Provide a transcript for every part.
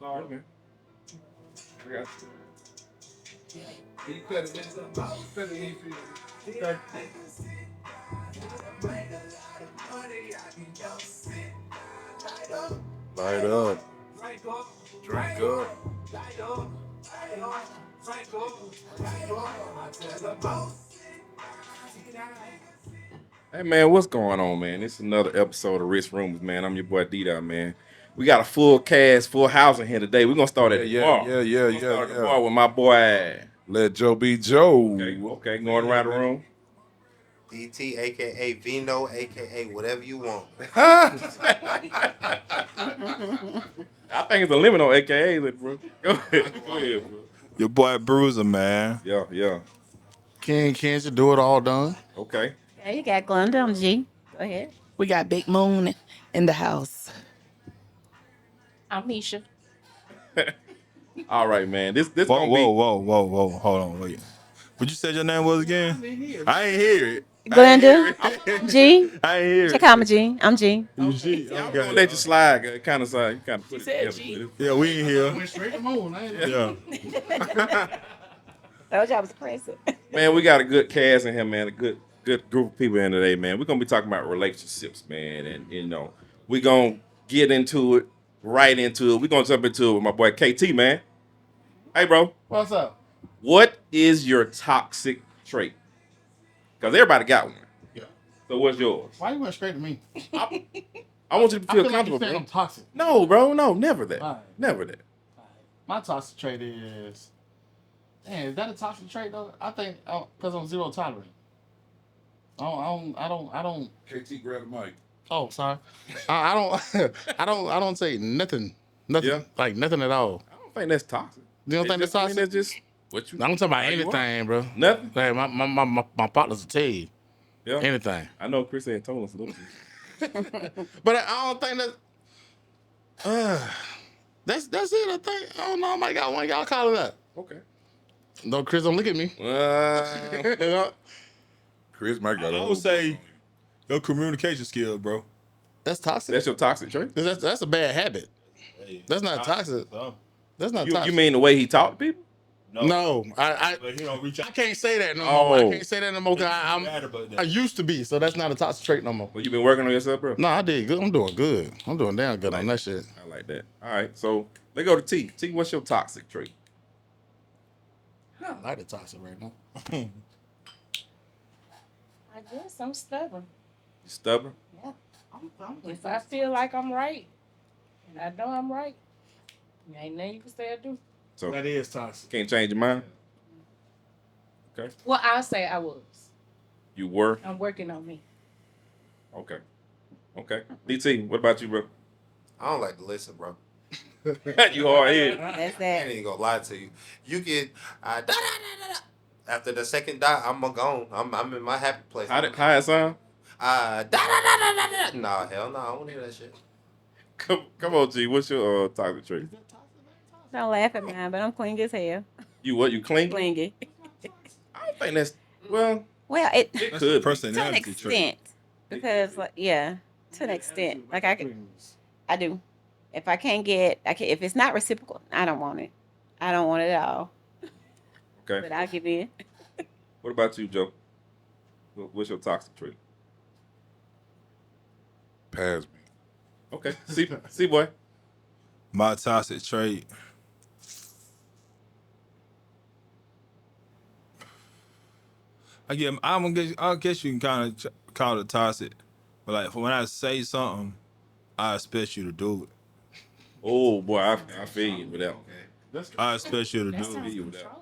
Okay. I got you. You cut it in some mouth, cut it in for you. Light up. Drink up. Hey man, what's going on, man? It's another episode of Rich Rooms, man. I'm your boy D-Dot, man. We got a full cast, full house in here today. We're gonna start at the bar. We're gonna start at the bar with my boy. Let Joe be Joe. Okay, going around the room. DT, aka Vino, aka whatever you want. I think it's a limit on AKA, bro. Go ahead, bro. Your boy Bruiser, man. Yeah. King Kenzie, do it all done. Okay. Yeah, you got Glenda. I'm G. Go ahead. We got Big Moon in the house. I'm Misha. All right, man. This Whoa, gonna be. whoa. Hold on, wait. What you said your name was again? I ain't hear it. Glenda. G. I ain't hear it. She call me G. I'm G. You see? I'm gonna let you slide. Kind of side. You kind of put it said together. G. Yeah, we ain't here. Went straight to the moon, ain't it? Yeah. Told you I was present. Man, we got a good cast in here, man. A good group of people in today, man. We're gonna be talking about relationships, man, and we're gonna get into it, right into it. We're gonna jump into it with my boy KT, man. Hey, bro, What's up? what is your toxic trait? Because everybody got one. Yeah. So what's yours? Why you went straight to me? I want you to I feel feel like comfortable, you said bro. I'm toxic. No, bro, no, never that. All right. Never that. My toxic trait is, damn, is that a toxic trait though? I think because I'm zero tolerant. I don't. KT, grab the mic. Oh, sorry. I don't. I don't say nothing. Nothing. Yeah. Like nothing at all. I don't think that's toxic. You don't think that's I mean, toxic? that's just what you. I'm talking about how you are. anything, bro. Nothing. Like my partners will tell you Yeah. anything. I know Chris ain't told us a little bit. But I don't think that. That's it. I think. I don't know. I might got one. Y'all call it up. Okay. No, Chris, don't look at me. You know? Chris might got I would say your communication skills, bro. That's toxic. That's your toxic trait. That's a bad habit. That's not toxic. That's not You toxic. mean the way he talked to people? No, But he don't reach I out. can't say that no more. Oh. I can't say that no more. 'Cause I used to be, so that's not a toxic trait no more. Well, you been working on yourself, bro? No, I did good. I'm doing good. I'm doing damn good on that shit. I like that. All right, so let's go to T. T, what's your toxic trait? I like the toxic right now. I guess I'm stubborn. You stubborn? Yeah. If I feel like I'm right, and I know I'm right, ain't nothing you can say or do. So That is toxic. can't change your mind? Okay. Well, I'll say I was. You were? I'm working on me. Okay. DT, what about you, bro? I don't like to listen, bro. You hard head. That's I ain't that. even gonna lie to you. You get da, da, da, da, da. After the second dot, I'm gone. I'm in my happy place. How it sound? Da, da, da, da, da, da. Nah, hell no, I don't hear that shit. Come on, G. What's your toxic trait? Don't laugh at mine, but I'm clingy as hell. You what? You clingy? Clingy. I don't think that's well. Well, it It That's could. a be. to an personality trait. extent, because like, yeah, to an extent. Like I do. If I can't get, if it's not reciprocal, I don't want it. I don't want it at all. Okay. But I'll give in. What about you, Joe? What's your toxic trait? Pass me. Okay. See, boy. My toxic trait. I guess you can kind of call it toxic, but like when I say something, I expect you to do it. Oh boy, I feel you with that. I expect you to That do sounds it. controlling.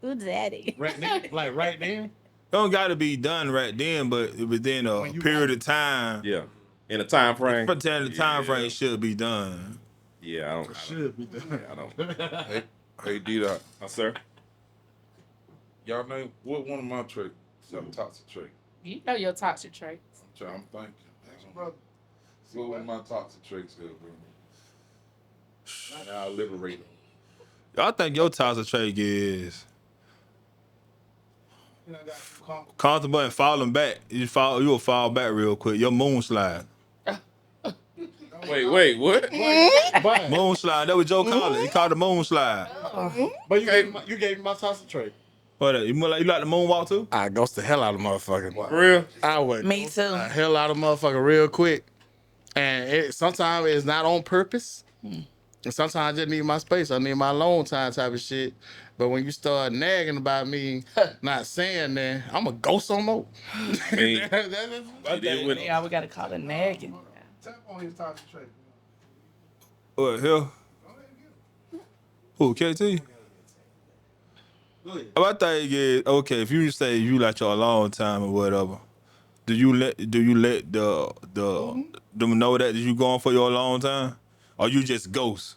Ooh, daddy. Right then, like right then. Don't got to be done right then, but within a When you period of time, Yeah. In a time frame. the time frame should be done. Yeah, I don't. Should be done. I don't. Hey, D-Dot, Sir. y'all know what one of my traits? Some toxic trait. You know your toxic traits. I'm thinking. What one of my toxic traits is, bro? And I'll liberate them. I think your toxic trait is comfortable and falling back. You will fall back real quick. Your moon slide. Wait, what? But, Moon slide. That was Joe called it. He called it moon slide. but you gave me my toxic trait. What? You like the moonwalk too? I ghost the hell out of motherfucker. For real? I would Me ghost too. the hell out of motherfucker real quick. And sometimes it's not on purpose. And sometimes I just need my space. I need my alone time type of shit. But when you start nagging about me not saying that, I'm a ghost on more. I mean, it is what- Yeah, we gotta call it nagging. Tap on his toxic trait. What hell? Who? KT? My thing is, okay, if you say you like your alone time or whatever, do you let the them know that you going for your alone time, or you just ghost?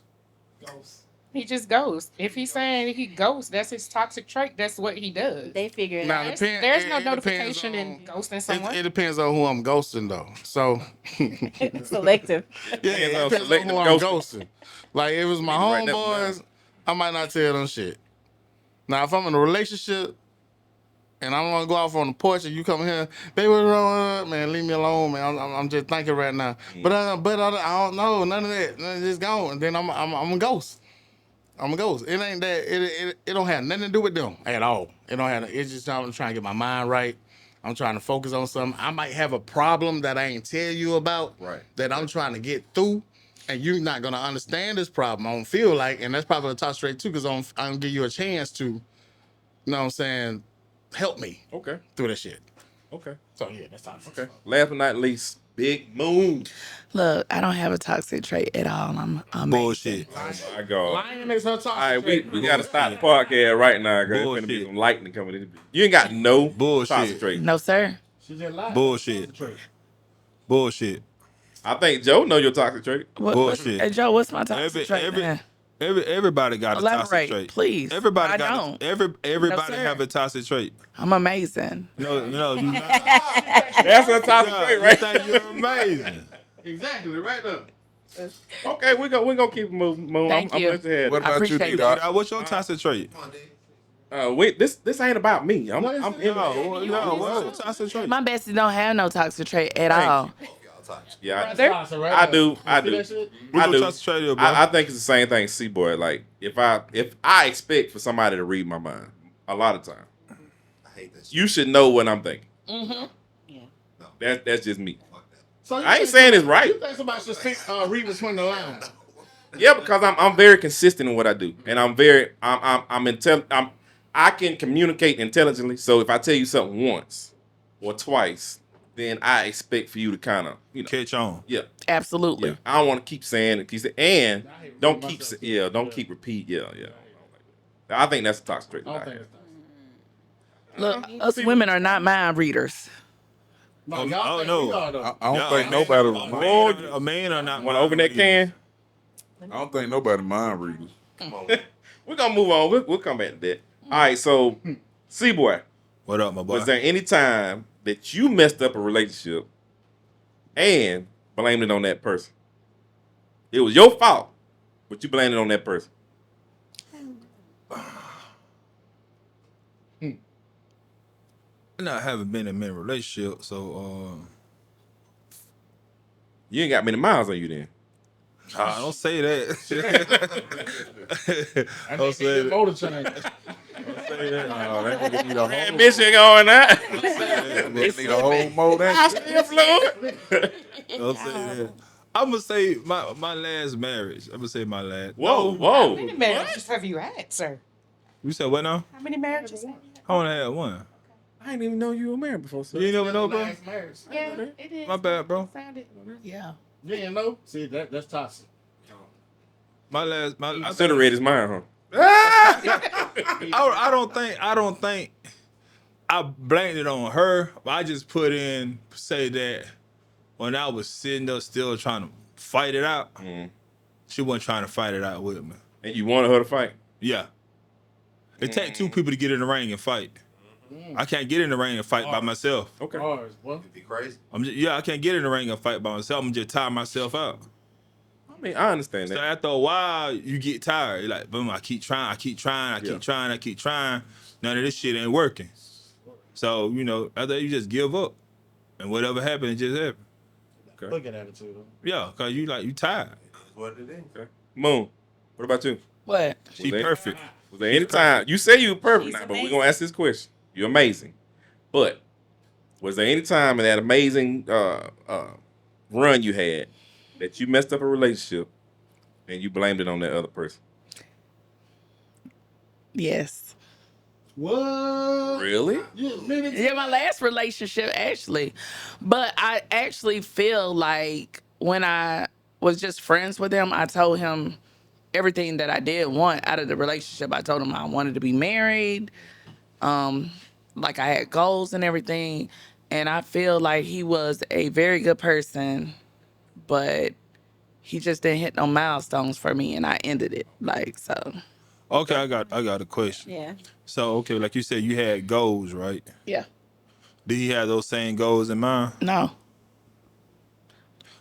He just goes. If he's saying he ghosts, that's his toxic trait. That's what he does. They figure it Now, out. There's no it notification depends in ghosting someone. It depends on who I'm ghosting though. So Selective. yeah, Depends it on depends on selective who I'm ghosting. ghosting. Like if it was my Write that one homeboys, I might not tell them shit. Now if I'm in a relationship and I want to go out on the porch and you come here, baby, what's wrong? Man, leave me alone, man. I'm just thinking right now. But I don't know none of that. Just gone. And then I'm a ghost. I'm a ghost. It ain't that. It don't have nothing to do with them at all. It don't have. It's just I'm trying to get my mind right. I'm trying to focus on something. I might have a problem that I ain't tell you about. Right. That I'm trying to get through, and you're not gonna understand this problem. I don't feel like, and that's probably a top straight too, because I'm gonna give you a chance to, you know what I'm saying, help me Okay. through this shit. Okay. So yeah, that's toxic. Okay. Last but not least, Big Moon. Look, I don't have a toxic trait at all. I'm amazing. Bullshit. Oh my God. Lying is her toxic. All right, we trait. got to stop the podcast right now because there's going to be Bullshit. some lightning coming in. You ain't got no Bullshit. toxic trait. No, sir. She just lied. Bullshit. Bullshit. I think Joe know your toxic trait. Bullshit. Hey, Joe, what's my toxic trait? man? Everybody got a toxic Elaborate, trait. please. Everybody I got don't. everybody No, sir. have a toxic trait. I'm amazing. No, you not. That's a toxic trait, You right? think you're amazing. Exactly, right there. Okay, we're gonna keep it moving. Thank I'm you. gonna let you have What it. I about you, appreciate D-Dot? Now, what's your toxic trait? Wait, this ain't about me. I'm in No, what's your toxic trait? My bestie don't have no toxic trait at all. Yeah, Brother? I do. I See do. that shit? What's I your do. toxic trait, here, bro? I think it's the same thing, C-boy. Like if I expect for somebody to read my mind a lot of time, I hate this. you should know what I'm thinking. Yeah. That's just me. So you I ain't think saying it's right. You think somebody should speak, read between the lines? Yeah, because I'm very consistent in what I do, and I can communicate intelligently. So if I tell you something once or twice, then I expect for you to kind of Catch on. yeah. Absolutely. I don't want to keep saying it, and don't keep repeat. Yeah. I think that's a toxic trait. I don't think it's Look, us women are not mind readers. no, y'all think no. we are, though. I don't think nobody. A man or not. Want to open that can? I don't think nobody mind readers. Come on. We're gonna move on. We'll come back to that. All right. So, C-boy, What up, my boy? was there any time that you messed up a relationship and blamed it on that person? It was your fault, but you blamed it on that person. I haven't been in many relationships, so You ain't got many miles on you then. don't say that. Don't say Get that. motor change. Say that. That nigga need a That whole, bitch ain't going out. nigga need a whole mold. I still fluid. Don't say that. I'm gonna say my last marriage. I'm gonna say my last. Whoa, No. How many whoa. marriages have you had, sir? You said what now? How many marriages have you I only had one. I didn't even know you were married before, sir. You ain't never know, bro? Last marriage. had? Yeah, it is. My bad, bro. Sounded. Yeah. You didn't know? See, that's toxic. My last. I I should have read his mind, huh? I don't think I blamed it on her. But I just put in say that when I was sitting there still trying to fight it out, she wasn't trying to fight it out with me. And you wanted her to fight? Yeah. It takes two people to get in the ring and fight. I can't get in the ring and fight by myself. Okay. Ours, boy. It'd be crazy. I can't get in the ring and fight by myself. I'm just tire myself out. I mean, I understand So that. after a while, you get tired. You're like, boom, I keep trying. None of this shit ain't working. So, after you just give up. And whatever happened, it just happened. Okay. Look at attitude. Yeah, cause you tired. What it is. Okay. Moon. What about you? What? She there- perfect. Was there any time you say you were perfect She's now, but we're amazing. gonna ask this question. You're amazing. But was there any time in that amazing run you had that you messed up a relationship and you blamed it on that other person? Yes. What? Really? Yeah, my last relationship actually. But I actually feel like when I was just friends with him, I told him everything that I did want out of the relationship. I told him I wanted to be married. Like I had goals and everything. And I feel like he was a very good person, but he just didn't hit no milestones for me and I ended it. Like so. Okay, I got a question. Yeah. So okay, like you said, you had goals, right? Yeah. Did he have those same goals in mind? No.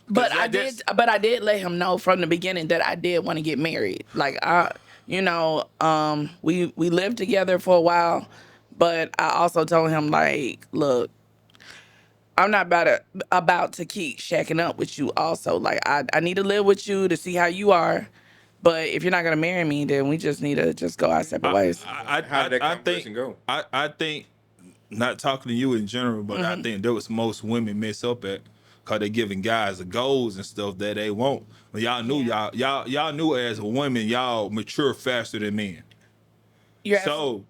But that- I did let him know from the beginning that I did want to get married. Like we lived together for a while, but I also told him like, look, I'm not about to keep shacking up with you also. Like I need to live with you to see how you are. But if you're not gonna marry me, then we just need to just go our separate ways. I How did that I conversation think go? I think not talking to you in general, but I think that was most women mess up at because they giving guys the goals and stuff that they want. But y'all knew y'all knew as a woman y'all mature faster than men. You're So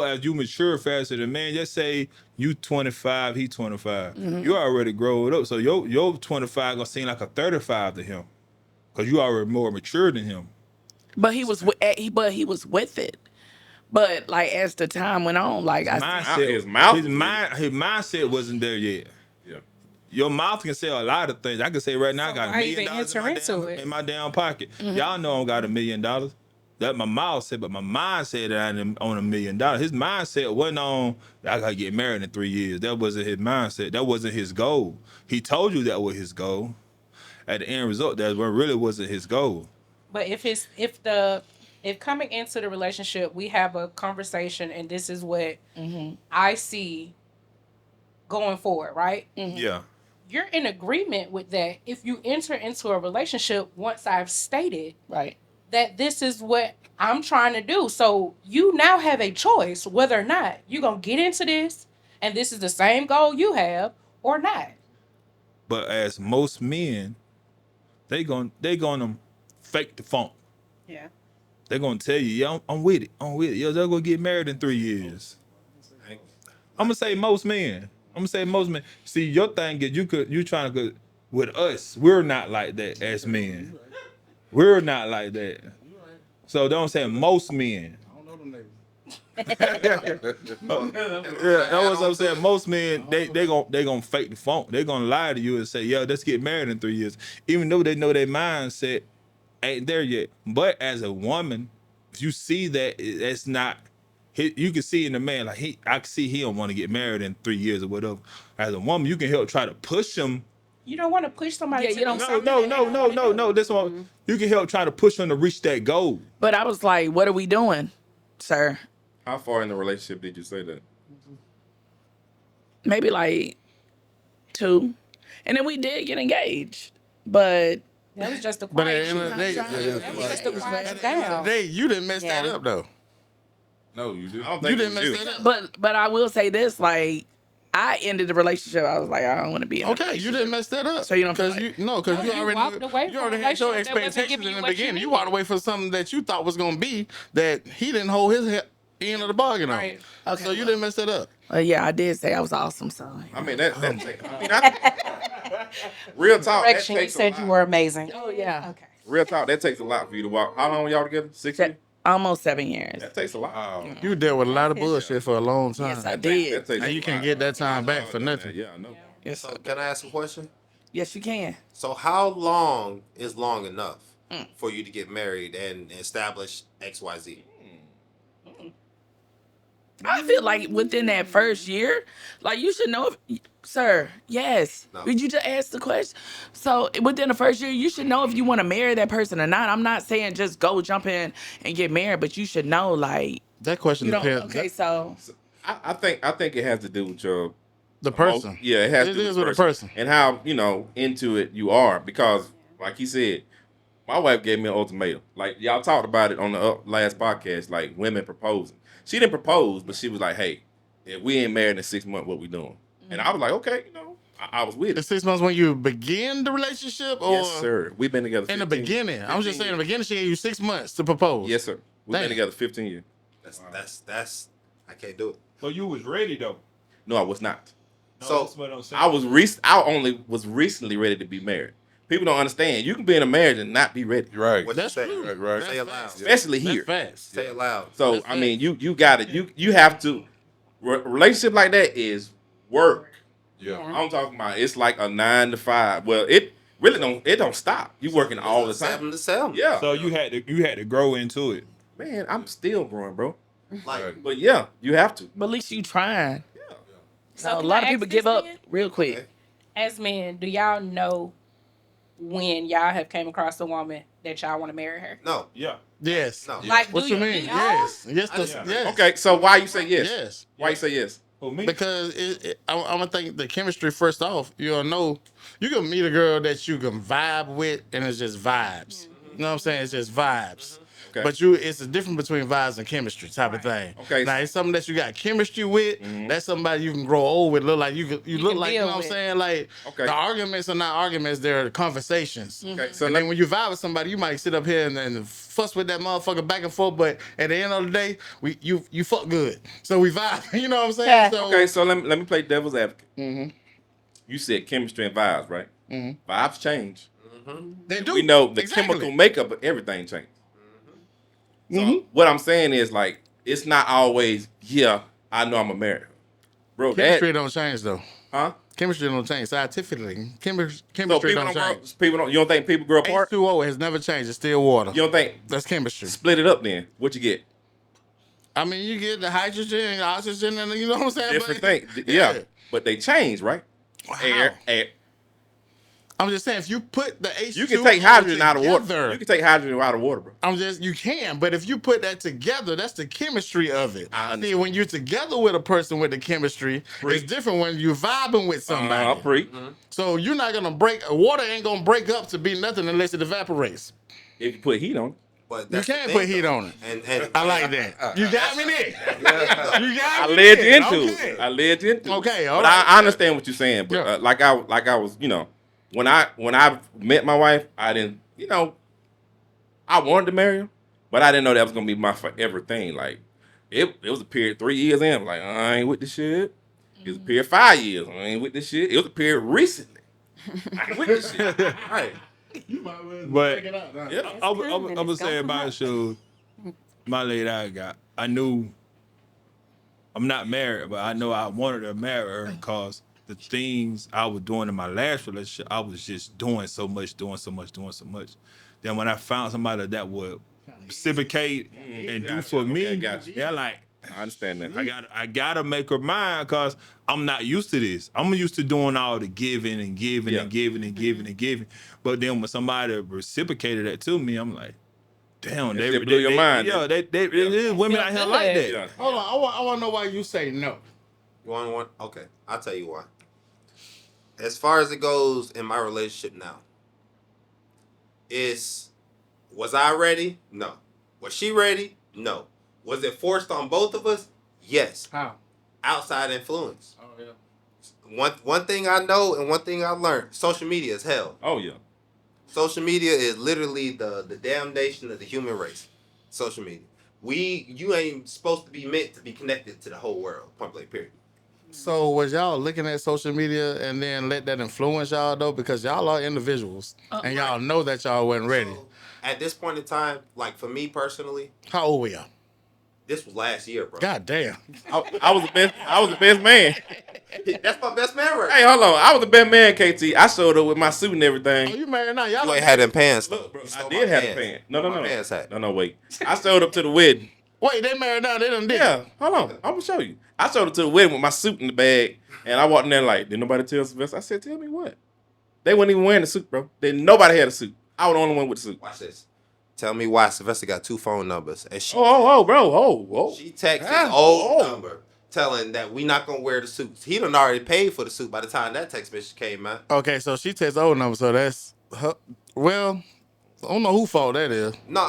as you mature faster than men, just say you 25, he 25. You already growed up, so your 25 gonna seem like a 35 to him, cause you already more mature than him. But he was with it. But like as the time went on, like His mouth- his mindset wasn't there yet. Yeah. Your mouth can say a lot of things. I can say right now, I So got $1 why million even enter into it? in my damn pocket. Y'all know I don't got $1 million. That my mouth said, but my mind said that I'm on $1 million. His mindset wasn't on I gotta get married in 3 years. That wasn't his mindset. That wasn't his goal. He told you that was his goal. At the end result, that really wasn't his goal. But if coming into the relationship we have a conversation and this is what I see going forward, right? Yeah. You're in agreement with that if you enter into a relationship once I've stated right. that this is what I'm trying to do. So you now have a choice whether or not you're going to get into this and this is the same goal you have or not. But as most men, they gonna fake the funk. Yeah. They're gonna tell you, yeah, I'm with it. I'm with it. Yo, they're gonna get married in 3 years. I'm gonna say most men. See, your thing is you trying to go with us. We're not like that as men. We're not like that. So don't say most men. Yeah, that's what I'm saying. Most men, they gonna fake the funk. They gonna lie to you and say, "Yo, let's get married in 3 years," even though they know their mindset ain't there yet. But as a woman, if you see that that's not, you can see in the man like I can see he don't want to get married in 3 years or whatever. As a woman, you can help try to push him. You don't want to push somebody to do something that they don't wanna do. No. This one, you can help try to push him to reach that goal. But I was like, what are we doing, sir? How far in the relationship did you say that? Maybe like 2. And then we did get engaged. But That was just a But at quiet the end of the day, That was just a quiet at the end of down. the day, you didn't mess that Yeah. up though. No, you do. I don't You think didn't it was mess you. that up. but I will say this, like I ended the relationship. I was like, I don't want to be in a Okay, you relationship. didn't mess that up. So you don't feel because like- you No, you already walked away you from already a had your relationship that wasn't expectations giving in you the what you beginning. You needed. walked away for something that you thought was gonna be that he didn't hold his end of the bargain on. Right. Okay. So you didn't mess that up. Yeah, I did say I was awesome. So I mean real talk. That Correction, you takes a said you lot. were amazing. oh yeah, Okay. Real talk. That takes a lot for you to walk. How long y'all together? 6 years. almost 7 years. That takes a lot. You dealt with a lot of bullshit for a long time. Yes, I That did. takes And a you can't lot. get that time back for nothing. Yeah, I know. Yes, So can I ask a question? yes, you can. So how long is long enough for you to get married and establish XYZ? I feel like within that first year, like you should know if, sir, yes. No. Did you just ask the question? So within the first year, you should know if you want to marry that person or not. I'm not saying just go jump in and get married, but you should know, like, That question you don't, depends. okay, so I think it has to do with your The person. Yeah, it has It to do is with with the the person. person. And how, into it you are. Because, like he said, my wife gave me an ultimatum. Like, y'all talked about it on the last podcast, like women proposing. She didn't propose, but she was like, hey, if we ain't married in 6 months, what we doing? And I was like, okay, I was with The it. 6 months when you begin the relationship, or Yes, sir. We've been together 15 in the beginning? I was just 15 saying, in years. the beginning, she gave you 6 months to propose. Yes, sir. We've been Damn. together 15 years. That's I can't do it. So you was ready though. No, I was not. No, So, that's what I'm saying. I only was recently ready to be married. People don't understand. You can be in a marriage and not be ready, Right. what That's you say? true. Right, right. Say it loud. That's especially That's here. fast. Say it loud. So That's I mean, you got it. You have to. Relationship like that is work. Yeah. I'm talking about. It's like a 9 to 5. Well, it really don't. It don't stop. You working all the 7 time. to 7. Yeah. So you had to grow into it. Man, I'm still growing, bro. Like, But yeah, you have to. But at least you trying. So So a can lot I of people ask give this up then? real quick. Okay. As men, do y'all know when y'all have came across a woman that y'all want to marry her? no, Yeah. Yes. no. Like, What do you do mean? y'all? Yes. Yes. Yeah. Yes. Okay, so why you say yes? Yes. Why you say yes? For me, Because I'm gonna think the chemistry first off. You'll know you can meet a girl that you can vibe with, and it's just vibes. You know what I'm saying? It's just vibes. Okay. But it's a difference between vibes and chemistry type of thing. Okay. Now it's something that you got chemistry with. That's somebody you can grow old with. Look like you look can like, you know build what I'm with. saying? Like Okay. the arguments are not arguments; they're conversations. Okay, so And then when you vibe with somebody, you might sit up here and fuss with that motherfucker back and forth. But at the end of the day, you fuck good. So we vibe. You know what I'm saying? Yeah. So, okay, so let me play devil's advocate. Mhm. You said chemistry and vibes, right? Mhm. Vibes change. They do. We know the Exactly. chemical makeup of everything changes. So Mhm. what I'm saying is like it's not always I know I'm a married her. Bro. Chemistry That don't change though. huh? Chemistry don't change scientifically. Chemistry So people don't don't grow. change. People don't. You don't think people grow apart? H2O has never changed. It's still water. You don't think That's chemistry. split it up then? What you get? I mean, you get the hydrogen, oxygen, and you know what I'm saying? Different But- thing. Yeah. But they change, right? How? Air. I'm just saying, if you put the H2O You can take hydrogen out of water. together, You can take hydrogen out of water, bro. you can, but if you put that together, that's the chemistry of it. I See, understand. when you're together with a person with the chemistry, Preach. it's different when you're vibing with somebody. Pre. So you're not gonna water ain't gonna break up to be nothing unless it evaporates. If you put heat on it. But You that's the can't thing, put heat though. on it. And I like that. You got me there. You got I me led you there. into Okay. it. I led you into it. Okay, all but right. I understand what you're saying. But Yeah. like I was, when I met my wife, I didn't, I wanted to marry her, but I didn't know that was gonna be my forever thing. Like it was a period 3 years in. I'm like, I ain't with this shit. It was a period 5 years. I ain't with this shit. It was a period recently. I ain't with this shit. right. You might as well But- check it out now. Yeah. I'm good, gonna it's say gonna in my come up. shoes, my lady I knew I'm not married, but I know I wanted to marry her because the things I was doing in my last relationship, I was just doing so much. Then when I found somebody that would reciprocate and do Gotcha. for me, Okay, gotcha. yeah, like I understand that. I gotta make her mine because I'm not used to this. I'm used to doing all the giving and giving Yeah. and giving and giving and giving. But then when somebody reciprocated that to me, I'm like, damn, That shit blew your mind, Yeah, didn't there's women out here like that. Yeah. Hold on, I want to know why you say no. You want one? Okay, I'll tell you why. As far as it goes in my relationship now, was I ready? No. Was she ready? No. Was it forced on both of us? Yes. How? Outside influence. Oh yeah. One thing I know and one thing I learned: social media is hell. Oh yeah. Social media is literally the damnation of the human race. Social media. You ain't supposed to be meant to be connected to the whole world. Point blank. Period. So was y'all looking at social media and then let that influence y'all though? Because y'all are individuals and y'all know that y'all wasn't ready. So, at this point in time, like for me personally, How old were y'all? this was last year, bro. God damn. I was the best. I was the best man. That's my best man right. Hey, hold on. I was the best man, KT. I showed up with my suit and Oh, everything. you married now? Y'all You ain't had them pants. Look, bro, You I stole did my have the pants. pants. No, My pants hat. no, wait. I showed up to the wedding. Wait, they married now? They done did. Yeah, hold on. I'm gonna show you. I showed up to the wedding with my suit in the bag, and I walked in there like, did nobody tell Sylvester? I said, tell me what? They weren't even wearing the suit, bro. Nobody had a suit. I was the only one with the suit. Watch this. Tell me why Sylvester got 2 phone numbers and she Oh, bro. Oh, whoa. she texted Ah, his old oh. number telling that we not gonna wear the suits. He done already paid for the suit by the time that text message came out. Okay, so she texts old number, so that's her. Well, I don't know who fault that is. No,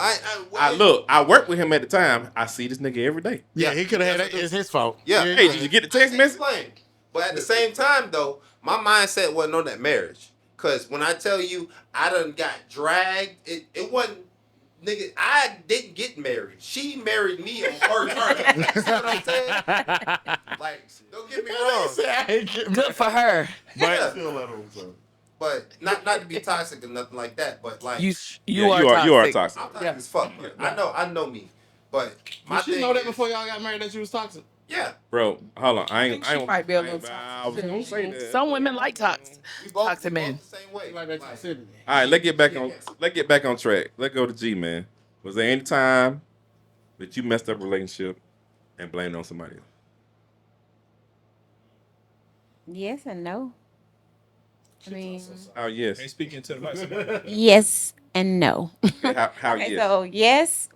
I worked with him at the time. I see this nigga every day. Yeah, Yeah, he could have had that's that. what It's his fault. Yeah. Hey, did you get the text message? Explain. But at the same time, though, my mindset wasn't on that marriage. Cause when I tell you I done got dragged, it wasn't. Nigga, I didn't get married. She married me on her terms. You see what I'm saying? Like, don't get me wrong. Good for her. Yeah. But not to be toxic or nothing like that. But like, You Yeah, are you are toxic. toxic. I'm toxic as fuck. But I know me. But my Did she thing know that is- before y'all got married that she was toxic? Yeah. Bro, hold on. I think she might be a little I was gonna say that. Some women like toxic. We both Toxic men. the same way. Like that toxicity. All right, let's get back on track. Let's go to G, man. Was there any time that you messed up a relationship and blamed it on somebody else? Yes and no. I mean, Oh yes. Ain't speaking to the mic. yes and no. How Okay, yes? so yes,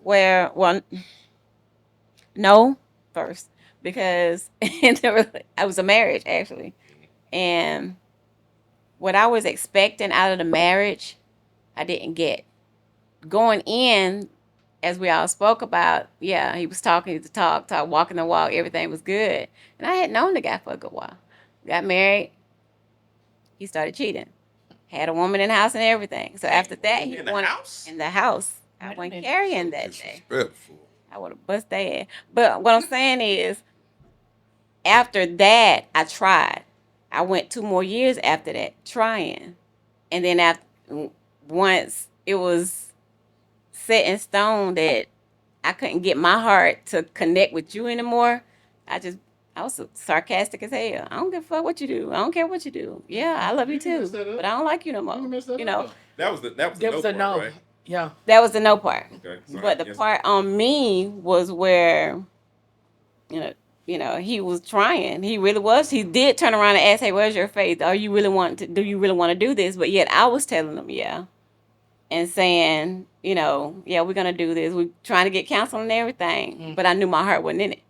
no first because I was a marriage actually, and what I was expecting out of the marriage, I didn't get. Going in, as we all spoke about, yeah, he was talking to talk, walking the walk, everything was good, and I had known the guy for a good while. Got married, he started cheating. Had a woman in the house and everything. So after that, he In the wanted house? in the house. I Wait a went minute. carrying that day. Disrespectful. I would have bust their ass. But what I'm saying is, after that, I tried. I went 2 more years after that trying, and then once it was set in stone that I couldn't get my heart to connect with you anymore, I was sarcastic as hell. I don't give a fuck what you do. I don't care what you do. Yeah, I love you You can too, mess that up. but I don't like you no You can more. mess that You know, up. That was the There was no a no. part, right? Yeah. that was the no part. Okay. so But I the guess- part on me was where, you know, he was trying. He really was. He did turn around and ask, "Hey, where's your faith? Do you really want to do this?" But yet I was telling him, yeah, and saying, yeah, we're gonna do this. We're trying to get counseling and everything. But I knew my heart wasn't in it.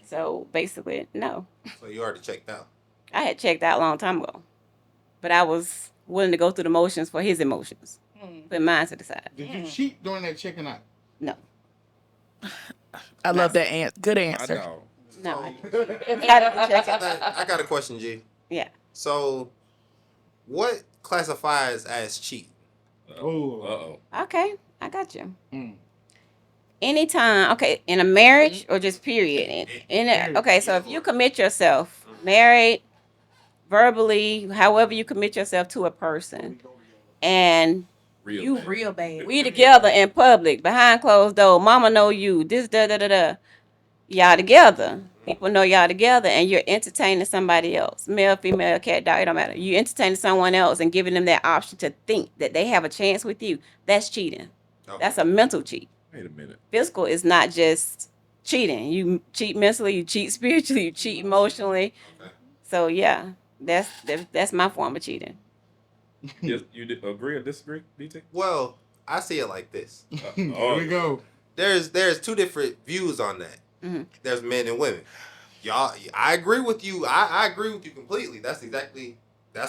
So basically, no. So you already checked out. I had checked out a long time ago, but I was willing to go through the motions for his emotions. Put mine to the side. Did you cheat during that checking out? No, I love that good I answer. know. no. So- I didn't check it. I got a question, G. Yeah. So, what classifies as cheat? Oh. Okay, I got you. Mm. Anytime, okay, in a marriage or just period. Okay, so if you commit yourself, married, verbally, however you commit yourself to a person, and Real. you bad. Real bad. we together in public, behind closed door, mama know you, this da da da da, y'all together. People know y'all together, and you're entertaining somebody else, male, female, cat, dog, it don't matter. You entertaining someone else and giving them that option to think that they have a chance with you. That's cheating. Okay. That's a mental cheat. Wait a minute. Physical is not just cheating. You cheat mentally, you cheat spiritually, you cheat emotionally. Okay. So yeah, that's my form of cheating. Yes, you agree or disagree, DT? Well, I see it like this. Here we go. There's 2 different views on that. Mhm. There's men and women. Y'all, I agree with you. I agree with you completely. That's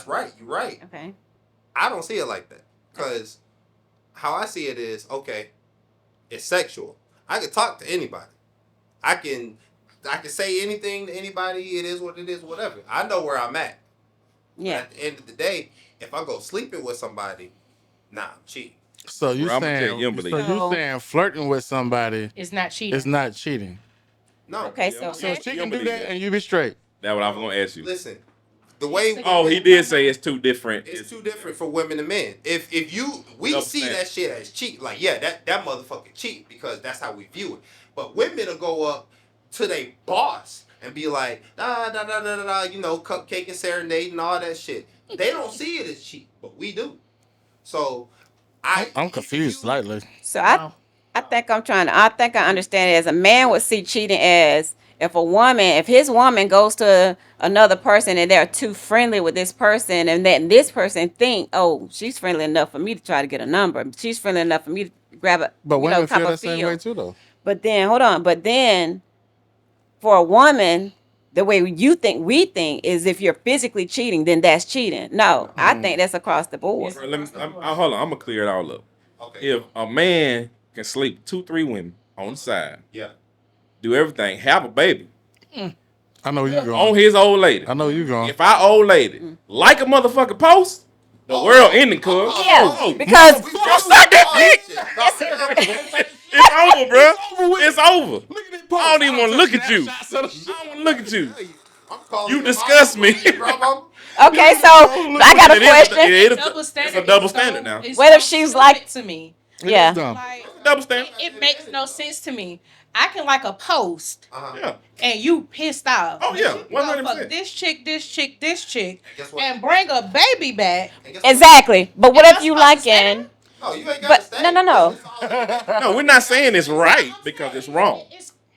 right. You're right. Okay. I don't see it like that. Because how I see it is, okay, it's sexual. I can talk to anybody. I can say anything to anybody. It is what it is, whatever. I know where I'm at. Yeah. At the end of the day, if I go sleeping with somebody, nah, I'm cheating. So you Well, I'ma tell saying you, you believe. So- saying flirting with somebody It's not cheating. is not cheating. No. Okay, Yeah, so So she You can don't do believe that that. and you be straight. That's what I was gonna ask you. Listen, the way Oh, he did say it's 2 different. it's 2 different for women and men. If we Double see standard. that shit as cheat, like yeah, that motherfucker cheat because that's how we view it. But women will go up to their boss and be like, cupcake and serenade and all that shit. They don't see it as cheat, but we do. So I'm confused slightly. So I think I understand it as a man would see cheating as if his woman goes to another person and they're too friendly with this person, and then this person think, oh, she's friendly enough for me to try to get a number. She's friendly enough for me to grab a, But women type feel of that same feel. way too, though. But then, hold on. But then, for a woman, the way we think is if you're physically cheating, then that's cheating. No, I think that's across the board. Bro, hold on. I'm gonna clear it all up. Okay. If a man can sleep 2-3 women on the side, Yeah. do everything, have a baby I know you on going. his old lady. I know you going. If our old lady like a motherfucking post, the world ending, cuz. Yeah, because Bro, suck that dick. It's over, bro. It's over. Look at that post. I don't even want to look at you. I don't want to look at you. You disgust me. okay, so I got a question. It's Double standard. a double is so- standard now. is What if so she's stupid like- to me? Yeah, Dumb. Like, Double standard. it makes no sense to me. I can like a post Yeah. and you pissed off. Oh, yeah, You go 100%. fuck this chick, this chick, this chick, Guess what? and bring a baby back. And guess what? exactly. But what Am if I you supposed to stay liking? No, you ain't got But- to stay. no. It's all- No, we're not saying it's right because it's wrong.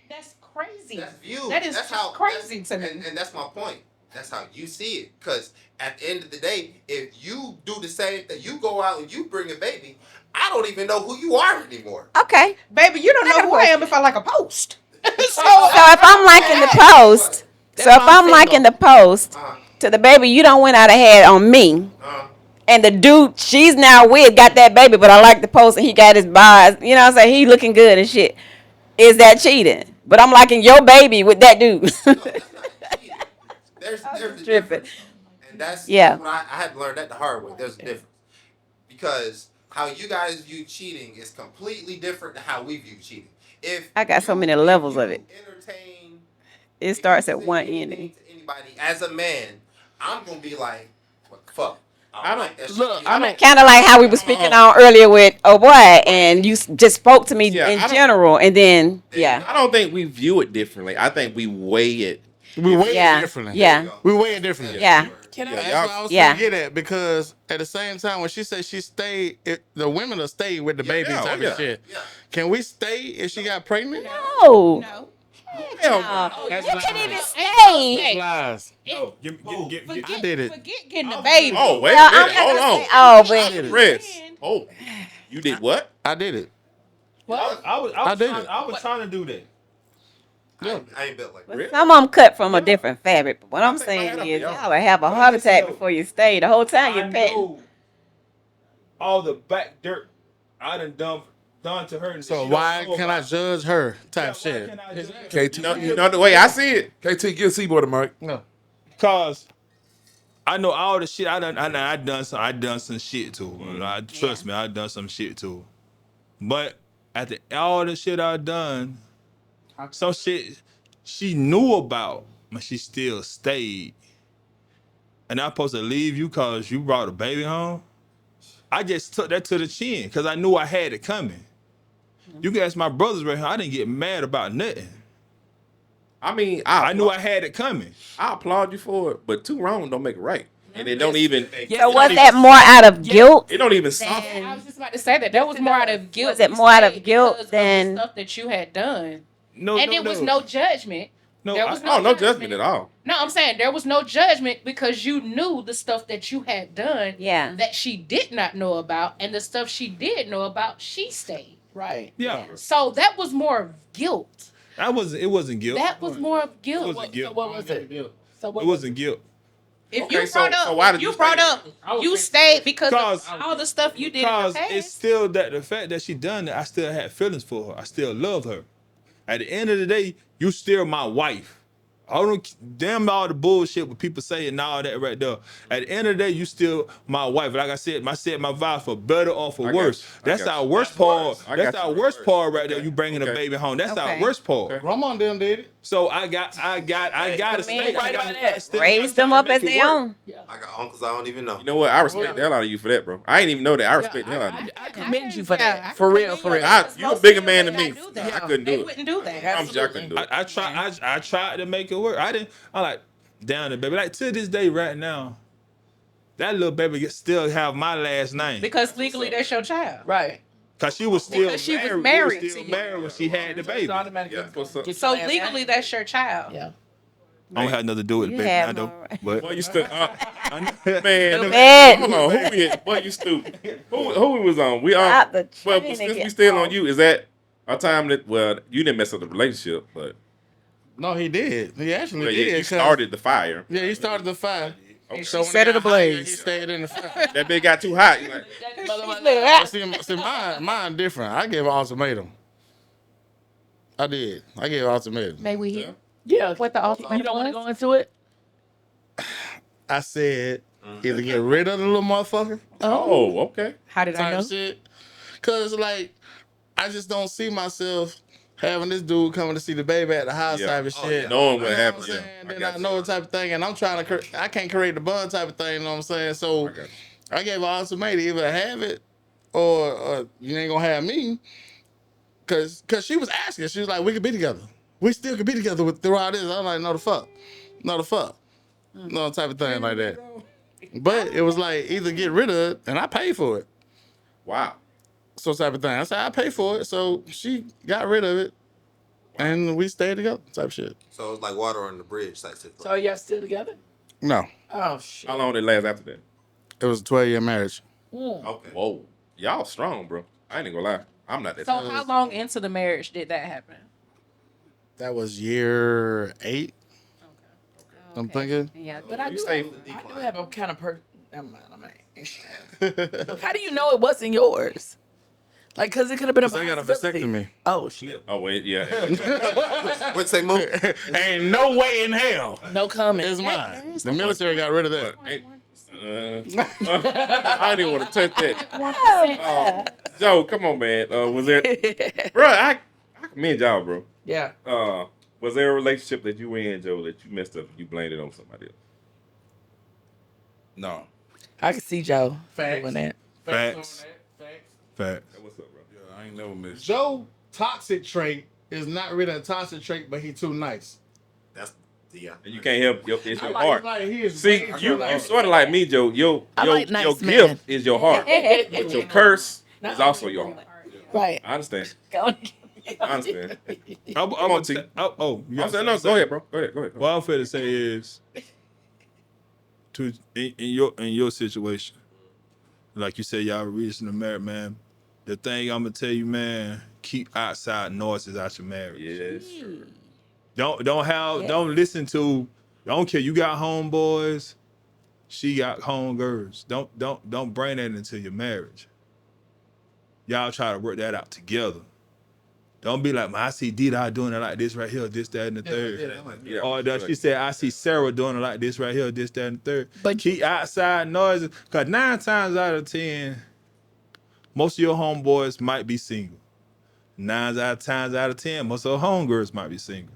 That's crazy. That's view. That is that's just how, crazy to me. And that's my point. That's how you see it. Because at the end of the day, if you do the same thing, you go out and you bring a baby, I don't even know who you are anymore. Okay, Baby, you don't I got know a who I am if I like a post. so if I'm liking the post, so if I'm liking the post to the baby you don't went out ahead on me. And the dude she's now with got that baby, but I like the post and he got his buys. You know what I'm saying? He looking good and shit. Is that cheating? But I'm liking your baby with that dude. No, that's not cheating. There's a tripping. difference. And that's Yeah. what I had to learn that the hard way. There's a difference. Because how you guys view cheating is completely different than how we view cheating. If I got so you- many if levels you of it. Entertain It starts if at you one say ending. anything to anybody as a man, I'm gonna be like, what the fuck? I don't- like that shit. Look, You I know? mean, Kind of like how we were speaking on earlier with oh boy, and you just spoke to me Yeah, in I don't- general, and then yeah, I don't think we view it differently. I think we weigh it. We weigh Yeah. it differently. Yeah. We weigh it differently. yeah. can I? That's y'all- what I was Yeah. trying to get at because at the same time when she said she stayed, the women will stay with the baby yeah, type yeah. of shit. Yeah. Can we stay if she got pregnant? No, No. Hell, no. That's You lies. can't even stay. Lies. Oh, I did it. Forget getting the baby. oh, wait Well, a minute. I'm not Hold gonna on. say- oh, but Chris. Oh, you did what? I did it. I did it. was trying to do that. I ain't built like that. Really? some of them cut from a different fabric. But what I'm think my saying head up, is, y'all. y'all will have a heart attack before you stay. The whole time I you're petting. know all the back dirt I done to her. and So she why don't know can I about. judge her Yeah, type why shit? can I judge her? KT, You know the way I see it. KT, get Seaboy the mic. No. Cause I know all the shit I done some shit to her. Trust me, I done some shit to her. But after all the shit I done, some shit she knew about, but she still stayed. And I'm supposed to leave you cause you brought a baby home? I just took that to the chin cause I knew I had it coming. You can ask my brothers right here, I didn't get mad about nothing. I mean, I knew I had it coming. I applaud you for it, but two wrong don't make it right, and it don't even. So was that more out of guilt? It don't even soften. I was just about to say that was more out of guilt. Was it You more out of stayed guilt because of than- the stuff that you had done? No, And it was no judgment. No, there was Oh, no judgment at all. No, I'm saying there was no judgment because you knew the stuff that you had done Yeah. that she did not know about, and the stuff she did know about, she stayed. Right. Yeah, So that was more of guilt. it wasn't guilt. That was more of It guilt. wasn't So guilt. what was it? So what It wasn't guilt. If Okay, you so- brought so up, why if did you you brought stay? up, you stayed because Cause- of all the stuff you did in Because the past. it's still that the fact that she done it, I still had feelings for her. I still love her. At the end of the day, you still my wife. I don't damn all the bullshit what people say and all that right there. At the end of the day, you still my wife. Like I said my vow for better or for I got worse. you. I That's got our you. worst part. I That's got our you. worst part right there. Okay. You bringing a Okay. baby home. That's our Okay. worst part. Okay. Grandma and them did it. So I got to stay right about that. Raise them up as they own. I got uncles I don't even know. You know what? I respect the hell out of you for that, bro. I ain't even know that. I respect the hell out of you. I commend you for Yeah, I that. For real, for real. You a bigger man than me. They not do that. I couldn't They do it. wouldn't do that. I'm sure I couldn't do it. I tried to make it work. I'm like, down the baby. Like to this day right now, that little baby still have my last name. Because legally that's your child. Right. Cause she was still Because she was married. married We was still to you. married when she had the baby. So automatically Yeah. What's up? get So your last legally name. that's your child. Yeah. I don't have nothing to do with You the baby. have I no don't. right. But Boy, you stupid. Man, Stupid. hold on. Who we? Boy, you stupid. Who we was on? We Stop the Well, train since and we get still on off. you, is that a time that you didn't mess up the relationship, but No, he did. He actually But did. you 'cause- started the fire. Yeah, he started the fire. Okay. So when set it it got hot, He ablaze. stayed in the fire. That bitch got too hot. You like, But see, mine different. I gave an ultimatum. I did. I gave an ultimatum. May we hear Yeah. what the You ultimate don't want to was? go into it? I said either get rid of the little motherfucker oh, okay. How did I know? type shit. Cause like I just don't see myself having this dude coming to see the baby at the house Yeah. type of Oh, shit. yeah. Knowing what You know happened. I'm Yeah. saying? I Then got I you. know the type of thing, and I'm trying to. I can't create the bond type of thing. You know what I'm saying? So I got you. I gave an ultimatum: either have it, or you ain't gonna have me. Cause she was asking, she was like, "We could be together. We still could be together through all this." I'm like, "No the fuck, no the fuck, no type of thing like that." But it was like either get rid of it, and I paid for it. Wow. So type of thing. I said I pay for it, so she got rid of it, and we stayed together. Type shit. So it's like water on the bridge type situation. So y'all still together? No, Oh shit. How long did it last after that? it was a 12-year marriage. Okay. Whoa. Y'all strong, bro. I ain't even gonna lie. I'm not that So strong. how long into the marriage did that happen? That was year 8. I'm thinking. Yeah. But I You do, stay- I do have a kind of person. Never mind. How do you know it wasn't yours? Like, cause it could have been a I got a possibility. vasectomy. Oh shit. Oh wait, yeah. What'd say, Moon? Ain't no way in hell. No comment. It's mine. The military got rid of that. I didn't want to touch that. Joe, come on, man. Was there, bro? I commend y'all, bro. Yeah. Was there a relationship that you were in, Joe, that you messed up and you blamed it on somebody else? No. I can see Joe Facts. doing that. Facts. Facts. Hey, what's up, bro? Yeah, I ain't never missed. Joe toxic trait is not really a toxic trait, but he too nice. That's yeah. And you can't help it's your I heart. like he is See, way you too sort of like me, Joe. Your like nice your men. gift is your heart, but your curse is also your heart. Right. I understand. Go. I understand. I'm on, gonna T. say, oh, you I'm got saying, no, something go to ahead, bro. Go ahead. Go ahead. What I'm finna say is, in your situation, like you said, y'all recently married, man. The thing I'm gonna tell you, man, keep outside noises out your marriage. Yes. Don't listen to. Don't care. You got homeboys. She got homegirls. Don't bring that into your marriage. Y'all try to work that out together. Don't be like, I see D-Dot doing it like this right here, this, that, and the third. Yeah. Or that she said, I see Sarah doing it like this right here, this, that, and the third. But- Keep outside noises. Because 9 times out of 10, most of your homeboys might be single. 9 times out of 10, most of the homegirls might be single.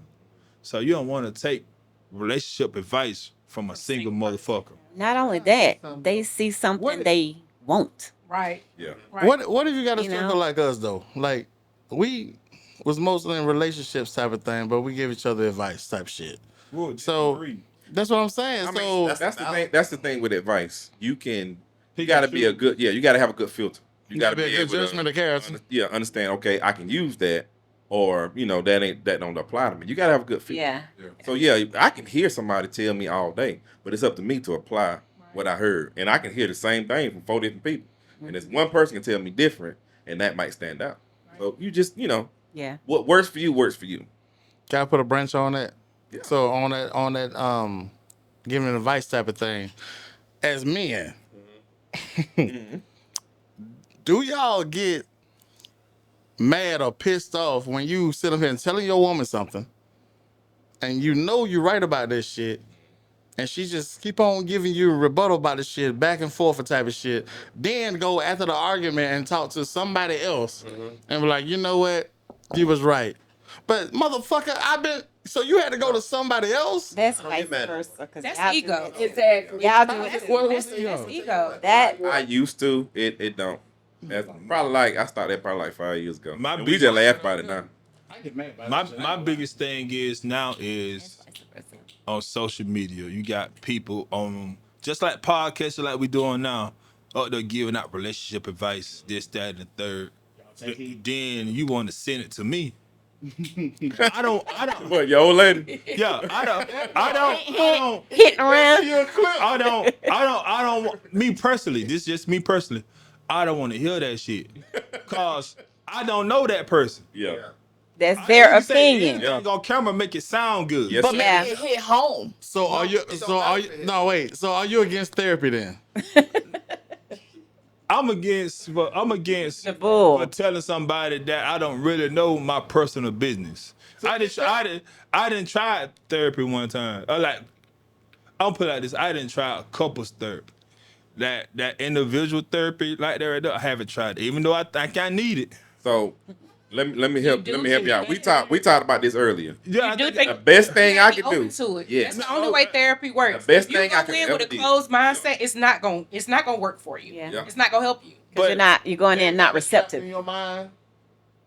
So you don't want to take relationship advice from a single motherfucker. Not only that, they see something they won't. Right. Yeah. Right. What if you got a You circle know? like us though? Like we was mostly in relationships type of thing, but we give each other advice type shit. So that's what I'm saying. I mean, So that's the thing. That's the thing with advice. You got to be a good. Yeah, you got to have a good filter. You got to be a good able to judgment of character. understand. Okay, I can use that, or that don't apply to me. You got to have a good filter. Yeah. So yeah, I can hear somebody tell me all day, but it's up to me to apply what I heard, and I can hear the same thing from 4 different people, and this one person can tell me different, and that might stand out. So you just Yeah. what works for you works for you. Gotta put a branch on that. Yeah. So on that giving advice type of thing, as men, do y'all get mad or pissed off when you sit up here and telling your woman something, and you know you're right about this shit, and she just keep on giving you a rebuttal about this shit, back and forth type of shit, then go after the argument and talk to somebody else and be like, you know what, you was right. But motherfucker, so you had to go to somebody else? That's don't vice get mad. versa. 'Cause That's y'all do ego. that. Exactly. Y'all do it. What's That's the that's ego. That I used to. It don't. That's probably I started that probably 5 years ago. My And we big- just laugh about it now. I get mad about My biggest thing is now is on social media. You got people on just like podcasts like we doing now, up there giving out relationship advice, this, that, and the third. Then you want to send it to me. I don't. What, your old lady? Yeah, I don't. hitting around. I don't. Me personally, this is just me personally. I don't want to hear that shit, cause I don't know that person. Yeah. That's I their ain't say opinion. anything on camera make it sound good. Yes, But sir. Yeah. maybe it hit home. So are you? it So don't are matter you? if it No, wait. So are you against therapy then? I'm against The bull. for telling somebody that I don't really know my personal business. I didn't try therapy one time. I'll put it like this. I didn't try couples therapy. That individual therapy like that right there, I haven't tried it, even though I think I need it. So let me help do you out. need We talked about this earlier. Yeah, You I do think, think The best you thing gotta I be can do. open to it. Yes. That's the only way therapy works. The best if you thing go I can in with ever a do. closed mindset, it's not gonna work for you. Yeah. Yeah. It's not gonna help you. Because you're going in not in receptive. your mind,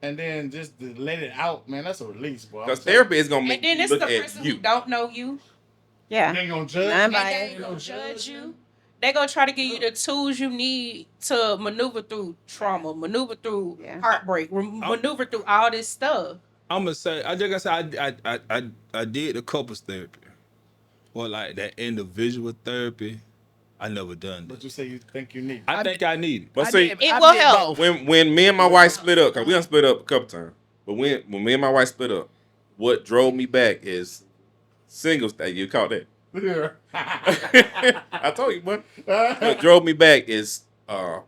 and then just to let it out, man. That's a release, boy. Because therapy is gonna make And then you it's look the at person you. who don't know you. Yeah. They ain't gonna judge. None you. by And they it. ain't gonna judge you. They gonna try to give you the tools you need to maneuver through trauma, maneuver through Yeah. heartbreak, maneuver through all this stuff. I'm gonna say I just said I did the couples therapy, or like that individual therapy. I never done But that. you say you think you need. I think I need it. But I see, did- It I will did help. both. when me and my wife split up, cause we done split up a couple times. But when me and my wife split up, what drove me back is singles that you caught that. I told you, boy. What drove me back is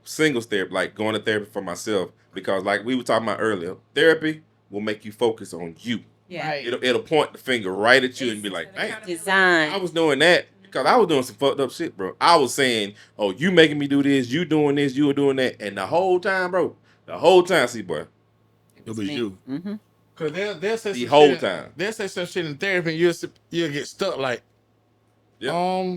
singles therapy, like going to therapy for myself. Because like we were talking about earlier, therapy will make you focus on you. Yeah. Right. It'll point the finger right at you and be like, "Damn, I Design. was doing that because I was doing some fucked up shit, bro. I was saying, oh, you making me do this, you doing this, you were doing that, and the whole time, bro, see, boy, It was you. Mm-hmm. Cause they'll say the some whole shit, time. They'll say some shit in therapy, and you'll get stuck like, Yeah.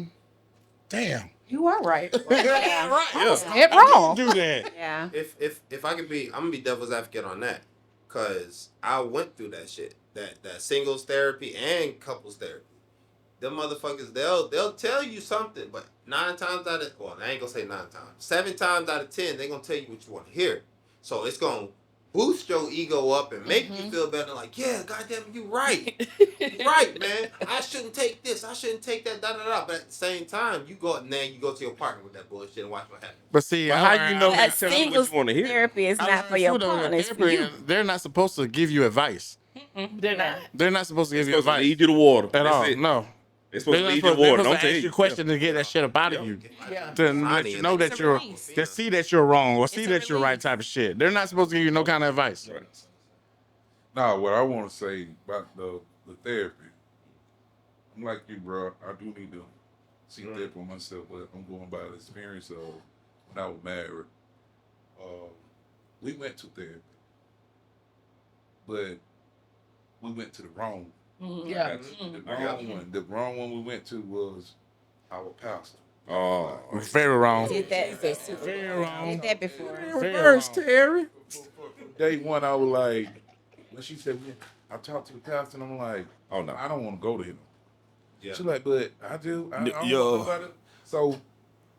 damn. You are right. Yeah. right. Yeah. It wrong. Do that. Yeah. If I could be, I'm gonna be devil's advocate on that, cause I went through that shit, that singles therapy and couples therapy. Them motherfuckers, they'll tell you something, but 9 times out of, well, I ain't gonna say 9 times, 7 times out of 10, they gonna tell you what you want to hear. So it's gonna boost your ego up and make you feel better. Like, yeah, goddamn, you right, you right, man. I shouldn't take this, I shouldn't take that, da da da. But at the same time, you go and then you go to your partner with that bullshit and watch what happens. But see, But how you know A they tell you singles what you want to hear? therapy is not for your partner. It's for you. They're not supposed to give you advice. They're not. They're not supposed to give you Supposed to advice lead you to water. at That's all. it. No. It's supposed to They're lead not you to water. Don't ask tell you you. questions to get that shit up out of you. Yeah. To let you know that It's a you're, release. to see that you're wrong or see a that you're right release. type of shit. They're not supposed to give you no kind of advice. Nah, what I want to say about the therapy, I'm like you, bro. I do need to see therapy for myself, but I'm going by the experience of when I was married. We went to therapy, but we went to the wrong. Yeah. The wrong one we went to was our pastor. Oh, Very wrong. Did that. Very wrong. Did that before. Very wrong. Terry. Day one, I was like, when she said, I talked to the pastor, and I'm like, Oh no. I don't want to go to him. Yeah. She's like, but I do. I don't Yo. know about it. So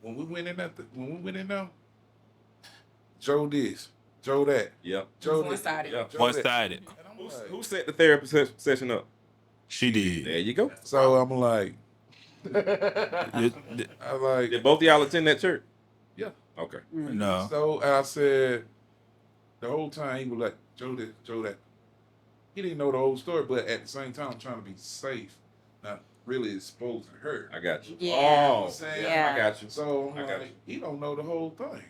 when we went in there, Joe this, Joe that, Yep. Joe One-sided. Yeah. Joe that. One-sided. And I'm like, Who set the therapy session up? She did. There you go. so I'm like, You- I like, Did both of y'all attend that church? yeah. Okay. no. So I said, the whole time he was like, Joe this, Joe that. He didn't know the whole story, but at the same time, I'm trying to be safe, not really exposing her. I got you. Yeah. Oh, I'm saying? Yeah. I got you. So I I'm got like, he don't know the whole thing.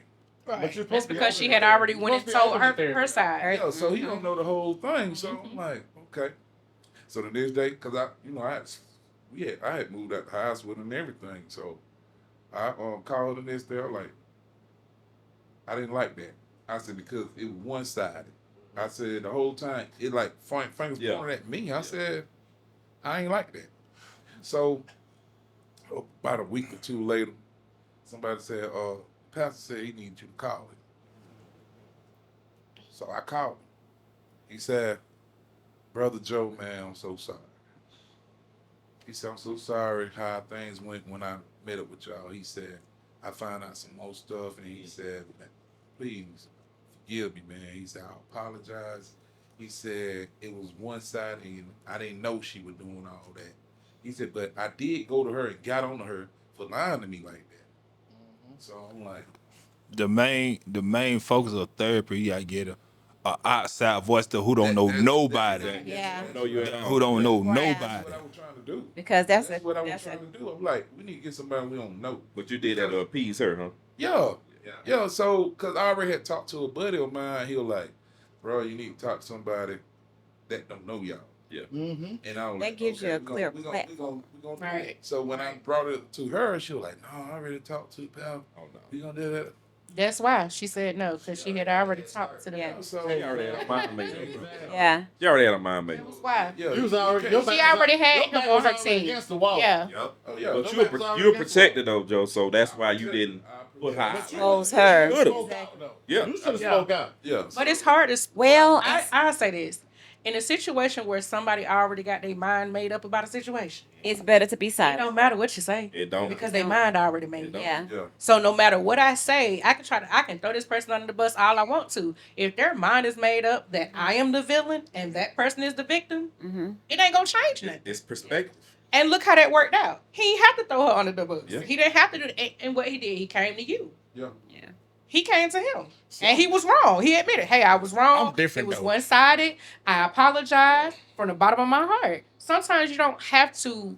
Right. That's because she had already went and told her side. Yeah, so he don't know the whole thing. So I'm like, okay. So the next day, cause I had moved out the house with him and everything. So I called the next day. I'm like, I didn't like that. I said because it was one sided. I said the whole time it like fingers Yeah. pointing at me. I said I ain't like that. So about a week or two later, somebody said, Pastor said he needs you to call him. So I called him. He said, Brother Joe, man, I'm so sorry. He said, I'm so sorry how things went when I met up with y'all. He said, I found out some more stuff, and he said, please forgive me, man. He said, I apologize. He said, it was one-sided, and I didn't know she was doing all that. He said, but I did go to her and got on to her for lying to me like that. So I'm like, The main focus of therapy, you gotta get outside voice to who don't know nobody, Yeah. No, you ain't. who don't know Right. nobody. That's what I was trying to do. Because that's What I was that's trying to do. I'm like, we need to get somebody we don't know. But you did that to appease her, huh? Yeah. Yeah, so, because I already had talked to a buddy of mine, he was like, bro, you need to talk to somebody that don't know y'all. Yeah. Mm-hmm. And I was That like, gives you a we clear we platform. do it. Right. So when I brought it to her, she was like, no, I already talked to pal. Oh no. We gonna do that. That's why she said no, because she had already talked to them. Yeah. So, She already had a mind made up, bro. Yeah. She already had a mind made That up. was why. yeah, You was you already. can't- Your She back was already al- had your him back on was her already team. against the wall. Yeah. Yup. Oh, yeah. But your back was already you were against the wall. protected though, Joe. So that's why you didn't put her out. Expose her. Could've. Spoke out, though. Yeah. You should have Yeah. spoke out. Yeah. But it's hard to. Well, I'll say this. In a situation where somebody already got their mind made up about a situation, it's better to be it silent. don't matter what you say It don't. because their mind already made up. Yeah. Yeah. So no matter what I say, I can throw this person under the bus all I want to. If their mind is made up that I am the villain and that person is the victim, Mm-hmm. it ain't gonna change nothing. It's perspective. And look how that worked out. He didn't have to throw her under the bus. Yeah. He didn't have to do it. And what he did, he came to you. Yeah. He came to him. And he was wrong. He admitted, hey, I was wrong. I'm different, It was though. one-sided. I apologize from the bottom of my heart. Sometimes you don't have to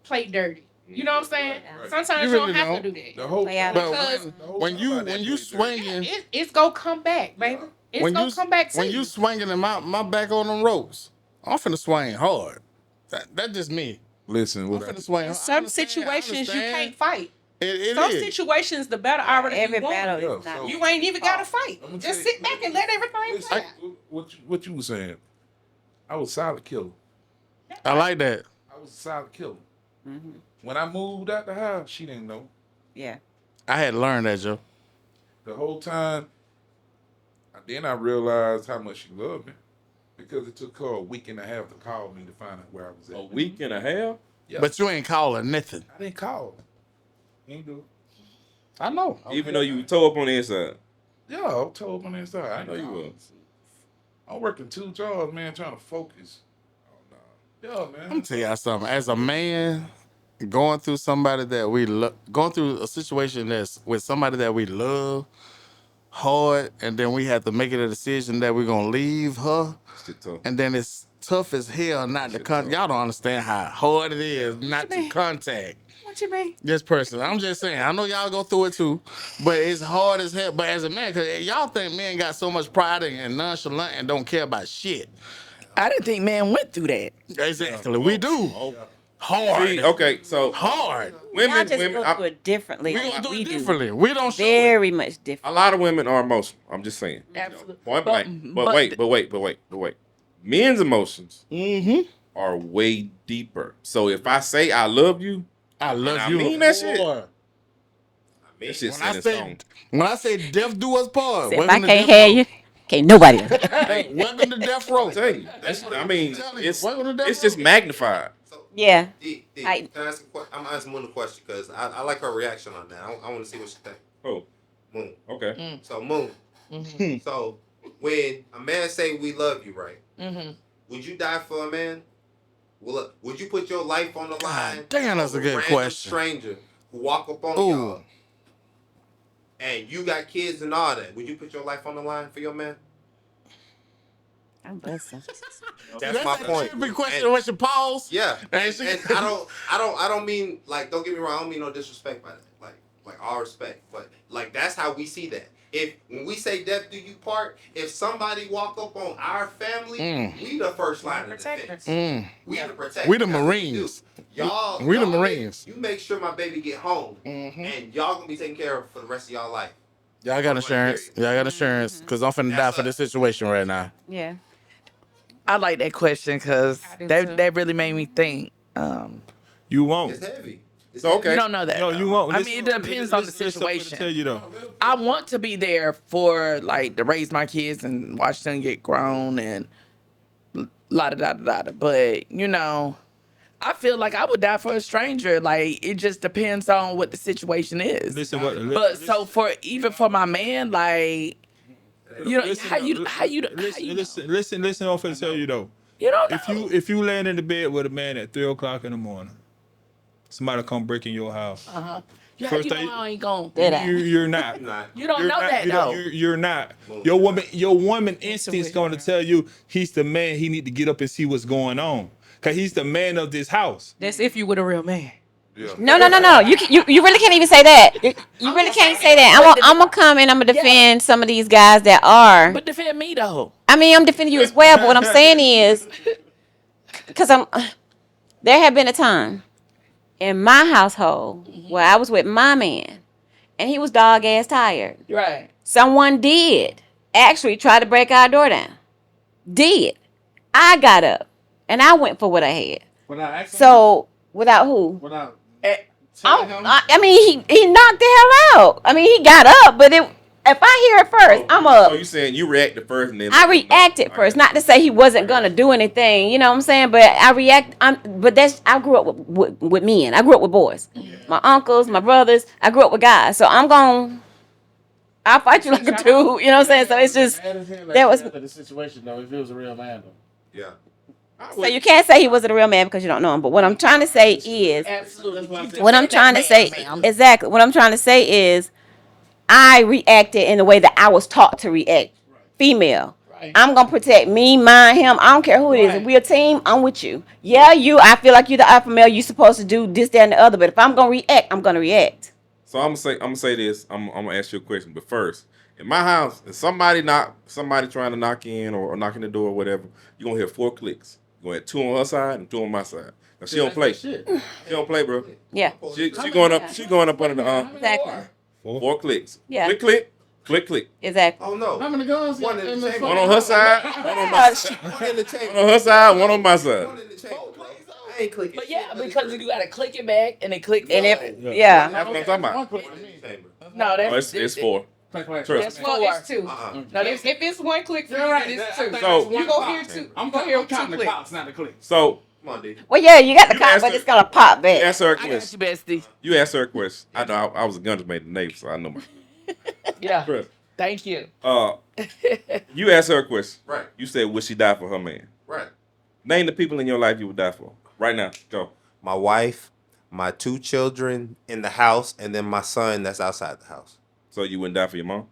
play dirty. You know what I'm saying? Right. Sometimes You you don't really have to don't. do that. The whole Play out. But Because- when you swinging, It's gonna come back, baby. It's when gonna you come back to when you. you swinging and my back on them ropes, I'm finna swing hard. That's just me. Listen, I'm what I, finna swing. In I some understand, I situations you understand. can't fight. It Some is. situations the battle already Every be won. battle Yeah, is not. so- You ain't even gotta fight. I'm gonna Just tell sit you- back and let everything listen, play out. what you were saying. I was a silent killer. I like that. I was a silent killer. Mm-hmm. When I moved out the house, she didn't know. Yeah. I had to learn that, Joe. The whole time, then I realized how much she loved me. Because it took her a week and a half to call me to find out where I was at. A week and a half. Yeah. But you ain't calling nothing. I didn't call. Ain't do it. I know. Even though you tore up on the inside. Yeah, I told my inside. I know you was. I'm working 2 jobs, man, trying to focus. Oh, no. Yeah, man. I'm gonna tell y'all something. As a man, going through somebody that we love, going through a situation that's with somebody that we love hard, and then we have to make it a decision that we're gonna leave her, Shit tough. and then it's tough as hell not to contact. Y'all don't understand how hard it is not to contact What you mean? this person. I'm just saying. I know y'all go through it too, but it's hard as hell. But as a man, cause y'all think men got so much pride and nonchalant and don't care about shit. I didn't think man went through that. Exactly, we do. Hard, See, okay, so hard. Y'all women, just women, go through it differently. We than gonna do we it do. differently. We don't show it. Very much a different. lot of women are emotional. I'm just saying. Absolutely. Point But- blank. But but- wait. Men's emotions Mm-hmm. are way deeper. So if I say I love you, I love I you. mean that shit. more. that shit When set I in say stone. when I say death do us part, If I welcome to can't death have row. you, can't nobody. Hey, welcome to death row. I'll tell you. I mean, Tell you, it's welcome to death it's just row. magnified. So, Yeah. D, I- can I ask I'm asking Moon a question because I like her reaction on that. I want to see what she think. Oh, Moon. okay. So Moon. So when a man say we love you, right? Mm-hmm. Would you die for a man? Would you put your life on the line? damn, that's for a good random question. Stranger who walk up on Ooh. y'all, and you got kids and all that. Would you put your life on the line for your man? I'm busting. That's my point. Big question. And- What's your pause? Yeah, Hey, and, she- and I don't mean like. Don't get me wrong. I don't mean no disrespect by that. Like all respect, but like that's how we see that. If when we say death do you part, if somebody walk up on our family, we the first line of Protectors. defense. Mm. We the protectors. We the That's what we Marines. do. Y'all, We the y'all make- Marines. You make sure my baby get home, Mhm. and y'all gonna be taken care of for the rest of y'all life. Y'all got insurance. Y'all got insurance. Cause I'm finna die That's for a- this situation right now. Yeah. I like that question because I do too. that really made me think. You won't. It's heavy. It's So, okay. You don't know that. No, though. you won't. I Listen- mean, it depends on the listen, listen, I'm gonna situation. Tell you though. I want to be there for like to raise my kids and watch them get grown and la da da da da. But you know, I feel like I would die for a stranger. Like it just depends on what the situation is. Listen, what? But so for even for my man, like you know Listen, how you listen, listen. I'm finna tell you though. you don't know. If you laying in the bed with a man at 3 o'clock in the morning, somebody come break in your house. Yeah, First you know thing- I ain't gonna. Did I? You're not. Nah. You don't You're know not, that you don't- though. you're not. Your woman instinct's gonna tell you he's the man. He need to get up and see what's going on, cause he's the man of this house. That's if you were a real man. Yeah. No. You really can't even say that. You really can't say that. I'm gonna come and I'm gonna defend some of these guys that are. But defend me though. I mean, I'm defending you as well. But what I'm saying is, because there have been a time in my household where I was with my man, and he was dog ass tired. Right. Someone did actually try to break our door down. Did. I got up and I went for what I had. Without asking So without who? without Eh, telling him. I mean, he knocked the hell out. I mean, he got up, but if I hear it first, I'm up. So you saying you reacted first and then I reacted first, not to say he wasn't gonna do anything, you know what I'm saying? But I react. I grew up with men. I grew up with boys, my uncles, my brothers. I grew up with guys, so I'll fight you like a dude. You know what I'm saying? So it's just that was. the situation though. If it was a real man though. Yeah. So you can't say he wasn't a real man because you don't know him. But what I'm trying to say is, absolutely. what I'm trying to say exactly. What I'm trying to say is, I reacted in the way that I was taught to react. Female. Right. I'm gonna protect me, mine, him. I don't care who it is. Right. If we're a team, I'm with you. Yeah, I feel like you're the alpha male. You're supposed to do this, that, and the other. But if I'm gonna react, I'm gonna react. So I'm gonna say this. I'm gonna ask you a question, but first, in my house, if somebody trying to knock in or knocking the door or whatever, you're gonna hear 4 clicks. You're gonna have 2 on her side and 2 on my side. Now, she don't play. Shit. She don't play, bro. Yeah. She going up. She going up under the arm. Exactly. 4 clicks. Yeah. Click, click, click, click. Exactly. Oh no. How many guns? One in the chamber. One on her side. One on my side. One in the chamber. One on her side. One on my side. One in the chamber. I ain't clicking. But yeah, shit. because you gotta click it back and then click And forward. yeah. That's what I'm talking about. One in the chamber. No, Oh, that's it's 4. That's Trust me. Well, four. it's 2. Uh-uh. No, If it's one click for you, You're right. then it's I 2. think So- that's one You gonna clock. hear 2. I'm You gonna hear 2 counting the clicks. clocks, not the clicks. So Come on, D. Well, yeah, you got the You cop, asked but her- it's gonna pop you back. asked her a I got question. you, bestie. You asked her a question. I know I was a gunner's mate in the Navy, so I know my. Yeah. Trust. Thank you. You asked her a question. Right. You said, would she die for her man? Right. Name the people in your life you would die for. Right now. Go. My wife, my 2 children in the house, and then my son that's outside the house. So you wouldn't die for your mom?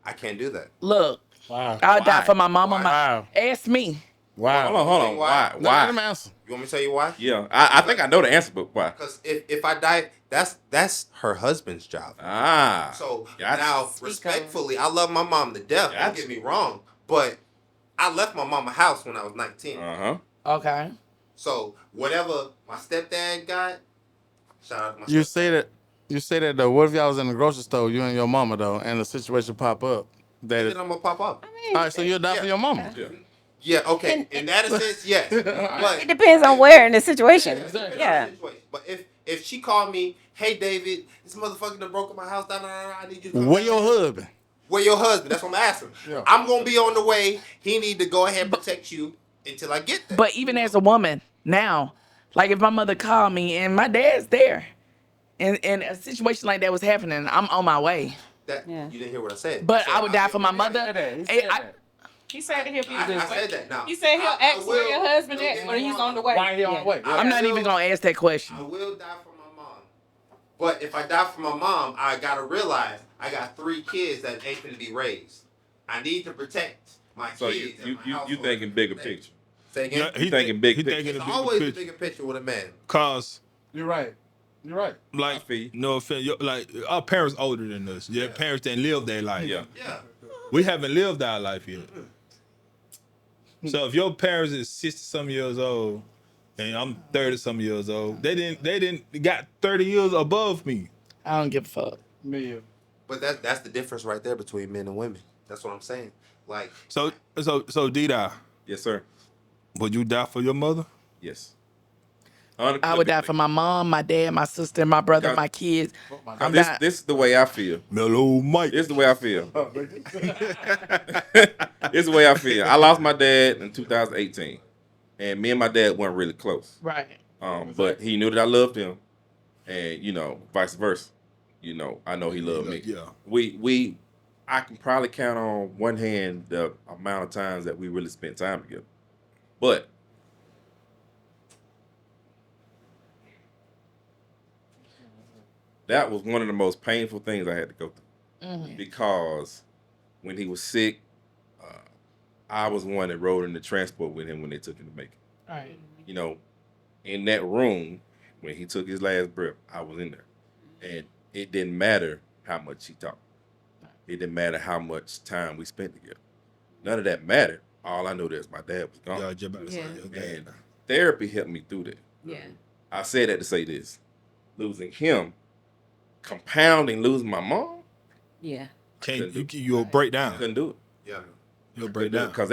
I can't do that. Look, Wow. I'll die Why? for my mama. Wow. Ask me. Wow. Hold on. Why? Why? Let him answer. You want me to tell you why? Yeah, I think I know the answer, but why? Because if I die, that's her husband's job. Ah. So Gotcha. now, Speak respectfully, I love my mom to death. Don't Gotcha. get me wrong, but I left my mama house when I was 19. Uh-huh. Okay. So whatever my stepdad got, shout out to my You stepdad. say that. You say that though. What if y'all was in the grocery store, you and your mama though, and the situation pop up? That Then is, I'm gonna pop up. all right. So you'll die for Yeah. your mama. Yeah. Yeah, okay. In that sense, yes. It But depends on where in the situation. Yeah. But if she called me, hey David, this motherfucker done broke in my house. I need you to come Where back." your husband? Where your husband? That's what I'm asking. Yeah. I'm gonna be on the way. He need to go ahead and protect you until I get there. But even as a woman now, like if my mother called me and my dad's there, and a situation like that was happening, I'm on my way. that Yeah. you didn't hear what I said. But So I would die for my I- mother. He said he'll be I good. said that now. He said he'll I ask where will- your husband don't at get when me he's wrong. on the way. Right here on the way. I'm not even gonna ask that question. I will die for my mom. But if I die for my mom, I gotta realize I got 3 kids that ain't gonna be raised. I need to protect my So kids. and my you household. thinking bigger picture. Say again? Yeah, He thinking big He picture. thinking It's a always bigger the picture. bigger picture with a man. Cause You're right. You're right. like, feel you. no offense, like our parents older than us. Your parents didn't live their life. Yeah. Yeah. We haven't lived our life yet. So if your parents is 60-some years old and I'm 30-some years old, they didn't got 30 years above me. I don't give a fuck. Me. But that's the difference right there between men and women. That's what I'm saying. Like So D-Dot, Yes, sir. would you die for your mother? Yes. I would die for my mom, my dad, my sister, my brother, Yeah. my kids. I'm This not. this is the way I feel. Mellow Mike. This is the way I feel. This is the way I feel. I lost my dad in 2018, and me and my dad weren't really close. Right. But he knew that I loved him, and vice versa. I know he loved me. Yeah. I can probably count on one hand the amount of times that we really spent time together. But That was one of the most painful things I had to go through because when he was sick, I was the one that rode in the transport with him when they took him to Macon. Right. You know, in that room when he took his last breath, I was in there, and it didn't matter how much he talked. It didn't matter how much time we spent together. None of that mattered. All I knew is my dad was gone. Yeah, just about to say, Yeah. okay. And therapy helped me through that. Yeah. I said that to say this. Losing him, compounding losing my mom, Yeah. You'll break down. couldn't do it. Yeah. You'll break down. Because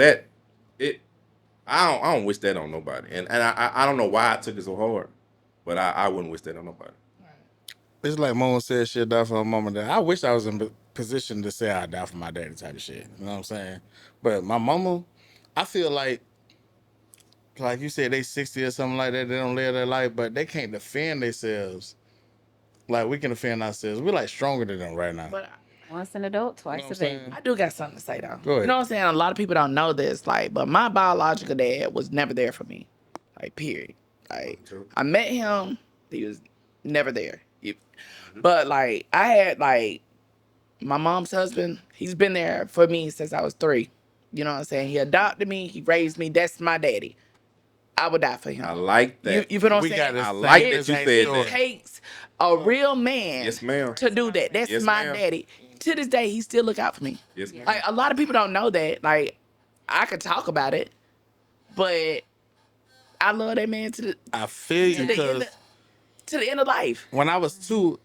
I don't wish that on nobody. And I don't know why I took it so hard, but I wouldn't wish that on nobody. It's like Moan said, she'll die for her mom and dad. I wish I was in position to say I'd die for my daddy type of shit. You know what I'm saying? But my mama, I feel like you said, they 60 or something like that. They don't live their life, but they can't defend themselves like we can defend ourselves. We're like stronger than them right now. But Once an adult, You twice know a what I'm baby. saying? I do got something to say though. Go ahead. You know what I'm saying? A lot of people don't know this, like, but my biological dad was never there for me. Like, period. Like, I met him, he was never there. But like, I had like my mom's husband, he's been there for me since I was 3. You know what I'm saying? He adopted me, he raised me. That's my daddy. I would die for him. I like that. You feel what I'm We saying? got this I like same that you exact said story. that. Takes a real man Yes, ma'am. to do that. That's Yes, my ma'am. daddy. To this day, he still look out for me. Yes, ma'am. Like, a lot of people don't know that. Like, I could talk about it, but I love that man to the I feel you to the end because of, to the end of life. when I was 2,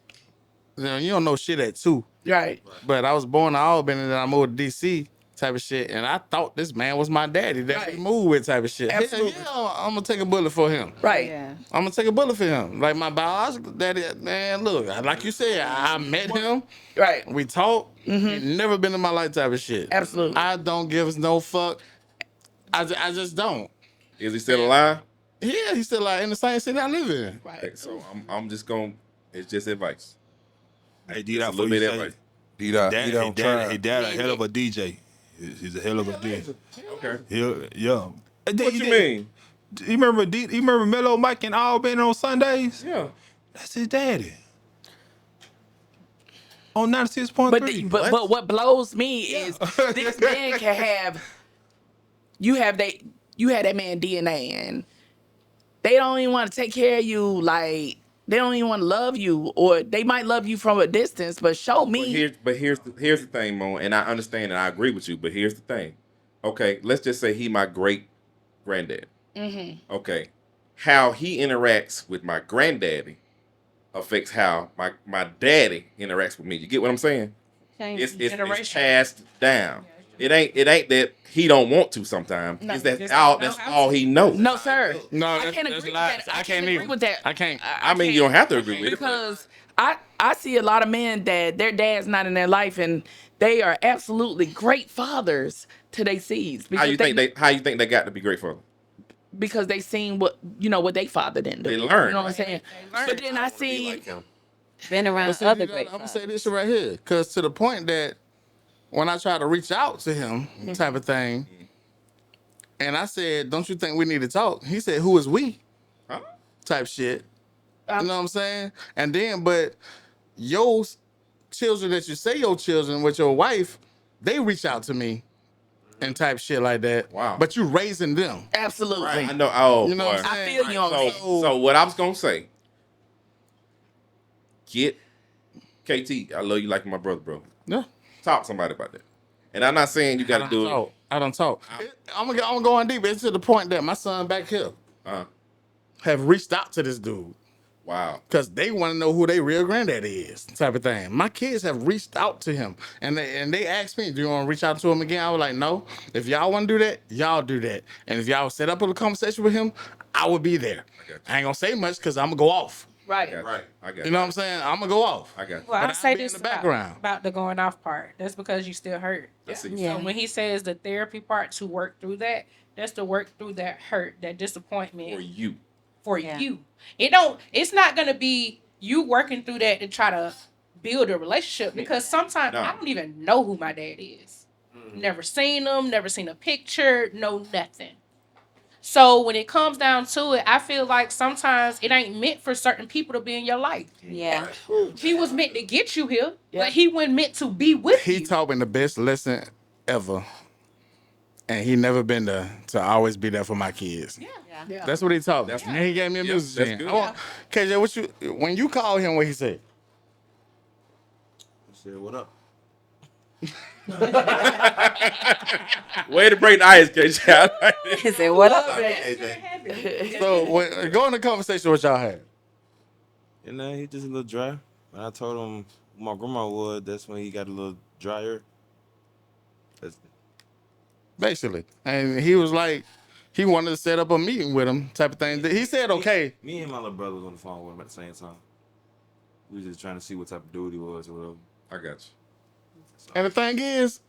you don't know shit at 2. Right. But I was born in Albany and then I moved to DC type of shit. And I thought this man was my daddy that Right. we moved with type of shit. Hell Absolutely. yeah, I'm gonna take a bullet for him. Right. Yeah. I'm gonna take a bullet for him. Like my biological daddy, man, look, like you said, I met him, Right. we talked, he never been in my life type of shit. Absolutely. I don't give no fuck. I just don't. Is he still alive? Yeah, he's still like in the same city I live in. Right. Okay, so I'm just gonna. It's just advice. Hey, D-Dot, A little before you bit say, advice. D-Dot, Dad, D-Dot hey, on Dad, trial. hey, Dad, a hell of a DJ. He's a hell of a DJ. Okay. Yeah. What you mean? You remember Mellow Mike and All been on Sundays? Yeah. That's his daddy. On 96.3. But what blows me is this man can have you have that man DNA and they don't even want to take care of you. Like, they don't even want to love you, or they might love you from a distance, but show me. But here's the thing, Mo, and I understand and I agree with you, but here's the thing. Okay, let's just say he my great granddad. Mm-hmm. Okay. How he interacts with my granddaddy affects how my daddy interacts with me. You get what I'm saying? Change. It's Generation. passed down. It ain't that he don't want to sometimes. No, it's that just all don't know that's how all to. he knows. No, sir. No, I that's- can't that's agree with lies. that. I can't agree either. with that. I can't. I mean, you don't have to agree with it. Because I see a lot of men that their dad's not in their life and they are absolutely great fathers to their seeds How because you think they got to be great for them? because they seen what they father didn't do. They learn, You know what I'm right? saying? They learn. But then I Be see like him. Been around But see, other I'm great gonna fathers. say this right here, because to the point that when I tried to reach out to him, type of thing, and I said, "Don't you think we need to talk?" He said, "Who is we?" Huh? Type shit. You know what I'm saying? And then, but your children that you say your children with your wife, they reach out to me and type shit like that. Wow. But you raising them. absolutely. I know. Oh, You know what boy. I'm I saying? feel you on that. So what I was gonna say, get KT. I love you like my brother, bro. Yeah. Talk to somebody about that. And I'm not saying you got to do it. I don't talk. I'm gonna go on deep. It's to the point that my son back here have reached out to this dude. Wow. Because they want to know who their real granddaddy is, type of thing. My kids have reached out to him, and they asked me, "Do you want to reach out to him again?" I was like, "No. If y'all want to do that, y'all do that. And if y'all set up a conversation with him, I will be there. got you. I ain't gonna say much because I'm gonna go off. Right. Right. I got You know what I'm saying? I'm gonna go off. I got you. Well, But I'll I'll say be in this the background. about the going off part. That's because you still hurt. That's it. Yeah. So when he says the therapy part to work through that, that's to work through that hurt, that disappointment For you. for Yeah. you. It's not gonna be you working through that to try to build a relationship because sometimes No. I don't even know who my dad is. Never seen him, never seen a picture, no nothing. So when it comes down to it, I feel like sometimes it ain't meant for certain people to be in your life. Yeah. He was meant to get you here, Yeah. but he wasn't meant to be with He you. taught me the best lesson ever. And he never been there to always be there for my kids. Yeah. That's what he taught me. That's- And he gave me a Yeah, music that's gen. good. I want- KJ, when you call him, what he said? I said, what up? Way to break the ice, KJ. He said, what up? AJ. So when, go into conversation with y'all had. And then he just a little dry. When I told him who my grandma was, that's when he got a little drier. That's, Basically. And he was like, he wanted to set up a meeting with him type of thing. He said, okay. me and my little brother was on the phone with him at the same time. We was just trying to see what type of dude he was or whatever. I got you. And the thing is,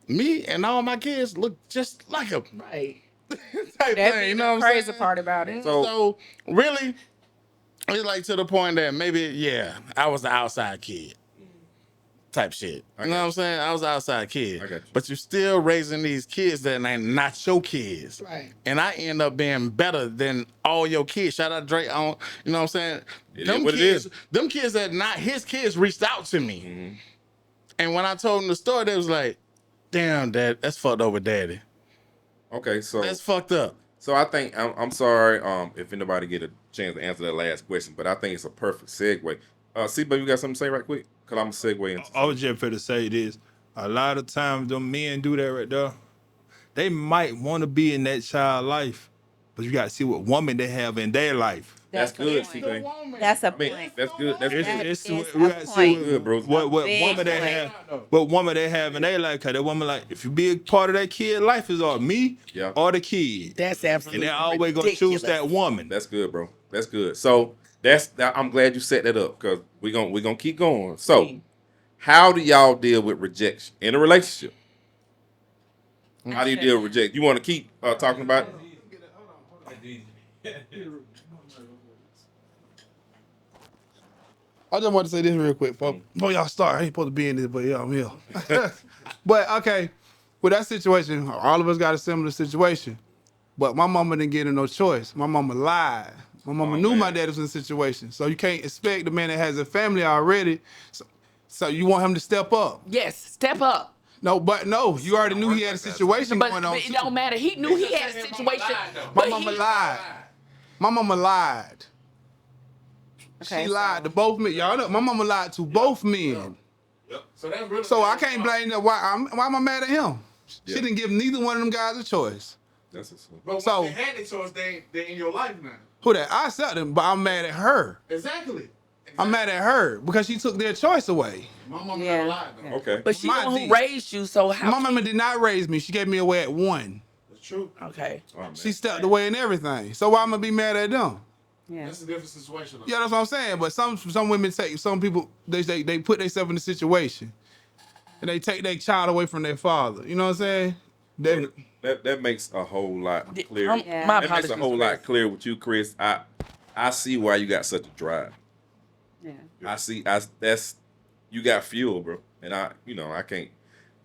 me and all my kids look just like him. Right. Type That's thing, you the know what I'm crazy saying? part about it. So really, it's like to the point that maybe, yeah, I was the outside kid. Type shit. You know what I'm saying? I was an outside kid. I got you. But you're still raising these kids that ain't not your kids. Right. And I end up being better than all your kids. Shout out Drake. You know what I'm saying? It is what it is. Them kids that not his kids reached out to me. Mm-hmm. And when I told them the story, they was like, damn, Dad, that's fucked over, Daddy. Okay, so That's fucked up. So I think I'm sorry if anybody get a chance to answer that last question, but I think it's a perfect segue. C-Baby, you got something to say right quick? Cause I'm gonna segue into. I was just for to say this. A lot of times, them men do that right there. They might want to be in that child life, but you got to see what woman they have in their life. That's good, C-Baby. That's a I mean, point. that's good. That's It's, good. That it's, is we a got to see point. Good, bro. what Big woman they point. have, what woman they have in their life. Cause that woman like, if you be a part of that kid life, is all me Yeah. or the kid, That's and absolutely they're always gonna choose that woman. That's good, bro. That's good. So I'm glad you set that up because we're gonna keep going. So how do y'all deal with rejection in a relationship? How do you deal with rejection? You want to keep talking about it? I just want to say this real quick, folks. Before y'all start, I ain't supposed to be in this, but yeah, I'm here. But okay, with that situation, all of us got a similar situation. But my mama didn't get in no choice. My mama lied. My mama knew my dad was in a situation. So you can't expect the man that has a family already. So you want him to step up. Yes, step up. No, you already knew he had a situation But, going on. but it don't matter. He knew he had a situation. My but mama he- lied. My mama lied. Okay, She lied to both men. Y'all know my mama lied to both men. So I can't blame that. Why am I mad at him? She Yeah. didn't give neither one of them guys a choice. That's a But So- when they had the choice, they in your life now. Who that? I accept them, but I'm mad at her. Exactly. I'm mad at her because she took their choice away. My mama Yeah. never lied though. okay. But she My the one D. who raised you, so how? My mama did not raise me. She gave me away at 1. That's true. Okay. Oh, man. She stepped away and everything. So why am I gonna be mad at them? Yeah. That's a different situation though. Yeah, that's what I'm saying. But some women take, some people they put themselves in the situation and they take their child away from their father. You know what I'm saying? They, That makes a whole lot clear. Yeah. My That makes apologies. a whole lot clear with you, Chris. I see why you got such a drive. Yeah. I see. That's you got fuel, bro. And I can't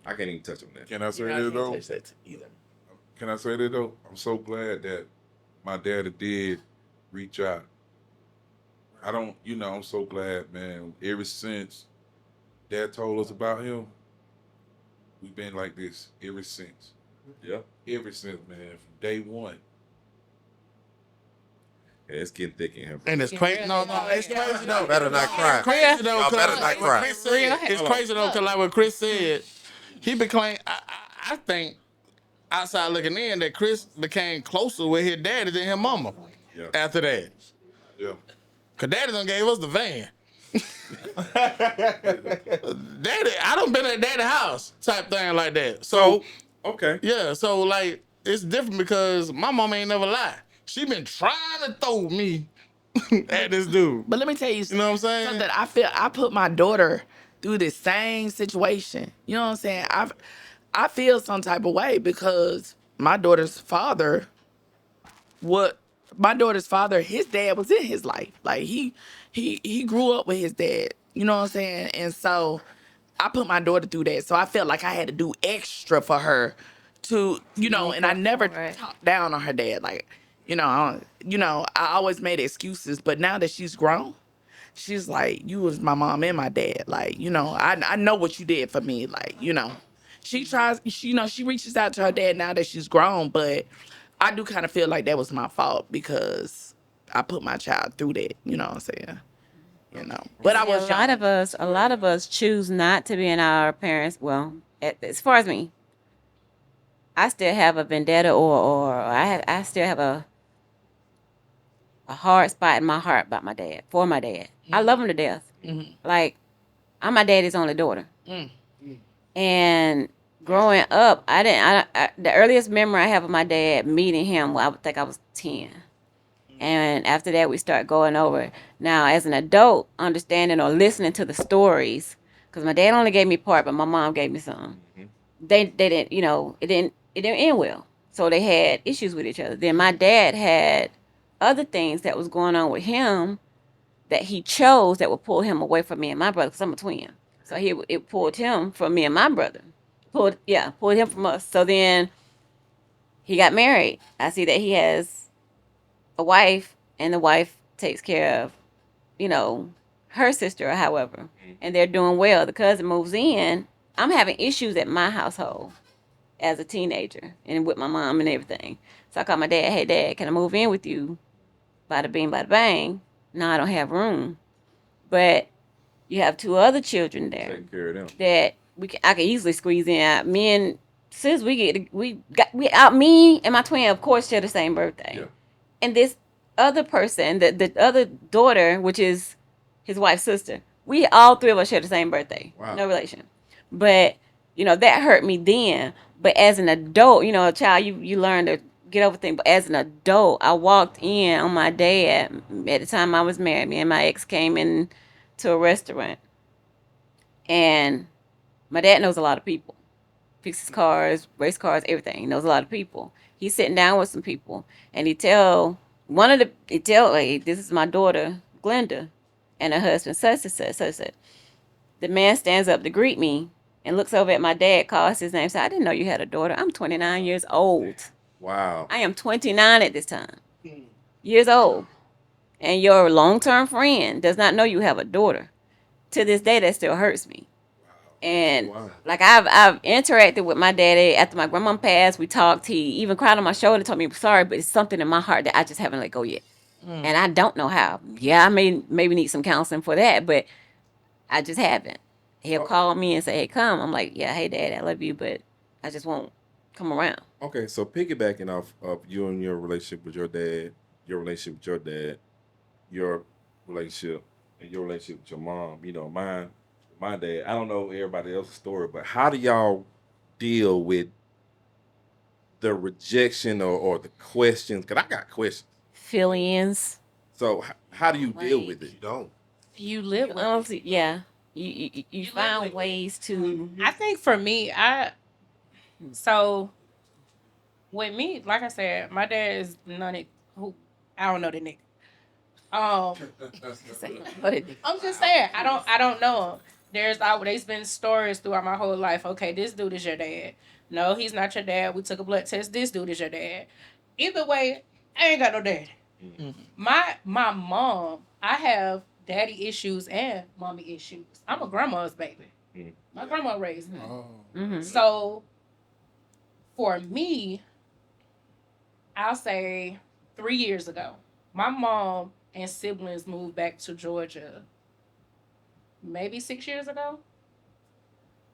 even touch on that. Can I say I this can't though? touch that either. Can I say that though? I'm so glad that my daddy did reach out. I'm so glad, man. Ever since Dad told us about him, we've been like this ever since. Yeah. Ever since, man, from day one. Yeah, it's getting thick in here. Bro. And it's crazy. No, it's crazy though. Better not cry. Crazy though. Y'all 'cause better not like what cry. Chris said, it's crazy though, because like what Chris said, he became. I think outside looking in that Chris became closer with his daddy than his mama. Yeah. After that, Yeah. cause daddy done gave us the van. Daddy, I done been at daddy house type thing like that. So Okay. yeah, so like it's different because my mama ain't never lied. She been trying to throw me at this dude. But let me tell you, You know what I'm saying? something. I feel I put my daughter through the same situation. You know what I'm saying? I feel some type of way because my daughter's father, his dad was in his life. Like he grew up with his dad. You know what I'm saying? And so I put my daughter through that. So I felt like I had to do extra for her to, and I never Right. talked down on her dad. Like, I always made excuses, but now that she's grown, she's like, you was my mom and my dad. Like, I know what you did for me. Like, she tries, she reaches out to her dad now that she's grown, but I do kind of feel like that was my fault because I put my child through that. You know what I'm saying? But I See, was young. a lot of us choose not to be in our parents. Well, as far as me, I still have a vendetta, or I still have a hard spot in my heart about my dad, for my dad. I love him to death. Like, I'm my daddy's only daughter. And growing up, the earliest memory I have of my dad meeting him, well, I would think I was 10. And after that, we start going over. Now, as an adult, understanding or listening to the stories, because my dad only gave me part, but my mom gave me some. They didn't, it didn't end well. So they had issues with each other. Then my dad had other things that was going on with him that he chose that would pull him away from me and my brother, because I'm a twin. So it pulled him from me and my brother. Pulled him from us. So then he got married. I see that he has a wife, and the wife takes care of, her sister or however, and they're doing well. The cousin moves in. I'm having issues at my household as a teenager and with my mom and everything. So I call my dad, hey dad, can I move in with you? Bada bing, bada bang. No, I don't have room. But you have 2 other children there Take care of them. that I can easily squeeze in. Me and sis, me and my twin, of course, share the same birthday. Yeah. And this other person, the other daughter, which is his wife's sister, we all 3 of us share the same birthday. Wow. No relation. But, that hurt me then. But as an adult, a child, you learn to get over things. But as an adult, I walked in on my dad at the time I was married. Me and my ex came in to a restaurant. And my dad knows a lot of people. Fixes cars, race cars, everything. He knows a lot of people. He's sitting down with some people, and he tell, hey, this is my daughter, Glenda, and her husband, such and such, such and such. The man stands up to greet me and looks over at my dad, calls his name, says, I didn't know you had a daughter. I'm 29 years old. Wow. I am 29 at this time. Years old. And your long-term friend does not know you have a daughter. To this day, that still hurts me. And like I've interacted with my daddy after my grandma passed. We talked. He even cried on my shoulder and told me, I'm sorry, but it's something in my heart that I just haven't let go yet. And I don't know how. Yeah, I maybe need some counseling for that, but I just haven't. He'll call me and say, hey, come. I'm like, yeah, hey, Dad, I love you, but I just won't come around. Okay, so piggybacking off of you and your relationship with your dad, your relationship with your dad, your relationship and your relationship with your mom, mine, my dad. I don't know everybody else's story, but how do y'all deal with the rejection or the questions? Because I got questions. Feelings. So how do you deal with it? You don't. You live with it. Honestly, yeah. You find ways to. I think for me, so with me, like I said, my dad is who I don't know the nigga. I'm just saying, I don't know him. There's always been stories throughout my whole life. Okay, this dude is your dad. No, he's not your dad. We took a blood test. This dude is your dad. Either way, I ain't got no daddy. My mom, I have daddy issues and mommy issues. I'm a grandma's baby. My grandma raised me. So for me, I'll say 3 years ago, my mom and siblings moved back to Georgia maybe 6 years ago.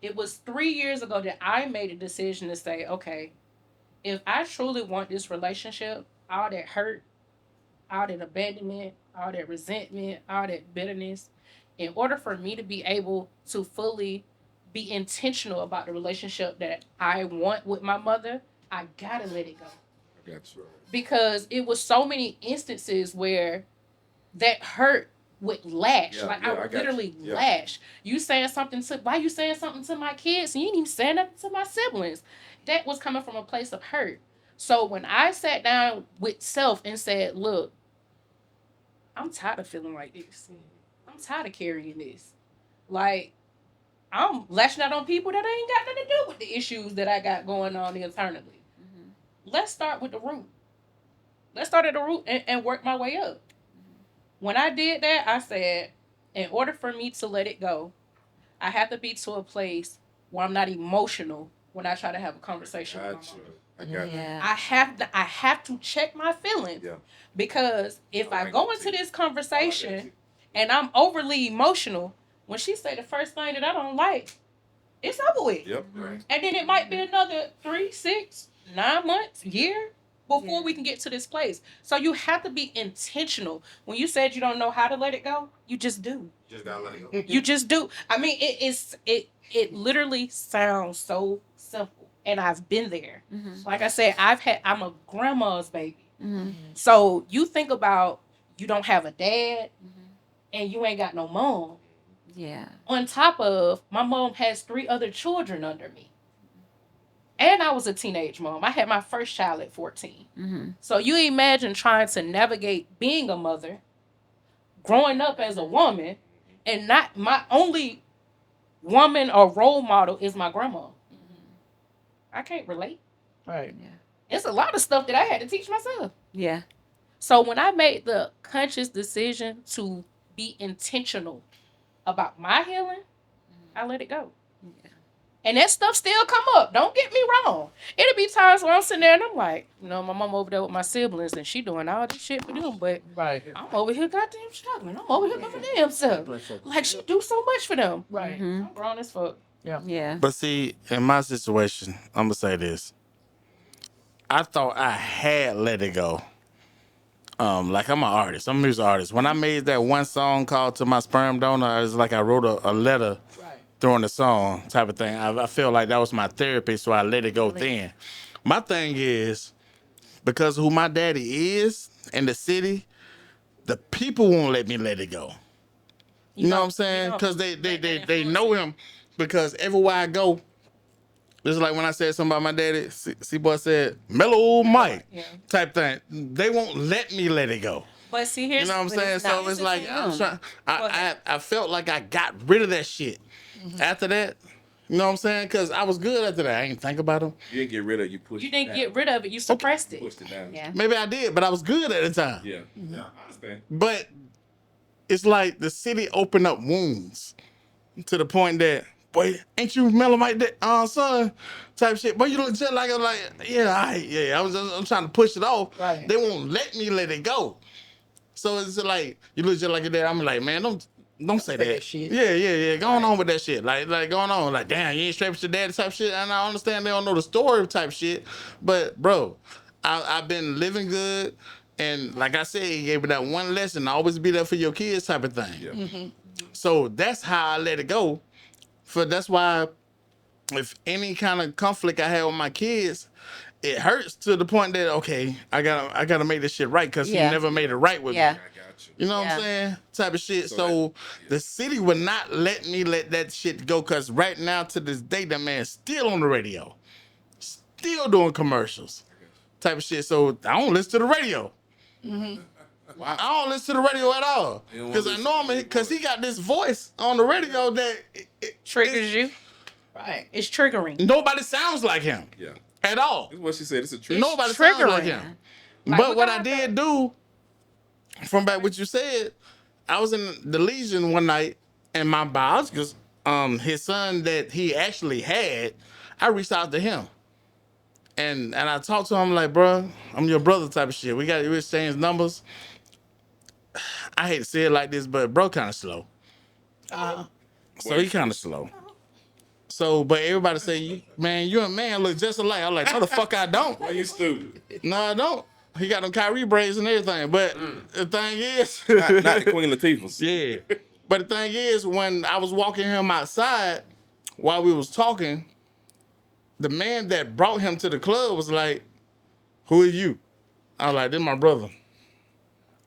It was 3 years ago that I made a decision to say, okay, if I truly want this relationship, all that hurt, all that abandonment, all that resentment, all that bitterness, in order for me to be able to fully be intentional about the relationship that I want with my mother, I gotta let it go. I got you. Because it was so many instances where that hurt would lash. I would literally lash. Why you saying something to my kids and you ain't even saying nothing to my siblings? That was coming from a place of hurt. So when I sat down with self and said, look, I'm tired of feeling like this. I'm tired of carrying this. Like, I'm lashing out on people that ain't got nothing to do with the issues that I got going on internally. Let's start with the root. Let's start at the root and work my way up. When I did that, I said, in order for me to let it go, I have to be to a place where I'm not emotional when I try to have a conversation with my mom. I got you. Yeah. I have to check my feelings. Yeah. Because if I go into this conversation and I'm overly emotional, when she say the first thing that I don't like, it's over with. Yep. Right. And then it might be another 3, 6, 9 months, year before we can get to this place. So you have to be intentional. When you said you don't know how to let it go, you just do. Just gotta let it go. You just do. I mean, it literally sounds so simple, and I've been there. Like I said, I'm a grandma's baby. So you think about you don't have a dad, and you ain't got no mom. Yeah. On top of my mom has 3 other children under me. And I was a teenage mom. I had my first child at 14. So you imagine trying to navigate being a mother, growing up as a woman, and not my only woman or role model is my grandma. I can't relate. Right. It's a lot of stuff that I had to teach myself. Yeah. So when I made the conscious decision to be intentional about my healing, I let it go. And that stuff still come up. Don't get me wrong. It'll be times where I'm sitting there and I'm like, my mom over there with my siblings and she doing all this shit for them, but I'm over here goddamn struggling. I'm over here by my damn self. Like, she do so much for them. Right. I'm grown as fuck. Yeah. But see, in my situation, I'm gonna say this. I thought I had let it go. Like I'm an artist. I'm a music artist. When I made that one song called "To My Sperm Donor," it was like I wrote a letter during the song type of thing. I feel like that was my therapy, so I let it go then. My thing is, because of who my daddy is in the city, the people won't let me let it go. You know what I'm saying? Because they know him. Because everywhere I go, it's like when I said something about my daddy, C-Boy said, "Mellow Mike," type thing. They won't let me let it go. But see, here's You know what I'm saying? So not- it's like Go I felt like I got rid of that shit. After that, you know what I'm saying? Because I was good after that. I ain't think about them. You didn't get rid of it. You pushed You it didn't down. get rid of it. You suppressed it. Pushed it down. Yeah. Maybe I did, but I was good at the time. Yeah. Yeah. I understand. But it's like the city opened up wounds to the point that, boy, ain't you Mellow Mike that son type shit. But you look just like I'm like, yeah. I'm trying to push it off. Right. They won't let me let it go. So it's like you look just like your dad. I'm like, man, don't say that shit. Yeah. Going on with that shit. Like going on. Like, damn, you ain't straight with your dad type shit. And I understand they don't know the story type shit. But bro, I've been living good. And like I said, he gave me that one lesson. Always be there for your kids type of thing. Yeah. So that's how I let it go. That's why if any kind of conflict I have with my kids, it hurts to the point that, okay, I gotta make this shit right because he never made it right with me. Yeah. I got you. You know what I'm saying? Type of shit. So the city would not let me let that shit go because right now to this day, that man's still on the radio. Still doing commercials. Type of shit. So I don't listen to the radio. I don't listen to the radio at all. Because I know him because he got this voice on the radio that Triggers you. Right. It's triggering. nobody sounds like him Yeah. at all. This is what she said. It's a trick. Nobody sounds like triggering. him. Like, But what what I God did do, from back what you said, I was in the Legion one night, and my biologist, his son that he actually had, I reached out to him. And I talked to him like, bro, I'm your brother type of shit. We exchanged numbers. I hate to say it like this, but bro kind of slow. So he kind of slow. So, but everybody say, man, you and man look just alike. I'm like, no, the fuck I don't. Why you stupid? No, I don't. He got them Kyrie braids and everything. But the thing is, Not the Queen Latifah's. yeah. But the thing is, when I was walking him outside while we was talking, the man that brought him to the club was like, "Who are you?" I was like, "This my brother."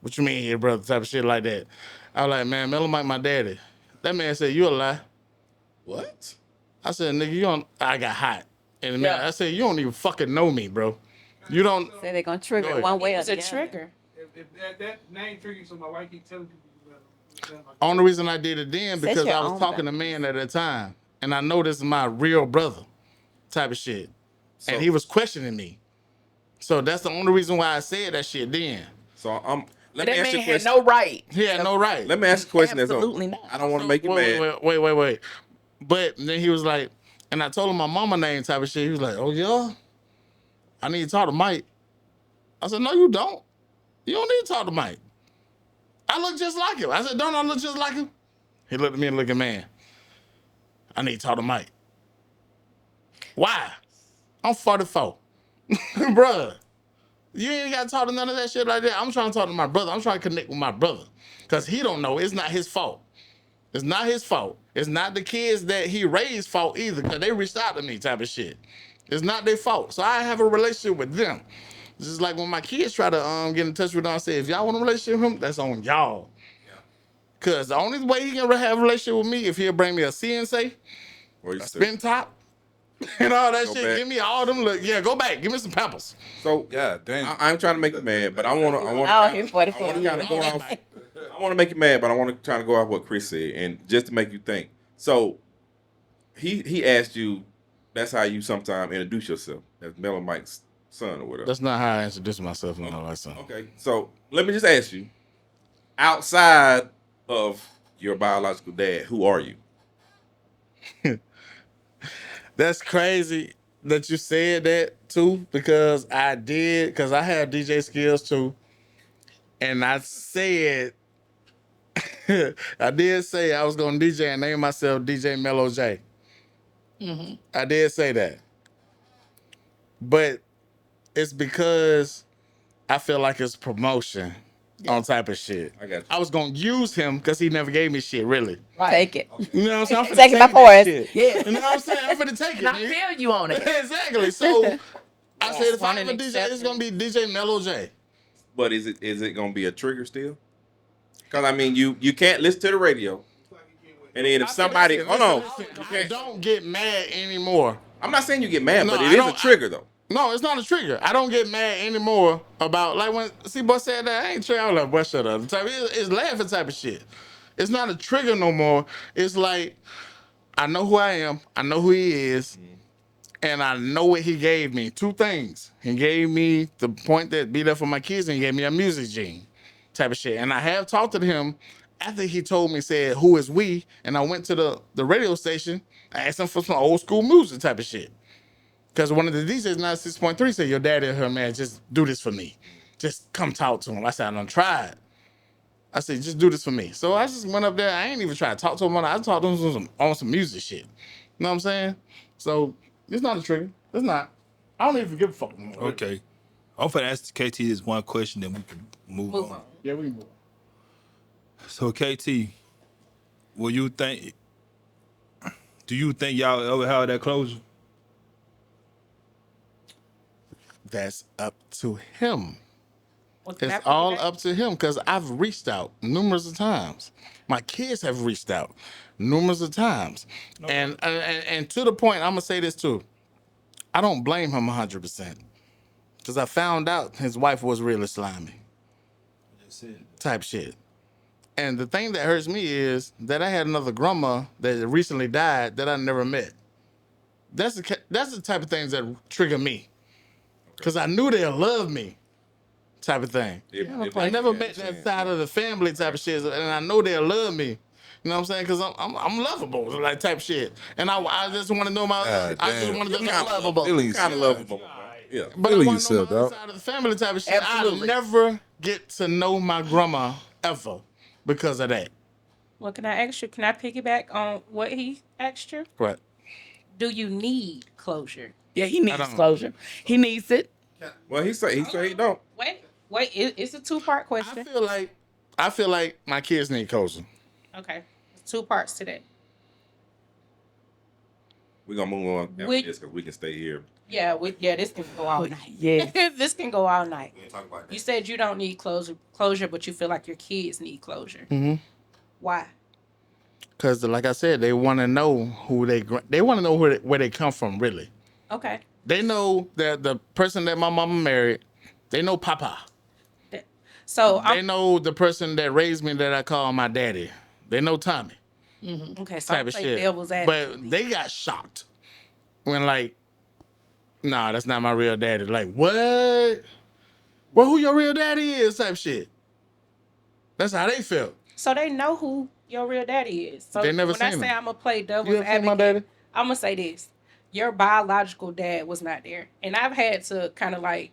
What you mean, here, brother? Type of shit like that. I was like, "Man, Mellow Mike, my daddy." That man said, "You a lie." What? I said, "Nigga, you don't." I got hot. And the man, I said, "You don't even fucking know me, bro. You don't." Say they're gonna trigger Go it ahead. one way or It's the a other. trigger. If that name triggers so my wife keep telling people you better. Only reason I did it then Set because your I was own talking to boundaries. men at the time. and I know this is my real brother type of shit. So- And he was questioning me. So that's the only reason why I said that shit then. So let That me ask you man a had question. no right. He had no right. Let me ask you a question. Absolutely that's not. I don't want to make you mad. Wait. But then he was like, and I told him my mama name type of shit. He was like, oh yeah? I need to talk to Mike. I said, no, you don't. You don't need to talk to Mike. I look just like him. I said, don't I look just like him? He looked at me and looked at man. I need to talk to Mike. Why? I'm 44. Bruh, you ain't got to talk to none of that shit like that. I'm trying to talk to my brother. I'm trying to connect with my brother. Because he don't know. It's not his fault. It's not his fault. It's not the kids that he raised fault either, because they reached out to me type of shit. It's not their fault. So I have a relationship with them. Just like when my kids try to get in touch with them, I say, if y'all want a relationship with him, that's on y'all. Because the only way he can have a relationship with me if he'll bring me a CNC, Or you a say- spin top, and all that Go shit. back. Give me all them. Look, yeah, go back. Give me some peppers. So God damn. I'm trying to make you mad, but I want to. Oh, he's 44. I want to go off. I want to make you mad, but I want to try to go off what Chris said, and just to make you think. So he asked you. That's how you sometimes introduce yourself as Mellow Mike's son or whatever. That's not how I introduce myself in my life, son. Okay, so let me just ask you. Outside of your biological dad, who are you? That's crazy that you said that too, because I did, because I had DJ skills too. And I said, I did say I was going to DJ and name myself DJ Mellow J. I did say that. But it's because I feel like it's promotion on type of shit. I got you. I was going to use him because he never gave me shit, really. Take it. You know what I'm saying? I'm finna Take it by that force. shit. Yeah. You know what I'm saying? I'm finna take it. And I nigga. feel you on it. Exactly. So I said if Want I'm a an DJ, it's acceptance. gonna be DJ Mellow J. But is it gonna be a trigger still? Because I mean, you can't listen to the radio, and then if somebody hold on, you I can't- don't get mad anymore. I'm not saying you get mad, No, but I it is a don't- trigger though. No, it's not a trigger. I don't get mad anymore about like when C-Boy said that I ain't trigger. I was like, boy, shut up. It's laughing type of shit. It's not a trigger no more. It's like I know who I am. I know who he is. And I know what he gave me. Two things. He gave me the point that be there for my kids, and he gave me a music gene type of shit. And I have talked to him after he told me, said, who is we? And I went to the radio station. I asked him for some old school music type of shit. Because one of the DJs, 96.3, said, your daddy or her, man, just do this for me. Just come talk to him. I said, I done tried. I said, just do this for me. So I just went up there. I ain't even try to talk to him. I talked to him on some music shit. You know what I'm saying? So it's not a trigger. It's not. I don't even give a fuck anymore. Okay. I'm finna ask KT this one question, then we can move on. Yeah, we can move. So KT, do you think y'all ever have that closure? That's up to him. Well, can I It's all piggyback? up to him because I've reached out numerous of times. My kids have reached out numerous of times. And to the point, I'm going to say this too. I don't blame him 100% because I found out his wife was really slimy That's it. type shit. And the thing that hurts me is that I had another grandma that recently died that I never met. That's the type of things that trigger me because I knew they'll love me type of thing. I never met that side of the family type of shit, and I know they'll love me. You know what I'm saying? Because I'm lovable, like type shit. And I just want to know my. God I just damn. want to be Kinda lovable. Feeling Kind of yourself. lovable. Yeah. But I Feeling want to know yourself, my other dog. side of the family type of shit. Absolutely. I never get to know my grandma ever because of that. Well, can I ask you? Can I piggyback on what he asked you? Right. Do you need closure? Yeah, he needs don't- closure. He needs it. Well, he say he don't. Wait. It's a two-part I question. feel like my kids need closure. Okay, it's 2 parts to that. We're gonna move on after We- this because we can stay here. Yeah, this can go all night. Yeah. This can go all night. Talk about that. You said you don't need closure, but you feel like your kids need closure. Mm-hmm. Why? Because, like I said, they want to know who they want to know where they come from, really. Okay. They know that the person that my mama married, they know Papa. So They know the person that raised me that I call my daddy. They know Tommy. Okay, so I type of play shit. devil's advocate. But they got shocked when like, nah, that's not my real daddy. Like, what? Well, who your real daddy is? Type shit. That's how they felt. So they know who your real daddy is. So They never when I seen say him. I'm gonna play devil's You ever seen my advocate, daddy? I'm gonna say this: your biological dad was not there, and I've had to kind of like,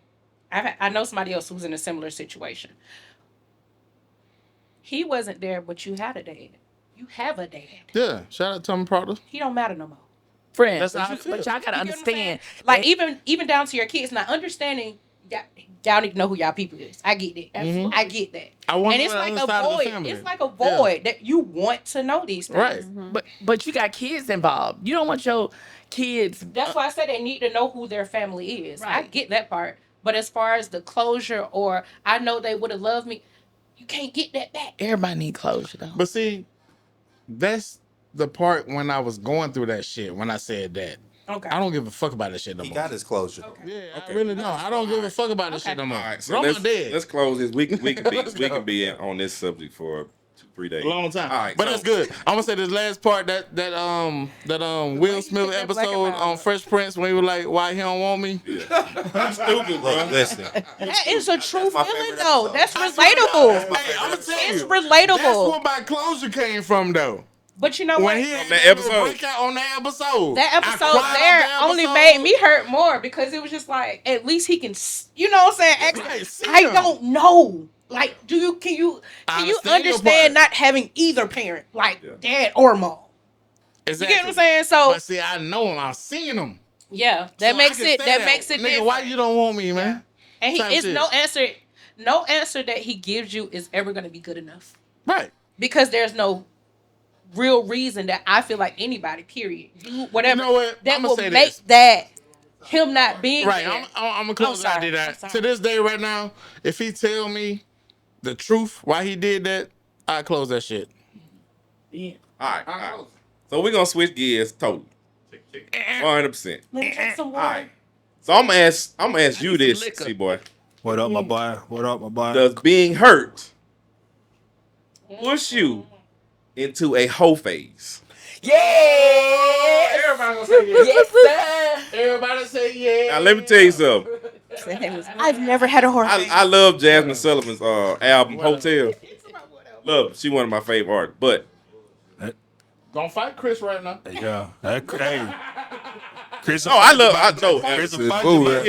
I know somebody else who's in a similar situation. He wasn't there, but you had a dad. You have a dad. Yeah. Shout out to Tommy Proctor. He don't matter no more. Friend. That's how I But feel. y'all gotta You get what I'm saying? understand. Like even down to your kids, not understanding. Y'all need to know who y'all people is. I get that. Mhm. I get that. I want And it's to like know a the side of the void. family. It's like a void that you want to know these things. Right. But you got kids involved. You don't want your kids. That's why I said they need to know who their family is. I Right. get that part. But as far as the closure or I know they would have loved me, you can't get that back. Everybody need closure though. But see, that's the part when I was going through that shit. When I said that, Okay. I don't give a fuck about that shit no He more. got his closure. Yeah, I really don't. I don't give a fuck about this Okay. shit no more. All right, so Grandma let's dead. close this. We can be Let's we go. can be on this subject for 2-3 days. A long time. All right, But so- that's good. I'm gonna say this last part that Will Smith take that black episode and white on out? Fresh Prince when he was like, "Why he don't want me?" I'm stupid, bro. Look, listen. That is a true my feeling favorite though. episode. That's I swear to God. relatable. Hey, I'm gonna tell It's you. relatable. That's where my closure came from, though. But you know When what? he had that that episode. breakout on that episode. That I episode cried there off that only episode. made me hurt more because it was just like at least he can, you know what I'm saying? Right, see I him. don't know. Like, can you I can you understand your understand part. not having either parent, like dad or mom? Exactly. You get what I'm saying? So But see, I know him. I've seen him. yeah, that So I makes can it say that makes it Nigga, different. why you don't want me, man? And type it's shit. no answer that he gives you is ever going to be good enough Right. because there's no real reason that I feel like anybody, period, you whatever, You know what? that I'ma will say make this. that him not being Right. there. I'm gonna close out sorry, to I'm that. sorry. To this day, right now, if he tell me the truth why he did that, I close that shit. All right. So we're gonna switch gears totally. 100%. Let me drink some All water. right. So I'm gonna ask you need this, some liquor. see boy. What up, my boy? What up, my boy? Does being hurt push you into a hoe phase? Yeah. Everybody gonna say yeah. Yes, sir. Everybody say yeah. Now let me tell you something. I've never had a horse. I love Jasmine Sullivan's album Hotel. Love it. She one of my favorite artists. But Don't fight Chris right now. Yeah. Hey. Chris. no, I know. Chris She will fight you, man.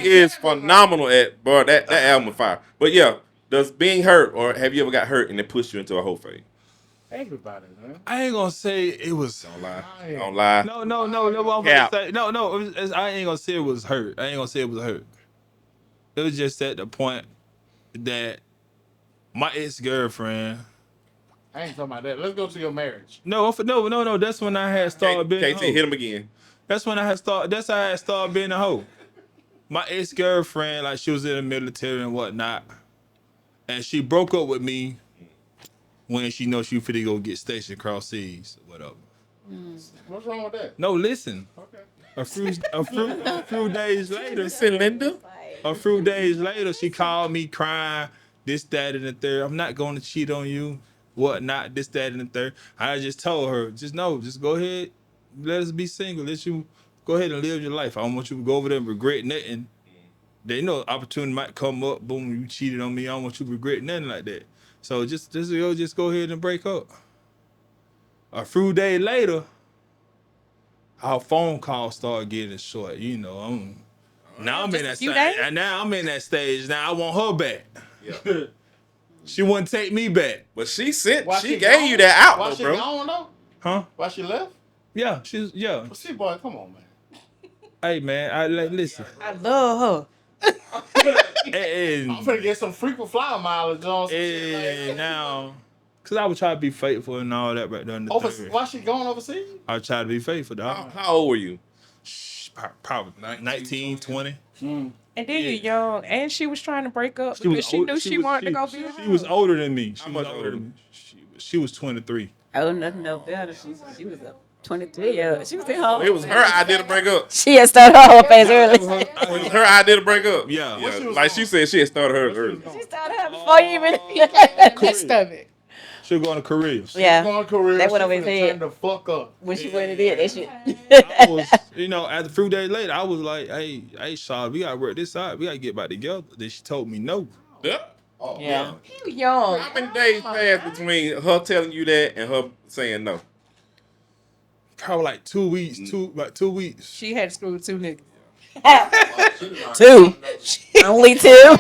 is phenomenal at bro. That album is fire. But yeah, does being hurt or have you ever got hurt and it pushed you into a hoe phase? Everybody, man. I ain't gonna say it was. Don't lie. Don't lie. No. I'm Cap. gonna say no. I ain't gonna say it was hurt. I ain't gonna say it was hurt. It was just at the point that my ex-girlfriend. I ain't talking about that. Let's go to your marriage. No. That's when I had started being. a KT, hoe. hit him again. That's when I had started. That's how I had started being a hoe. My ex-girlfriend, like she was in the military and whatnot, and she broke up with me when she know she finna go get stationed across seas or whatever. What's wrong with that? No, listen. Okay. A few days later, Listen, Linda. a few days later, she called me crying, this, that, and the third. I'm not going to cheat on you, whatnot, this, that, and the third. I just told her, just go ahead, let us be single. Let you go ahead and live your life. I don't want you to go over there and regret nothing. They know opportunity might come up, boom, you cheated on me. I don't want you to regret nothing like that. So just go ahead and break up. A few days later, our phone calls started getting short. You know, now I'm in that few stage. days? Now I'm in that stage. Now I want her back. She wouldn't take me back. But she Why gave gone? you that out, Why though, she bro. gone though? Huh? Why she left? Yeah, yeah. Well, see, boy, come on, man. Hey man, listen. I love her. And I'm finna get some frequent flyer mileage on some shit. Like, now, cause I would try to be faithful and all that right there in the third. why she going overseas? I try to be faithful, dog. How old were you? Probably 19, 20. And then you're young, and she was trying to break up She was because she old- knew she wanted to go be. She was older than me. She How was much older older? than me. She was 23. Oh, nothing no better. She was a 23-year-old. She was in her. It was her idea to break up. She had started her whole phase early. It was her idea to break up. Yeah. Like she said, she had started hers early. She started her before you even. Rest of it. She'll go to Korea. Yeah. Going career. That went she over his finna head. Turn the fuck up. When she went and did that shit. I was, after a few days later, I was like, hey, Shaw, we gotta work this out. We gotta get back together. Then she told me no. Yeah. Yeah. You young. How many days passed between her telling you that and her saying no? Probably like 2 weeks. About 2 weeks. She had screwed 2 niggas. 2. Only 2.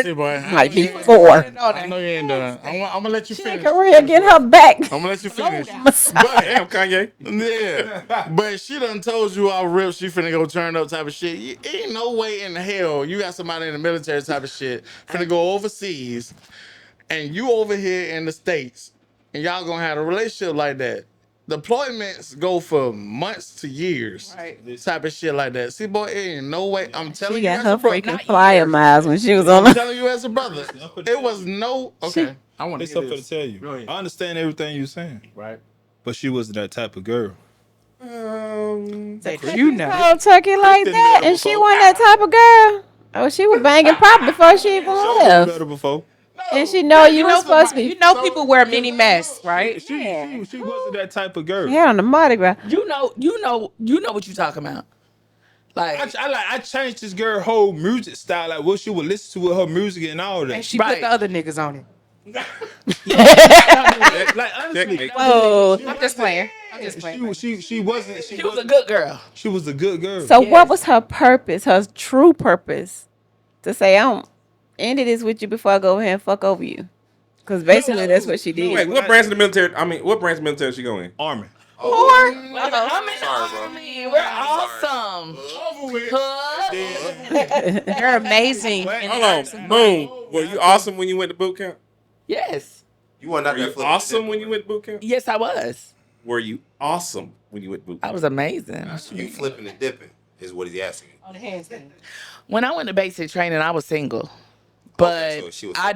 See, boy. Might be 4. I know you ain't done. I'm gonna let you finish. Korea, get her back. I'm gonna let you finish. Damn, Kanye. Yeah, but she done told you all rip. She finna go turn up type of shit. Ain't no way in hell you got somebody in the military type of shit finna go overseas, and you over here in the States, and y'all gonna have a relationship like that. Deployments go for months to years. Right. Type of shit like that. See, boy, it ain't no way. I'm telling She you, got as her a brother. freaking flyer miles when she was on I'm the. telling you as a brother. It was no. Okay, I want to It's hear something to this. tell you. Go ahead. I understand everything you're saying, Right. but she wasn't that type of girl. That you know. Oh, turkey like Kristen that, did it and she before. wasn't that type of girl. Oh, she was banging pop before she even Better left, before. and she know you was supposed to be. You know people wear mini masks, right? She wasn't that type of girl. Yeah, on the Mardi Gras. You know what you talking about. Like, I changed this girl whole music style, like what she would listen to with her music and all that. And she Right. put the other niggas on it. Like honestly, Oh, I'm just playing. I'm just playing. she wasn't. she was a good girl. She was a good girl. so Yes. what was her purpose? Her true purpose to say, "I don't end this with you before I go ahead and fuck over you," because basically that's what she did. Wait, what branch of the military? I mean, what branch of the military she going? Army. I'm in the army. We're awesome. Huh? They're amazing. Hold on, boom. Were you awesome when you went to boot camp? Yes. You want not Were you that flipping awesome shit. when you went to boot camp? Yes, I was. Were you awesome when you went to boot I camp? was amazing. You flipping and dipping is what he's asking. On the handstand. When I went to basic training, I was single. But Okay, so she was I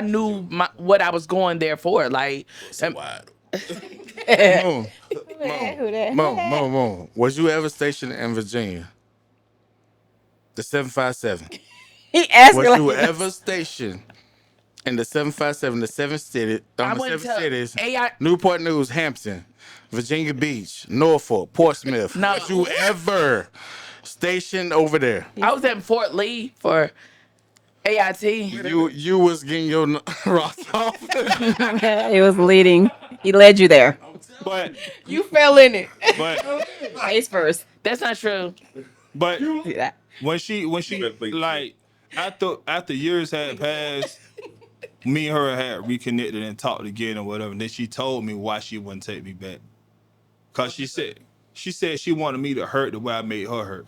knew what I was going there for. Like, wide. Mo, Who that? Mo. Was you ever stationed in Virginia? The 757. He asked me Was like, you ever stationed in the 757, the seven cities, AI. Newport News, Hampton, Virginia Beach, Norfolk, Portsmouth? No. Was you ever stationed over there? I was at Fort Lee for AIT. You was getting your rocks off. he was leading. He led you there. But You fell in it. Face first. That's not true. but See that? when she Please. like after years had passed, me and her had reconnected and talked again or whatever. And then she told me why she wouldn't take me back. Cause she said she wanted me to hurt the way I made her hurt.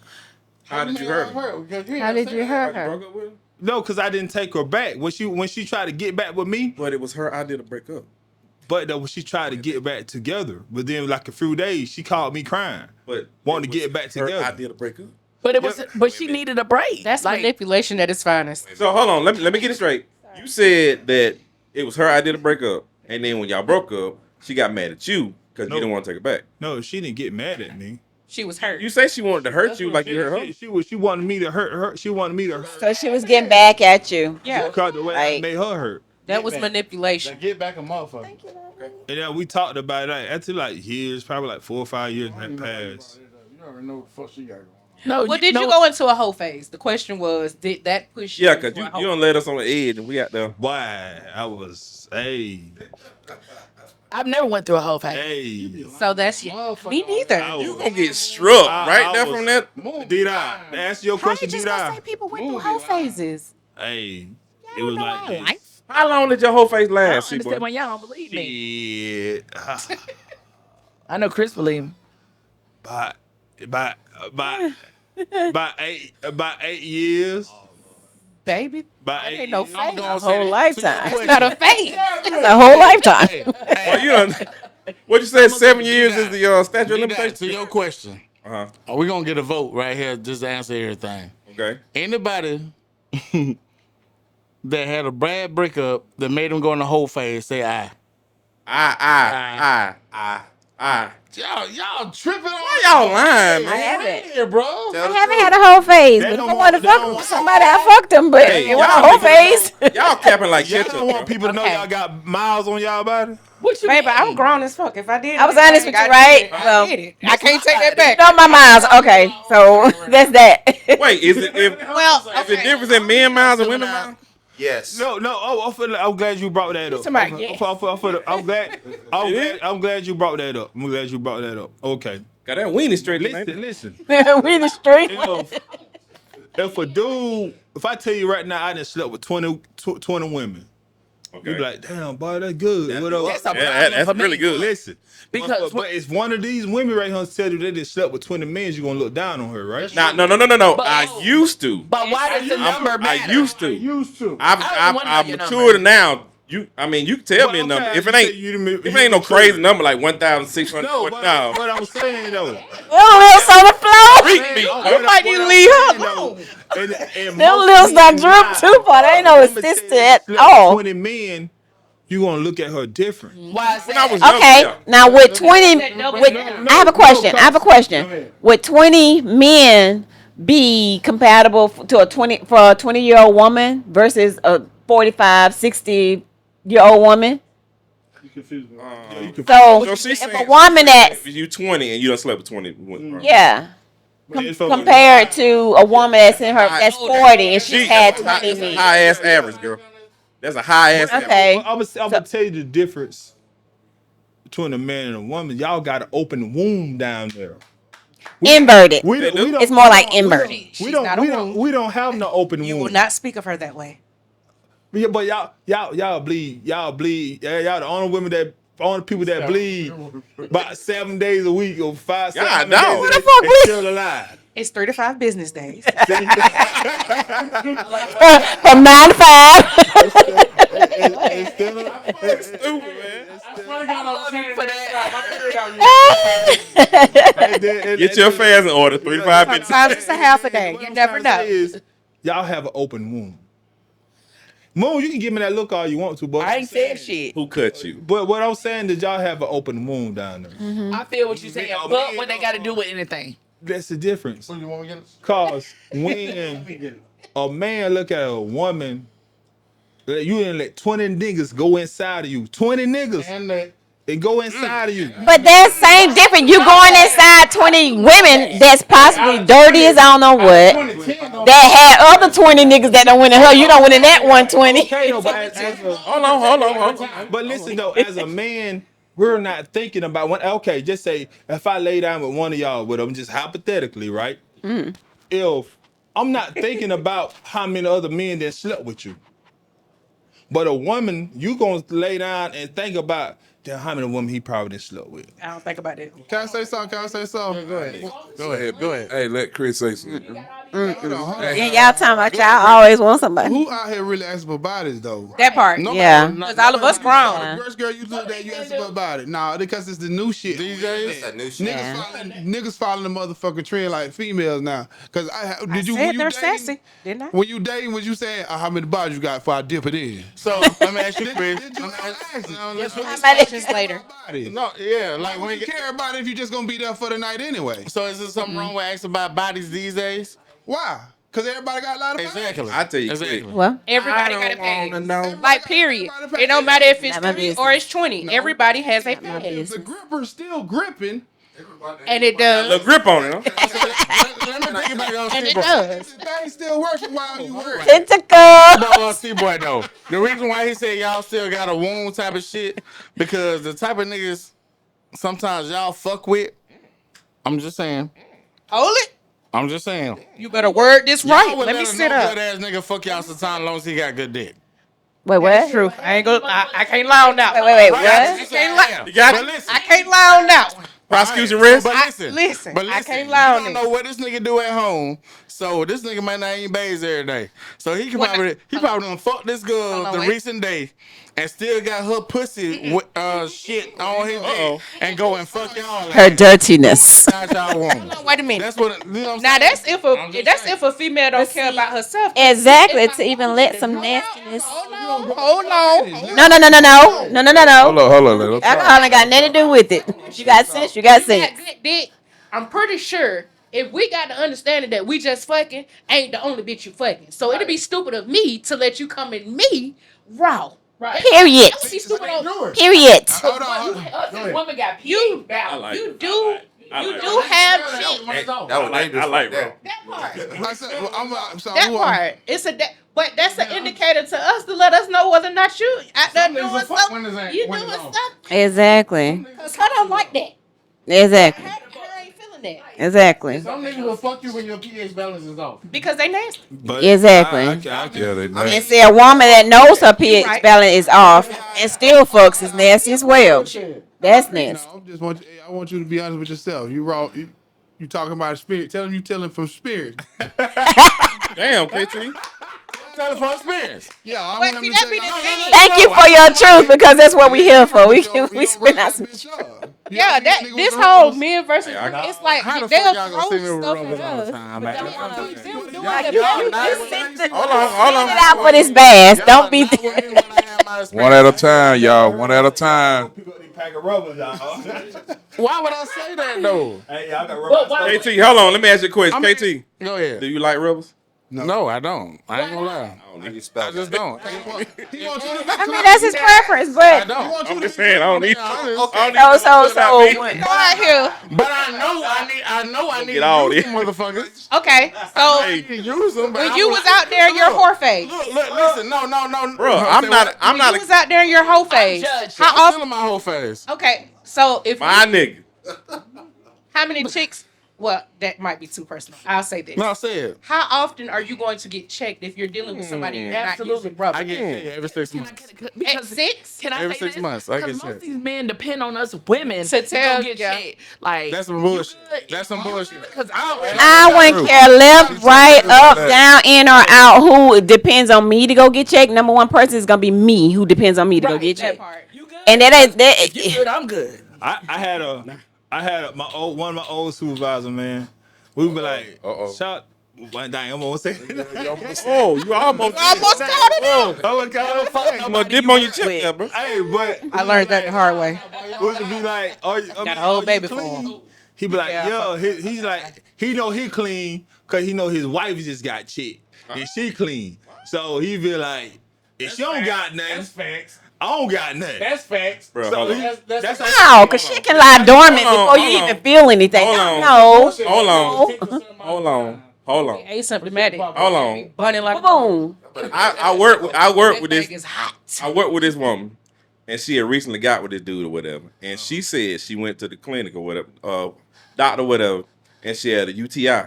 How did you hurt her? How did you hurt You her? broke up with her? No, cause I didn't take her back. When she tried to get back with me, But it was her idea to break up. but when she tried to get back together, but then like a few days, she called me crying. But Wanted it to get was back her together. idea to break up. But it was. But she needed a break. That's like, manipulation at its finest. So hold on, let me get it straight. You said that it was her idea to break up, and then when y'all broke up, she got mad at you because you didn't want to take it back. No, she didn't get mad at me. She was hurt. You say she wanted to hurt you like you hurt her. She wanted me to hurt her. She wanted me to hurt So she was getting back at you. Yeah. because the way I Like- made her hurt. That was manipulation. Get back a motherfucker. And then we talked about it after like years, probably like 4 or 5 years had passed. You already know what the fuck she got going. No. Well, did you go into a whole phase? The question was, did that push you? Yeah, because into you a whole don't let us on the edge, and we out there. Why? I was, hey. I've never went through a whole phase. So that's me neither. I was- You gonna get struck I- right I there was- from that. D-Dot, answer your How you question, just gonna say D-Dot. people went through whole phases? Hey, it was like this. How long did your whole face I don't last, understand C-boy? why y'all don't believe me. Shit. I know Chris believe me. About 8 years. Baby, About that 8 ain't no years. phase. A whole lifetime. It's not a phase. It's a whole lifetime. Well, you done. What you said? 7 years is the statute of To limitations. your question, Uh huh. we gonna get a vote right here just to answer everything. Okay. Anybody that had a bad breakup that made them go in the whole phase, say aye. I Y'all tripping on Why y'all lying, I man? haven't. here, bro. Tell I the haven't truth. had a whole phase. They But don't if I want- want to they fuck don't with want- somebody, I fucked them. But Hey, it wasn't a y'all whole niggas- phase. Y'all capping like Y'all ketchup. don't want bro. people to know Okay. y'all got miles on y'all body. What you Baby, mean? I'm grown as fuck. If I did, I was it, honest with I you, right? did it. Well, I did it. I can't take that back. You know my miles. Okay, so that's that. Wait, is it is it difference in men miles and women miles? Yes. No. I'm glad you brought that up. Somebody, yes. I'm glad you brought that up. I'm glad you brought that up. Okay. Got that weenie straight, man. Listen. We in the street. If a dude, if I tell you right now, I done slept with 20 women. Okay. You be like, damn, boy, that's good. Whatever. That's a that's problem for really me. good. Listen, Because but if one of these women right here tell you they just slept with 20 men, you gonna look down on her, right? Nah, no. But- I used to. But why does the number matter? I used to. Used to. I don't wanna know I've your matured number. now. You can tell me a number. If it ain't, if it ain't no crazy number like 1,600. No, No, but I'm saying though. Them lips on the floor. Read me. What might need to leave her alone. Them lips not droop too far. They ain't no assistant at all. 20 men, you gonna look at her different. Why is When I that? was young, Okay, yeah. now with 20, double with, down. I have a question. I have a question. Would 20 men be compatible to a 20-year-old woman versus a 45, 60-year-old woman? So So she's if a saying- woman that's If you 20 and you done slept with 20 women, yeah, compared to a woman that's 40 and she's had 20 that's a men. high ass average, girl. That's a high ass average. Okay. I'm gonna tell you the difference between a man and a woman. Y'all got an open womb down there. Inverted. We don't, It's more like inverted. we don't have no open You womb. will not speak of her that way. Yeah, but y'all bleed. Y'all the only people that bleed about 7 days a week or 5, 7 God, days no. a Who week the fuck and bleed? still alive. It's 3 to 5 business days. From 9 to 5. Stupid, man. Get your affairs in order. 3 to 5 minutes. Sometimes it's a half a day. What You I'm never trying to say know. is, y'all have an open womb. Moon, you can give me that look all you want to, but I ain't said shit. Who cut you? But what I'm saying is y'all have an open womb down there. I feel what you're saying, but what they got to do with anything? That's the difference. You want me to get it? Cause when a man look at a woman, you didn't let 20 niggas go inside of you. 20 niggas And that. and go inside of you. But that's same different. You going inside 20 women that's possibly dirty as I don't know what. That had other 20 niggas that don't win in her. You don't win in that 120. Okay, no, but Hold on. but listen though, as a man, we're not thinking about when. Okay, just say if I lay down with one of y'all, with them, just hypothetically, right? If I'm not thinking about how many other men that slept with you, but a woman, you gonna lay down and think about damn, how many women he probably done slept with. I don't think about it. Can I say something? Go ahead. Hey, let Chris say something. And y'all talking about y'all always want somebody. Who out here really asking for bodies though? That part. Yeah. Because all of us grown. The first girl you look at, you asking for a body. Nah, because it's the new shit. That's that new shit. Niggas following the motherfucking trend like females now. Cause did you Said when you they're dating, sassy, didn't I? when you dating, was you saying how many bodies you got before I dip it in? So let me ask you, Chris. Did you ask it? How about it later? Body. No, yeah, like when Why you you get. care about it if you just gonna be there for the night anyway? So is there something wrong with asking about bodies these days? Why? Cause everybody got a lot of bodies. Exactly. I tell you Exactly. quick. Well, Everybody got a pay. know. Like, period. It don't matter if it's Not my 3 or it's 20. Everybody has a pay. If the gripper's still gripping, And it does. Little grip on it, huh? Let me think about it on And it C-Boy. does. the thing still working while you work. tentacle. C-Boy though. The reason why he said y'all still got a wound type of shit, because the type of niggas sometimes y'all fuck with, I'm just saying. Hold it. I'm just saying. You better word this Y'all right. would Let me a sit no up. good ass nigga fuck y'all sometime as long as he got good dick. Wait, what? True. I ain't gonna. I can't lie on that. Wait, one. what? I can't lie. You got But it? listen, I can't lie on that one. Prosecution Alright, risk. But I can't you lie on don't it. know what this nigga do at home. So this nigga might not eat bathes every day. So he When probably done fuck this girl Hold on, the wait. recent day and still got her pussy with shit on his Uh-oh. dick and go and fuck y'all. Her dirtiness. Y'all want. No, wait a minute. That's what you know what I'm Now saying? that's if a female don't care about herself. Exactly, to even let some nastiness. Hold on. No. Hold on. Let her Alcohol ain't got nothing to do with it. You got sense. You got You got sense. good dick. I'm pretty sure if we got the understanding that we just fucking ain't the only bitch you fucking. So it'd be stupid of me to let you come in me raw. Right. Period. That would be stupid on Period. Hold on. Us as women got you. I like You it. do. I You like do it. have That shit. was dangerous. I like right bro. That part. I said, well, That part. It's but that's an indicator to us to let us know whether or not you out there doing something. You doing something. Exactly. Cause her don't like that. Exactly. Her ain't feeling that. Exactly. Some niggas will fuck you when your pH balance is off. Because they nasty. But Exactly. I Yeah, they And nasty. see, a woman that knows her pH right. balance is off and still fucks is nasty as well. That's nasty. No, I want you to be honest with yourself. You raw. You talking about spirit. Tell them you telling from spirit. Damn, KT. Tell it from experience. Yeah, I But want see, them to that be the thing. Thank you for your truth because that's what we here for. We spin out some. Yeah, this whole men versus women, it's like How the they'll fuck y'all gonna throw see me with stuff rubbers at all the us. time, But man? them Hold on, Hold out for this bass. Don't be. One at a time, y'all. One at a time. pack of rubbers, y'all. Why would I say that though? Hey, y'all got rubbers. KT, hold on. Let me ask you a question. KT, Go ahead. do you like rubbers? No, I don't. I ain't gonna lie. He I spelled just that. don't. I mean, that's his preference, I but don't. I'm just saying, I don't need. so when, Go out here. But I know I need Get all to use this. them motherfuckers. Okay, so Hey, Use them. when you was out there in your whore phase, Look, listen, no. bro, I'm not you was out there in your whole phase. judge. How I'm often? still in my whole face. Okay, so if my nigga. how many chicks? Well, that might be too personal. I'll say this. No, say it. How often are you going to get checked if you're dealing with somebody you're not using rubber? I get paid every 6 months. At Because 6? can I Every say 6 this? months, I get Because most checked. of these men depend on us women To tell- go get yeah. checked. Like That's some bullshit. you good. That's some bullshit. Because I wouldn't care left, right, up, down, in or out. Who it depends on me to go get checked? Number one person is gonna be me, who depends on me to go get That checked. part. you good. And that ain't If you that. good, I'm good. I had one of my old supervisors, man. We would be like, shout. One thing I'm gonna say. Oh, you almost started it. I'm gonna dip on your chip, there, bro. Hey, but I learned that the hard way. would be like, Got a whole baby for him. He be like, Yeah. he's like, he know he clean because he know his wife just got checked and she clean. So he be like, if she don't got nothing, facts. I don't got nothing. That's facts. Bro, So hold on. that's No, because she can lie dormant Hold on, before you hold on. even feel anything. Hold on. No. Hold on. Hold on. Asymptomatic. Hold on. Bunny like Boom. I work with this. Is hot. I work with this woman, and she had recently got with this dude or whatever. And she said she went to the clinic or whatever, doctor or whatever, and she had a UTI,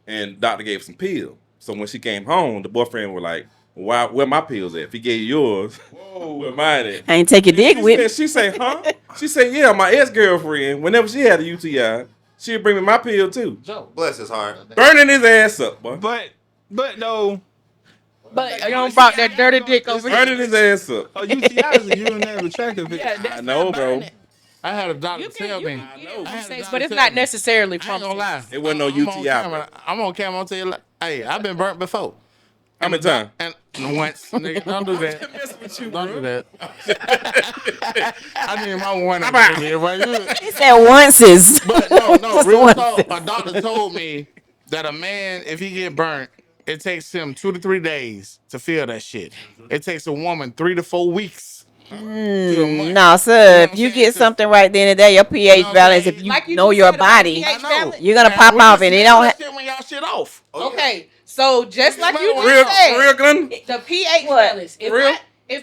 and doctor gave her some pills. So when she came home, the boyfriend was like, where my pills at? If he gave you yours, where mine at? I ain't take your dick with me. She said, huh? She said, yeah, my ex-girlfriend, whenever she had a UTI, she'd bring me my pill too. Bless his heart. Burning his ass up, boy. but no. But You don't brought that dirty dick over here. Burning his ass up. UTI is a urinary tract infection. that's I know, not bro. burning. I had a doctor You tell can, me. but it's not necessarily I ain't from gonna lie. It wasn't no I'm on UTI. camera. I'm on camera. I'll tell you, like, hey, I've been burnt before. How many times? And once, nigga, don't do that. Don't do that. I need my one. He said once is. But no, Just real once talk. is. A doctor told me that a man, if he get burnt, it takes him 2 to 3 days to feel that shit. It takes a woman 3 to 4 weeks. No, sir. If you get something right then and there, your pH balance, if you Like you know just your said about body, pH balance. you're gonna pop off, and it don't. When y'all shit off. Okay, so just like you Real, just said, real gun. the pH What? balance. If Real?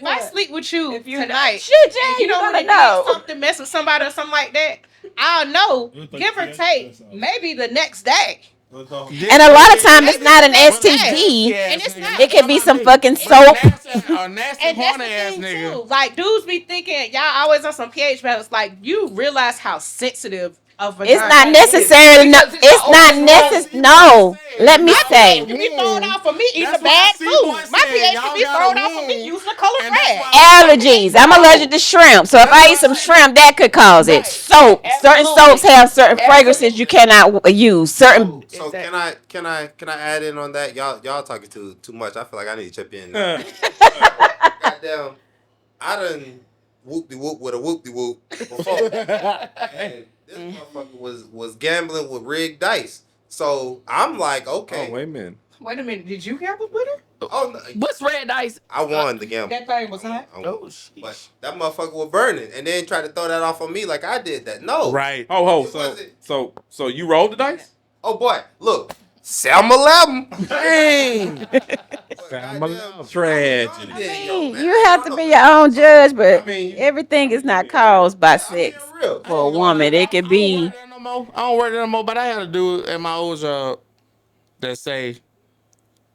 I sleep with you tonight, Shit, Jay, and you you don't gonna really know. need something, mess with somebody or something like that, I'll know. Give or take, maybe the next day. And a lot of times it's not an STD. And it's not. It can be some fucking soap. A nasty And that's horny the ass thing nigga. too. Like dudes be thinking y'all always on some pH balance. Like you realize how sensitive a It's vagina not is. necessarily. No, Because it's it's the not open necessary. No, let me My say. pH can be thrown out for me eating That's a why bad C-Boy food. My said pH y'all can be got a thrown out for me womb, using a colored and that's rag. why- Allergies. I'm allergic to shrimp, so if I eat some shrimp, that could cause it. Right. Soap. Certain Absolutely. soaps have certain fragrances Absolutely. you cannot use. Certain. So Exactly. can I add in on that? Y'all talking too much. I feel like I need to chip in. Goddamn, I done whoop de whoop with a whoop de whoop before. And this motherfucker was gambling with rigged dice. So I'm like, okay. Oh, wait a minute. Wait a minute, did you gamble with her? Oh, no, What's red dice? I won the gamble. That thing was hot. Oh, shit. But that motherfucker was burning, and then tried to throw that off on me like I did that. No, Right. Oh, It so wasn't. so you rolled the dice? Oh boy, look, Selma Lem. Dang. Goddamn, Tragedy. I mean, you have to be your own judge, but I mean, everything is not caused by I'm sex. being real. For a woman, it could be. I don't work there no more, but I had a dude at my old job that say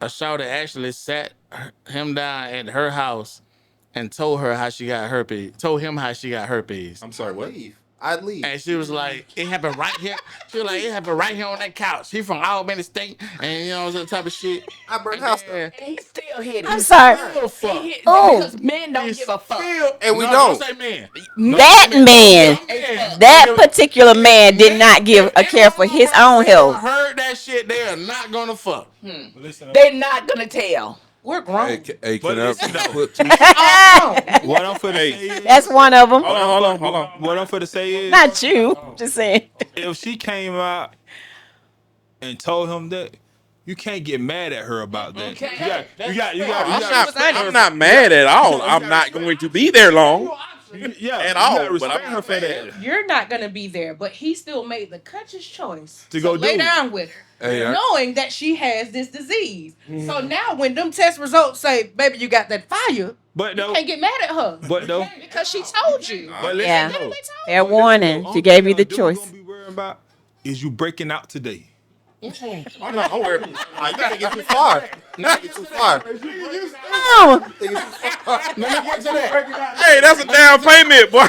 a shawty actually sat him down at her house and told her how she got herpes. Told him how she got herpes. I'm sorry, what? I'd leave. And she was like, it happened right here. She was like, it happened right here on that couch. He from Albany State, and you know, that type of shit. I burned house down. And And he still hit it. I'm sorry. still fuck. He hit Oh. because men don't give a fuck. And we No, don't. say man. That man, Man. that particular man did not give a care for his own health. Heard that shit, they are not gonna fuck. Listen, They're not gonna tell. We're grown. Hey, But can I listen, though. put two? what I'm for to say is, That's one of them. Hold on. what I'm for to say is, Not you. Just saying. if she came out and told him that, you can't get mad at her about that. Okay. I'm not mad at all. I'm not going to be there long. Yeah, At you all, gotta but I'm respect her not for mad. that. You're not gonna be there, but he still made the conscious choice To go lay do it. down with her, Hey, knowing that she has this disease. So now, when them test results say, "Baby, you got that fire," But you though, can't get mad at her but though, because she told you. but listen, Yeah. though. Fair warning. She gave you the choice. Gonna be worrying about is you breaking out today. I'm not. I'm worried. You gotta get too far. You gotta get too far. Oh, Let me get to that. Hey, that's a down payment, boy.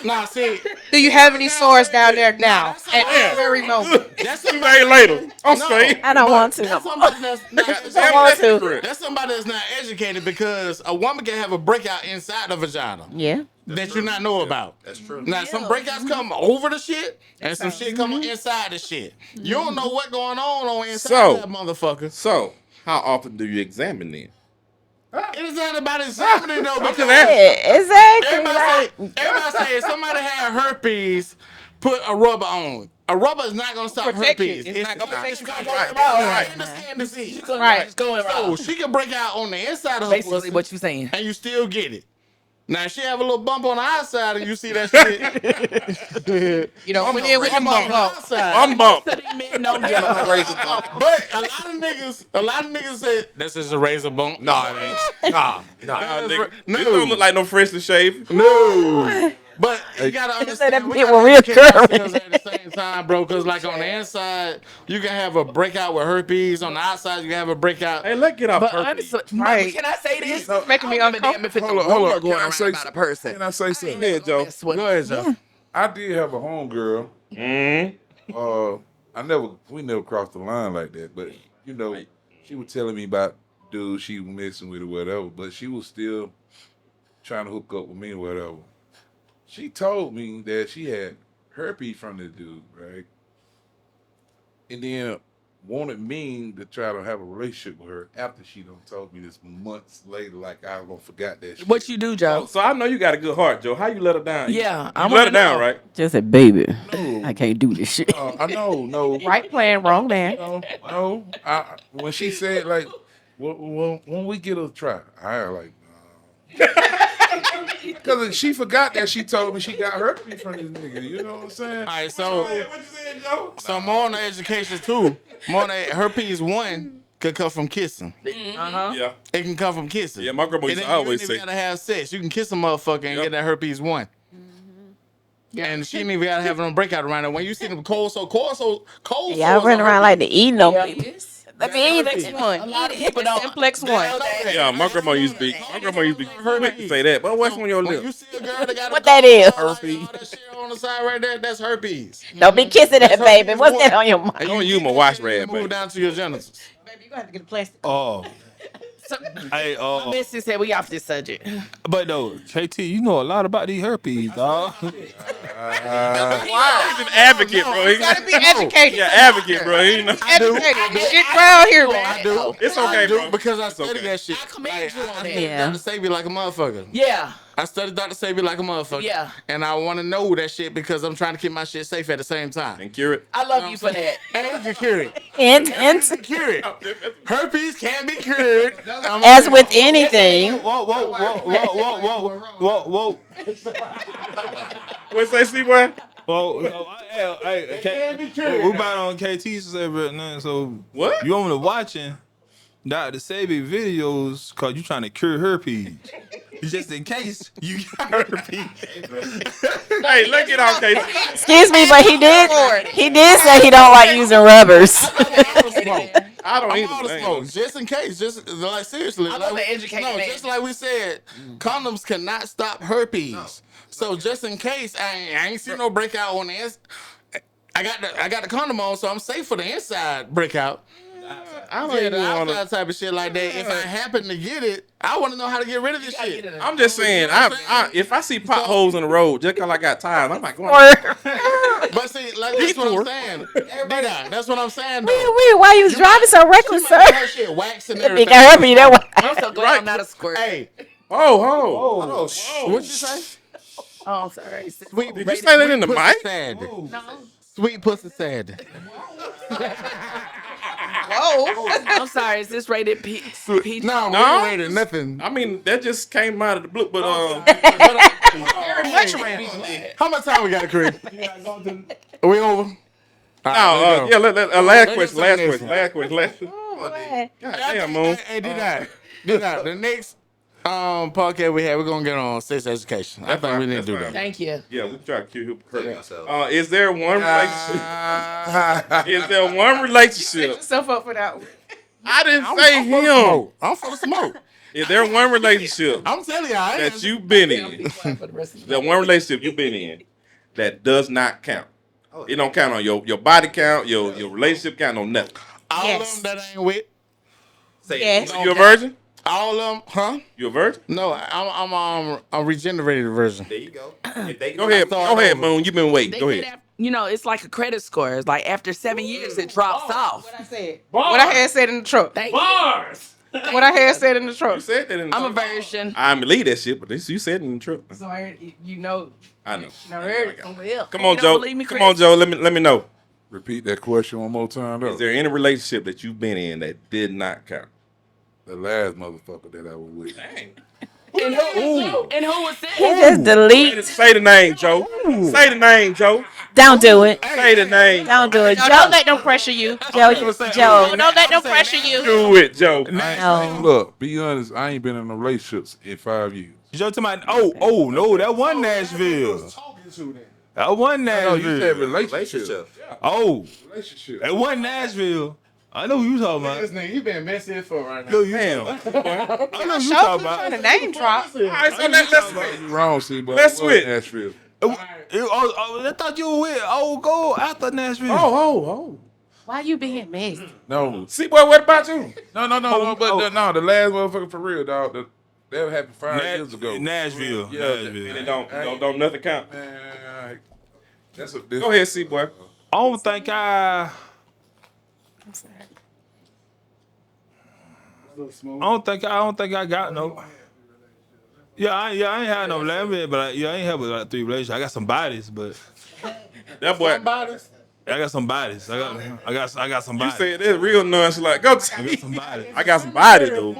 Nah, see, Do you have any sores down there now? At this very moment. that's See somebody. you later. I'm straight. I don't want to. That's somebody that's not I want to. That's somebody that's not educated because a woman can have a breakout inside the vagina Yeah. that you not know about. That's true. Now some breakouts come over the shit and some shit come inside the shit. You don't know what going on inside So- that motherfucker. So, how often do you examine then? It is not about examining though because Yeah, exactly. everybody say if somebody had herpes, put a rubber on. A rubber is not gonna stop Protect you. herpes. It's not gonna protect you from right. going around. I understand the disease. Right. It's going So around. she can break out on the inside of her Basically, pussy, what you saying? and you still get it. Now if she have a little bump on the outside and you see that shit. You know, when in with your mom, I'm bumped. Men don't give a fuck. Razor bump. But a lot of niggas say this is a razor bump. No, it ain't. Nah. Nigga, No. This don't look like no freshly shaved. No. But you gotta understand. that we bit gotta was real educate curly. ourselves at the same time, bro. Because like on the inside, you can have a breakout with herpes. On the outside, you can have a breakout. Hey, let's get off But herpes. honestly, Right. can I say this? making me I don't give a damn if it's Hold a on, hold rumor on. going Can I around say about a person. Can I say something? Yeah, Joe. That's what- Go ahead, Joe. I did have a homegirl. We never crossed the line like that, but you know, she was telling me about dudes she was messing with or whatever, but she was still trying to hook up with me or whatever. She told me that she had herpes from this dude, right? And then wanted me to try to have a relationship with her after she done told me this months later, like I don't forgot that shit. What you do, Joe? So I know you got a good heart, Joe. How you let her down? Yeah, I you let wanna her down, know. right? Just a baby. No. I can't do this shit. I know, no. Right plan, wrong man. No. When she said like, when we get a try, I like, because she forgot that she told me she got herpes from this nigga. You know what I'm saying? All right, so What you saying, Joe? so more on the education too. More on the herpes one could come from kissing. Yeah. It can come from kissing. Yeah, my grandma used And to then always you say. ain't even gotta have sex. You can kiss a motherfucker and Yep. get that herpes one. And she ain't even gotta have no breakout around it. When you see them cold, so Y'all run around like the eating on Yeah. people. Let me eat Simplex it. one. A lot of Eat it. people don't. Simplex they one. don't know Yeah, my grandma used to be. My grandma used to be quick to say that. But what's on your When you lip? see a girl that got What a that gold is? star, like, all that shit on the side right there, that's herpes. Don't be kissing that baby. What's that on your mind? Don't use my wash rag, Move baby. down to your genitals. Baby, you gonna have to get a plastic. Oh, hey, Missy said we off this subject. but no, KT, you know a lot about these herpes, dog. He's an advocate, bro. He Gotta be educated. yeah, advocate, bro. He know. Educated. The shit round here, man. I do. It's okay, I do bro. because I It's studied okay. that shit. I commend you on I that. studied Yeah. Dr. Sabi like a motherfucker. Yeah. I studied Dr. Sabi like a motherfucker. Yeah. And I want to know that shit because I'm trying to keep my shit safe at the same time. And cure it. I love you for that. And you cure it. And Cure it. Herpes can be cured. as with anything, Whoa, whoa, whoa, whoa, whoa, whoa, whoa, What's that, C-boy? whoa. We about on KT's favorite now, so What? you only watching Dr. Sabi videos cause you trying to cure herpes. Just in case you got herpes. Hey, look it out, Casey. excuse me, but he did say he don't like using rubbers. I don't I'm all the either. smoke, just in case. Just like seriously. I like, love to educate no, man. just like we said, condoms cannot stop herpes. So just in case, I ain't seen no breakout on the inside. I got the condom on, so I'm safe for the inside breakout. I don't Yeah, even the want outside to. type of shit like that. If I happen to get it, I want to know how to get rid of this shit. I'm just saying, if I see potholes in the road just because I got tires, I'm like, going. But see, like that's what I'm saying. That's what I'm saying. Though. Why you was driving so reckless, You might sir? have shit wax and Big everything. herpes, that way. I'm so glad I'm not a squirt. Hey, Oh, what you say? Oh, I'm sorry. Sweet, Did you say that in the pussy mic? sad. No. Sweet pussy sad. Whoa. I'm sorry. Is this rated PG? No, No? we ain't rated nothing. I mean, that just came out of the blue, but How much time we got, Craig? Are we over? yeah. Last Let's question. do Last this question. one. Last question. Last question. God damn, Moon. Hey, do that. The next podcast we have, we're gonna get on sex education. I That's think fine, we need to that's do fine. that. Thank you. Yeah, we try to cure her. so. Is there one relationship? Is there one relationship? Yourself up for that one. I didn't say him. Smoke. I'm full of smoke. Is there one relationship I'm telling you, I ain't. that you've been in? For the rest of the That one relationship you've been in that does not count. It don't count on your body count, your relationship count, on nothing. All Yes. of them that I ain't with. Say Yes. You a virgin? All of them, huh? You a virgin? No, I'm a regenerated version. There you go. If they Go ahead, Moon. You've been waiting. They Go said ahead. it's like a credit score. It's like after 7 years, it drops off. What I said. What I had said in the truck. Thank you. What I had said in the You truck. said that in the I'm a virgin. I believe that shit, but this you said in the truck. So you know, I know. heard it. Well, Come on, you Joe. don't believe me, Come Chris? on, Joe. Let me know. Repeat that question one more time, though. Is there any relationship that you've been in that did not count? The last motherfucker that I was with. Dang. And who was He it? just delete. Say the name, Joe. Say the name, Joe. Don't do it. Say the name. Don't do it, No, Joe. don't let them pressure you. Joe. No, don't let them pressure you. Do it, Joe. No. Look, be honest, I ain't been in a relationship in 5 years. Joe to my no, that one Nashville. That one No, you said Nashville. relationship. Oh, Relationship. that one Nashville. I know who you talking This about. nigga, you been messy as fuck right now. No, you Damn. I know who you Show talking trying to about. name drop. All right, so let's You wrong, see, but Let's it was switch. Nashville. I thought you were with old gold after Nashville. Oh. Why you being messy? No, See, boy, what about you? no, but the last motherfucker for real, dog. That happened 5 years ago. Nashville. Yeah, Nashville. And it don't nothing count. Man, that's a Go ahead, see, boy. I don't think I don't think I got no. Yeah, I ain't had no relationship, but I ain't had but like 3 relationships. I got some bodies, but That boy. I got some bodies. I got some You bodies. said that real nonchalant. Go I tell got me. some bodies. I got some bodies, dude.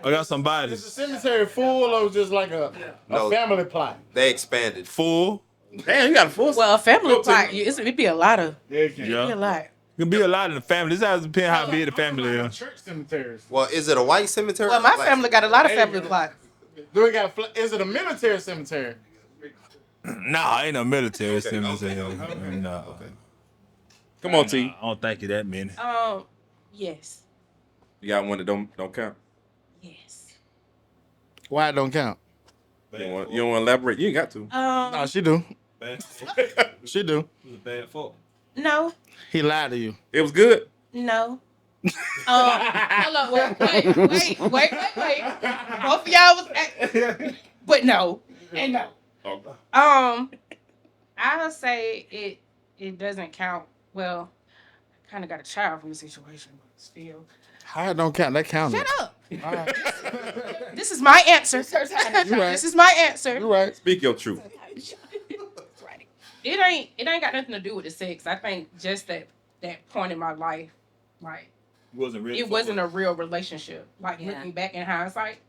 I got some Is the bodies. cemetery full or just like a No. family plot? They expanded. Full. Damn, you got a full. Well, a family Go to plot, me. it'd be a lot of. It'd be a Yeah. lot. It can be a lot in the family. This has to depend how big the family is. Church cemeteries. Well, is it a white cemetery? Well, my Black family got a lot of family plots. Do we got? Is it a military cemetery? Nah, ain't no military cemetery. No. Come on, T. I don't think it that many. Yes. You got one that don't count. Yes. Why it don't count? You don't want to elaborate? You ain't got to. No, she do. Bad. She do. It was a bad fault. No. He lied to you. It was good. No. Hold on. Wait. Both of y'all was, but no, and no. Okay. I'll say it doesn't count. Well, I kind of got a child from the situation, but still. How it don't count? That counted. Shut up. All right. This is my answer. You right. This is my answer. You right. Speak your truth. It ain't got nothing to do with the sex. I think just that point in my life, like Wasn't ready. it wasn't a real relationship. Like Yeah. looking back in hindsight,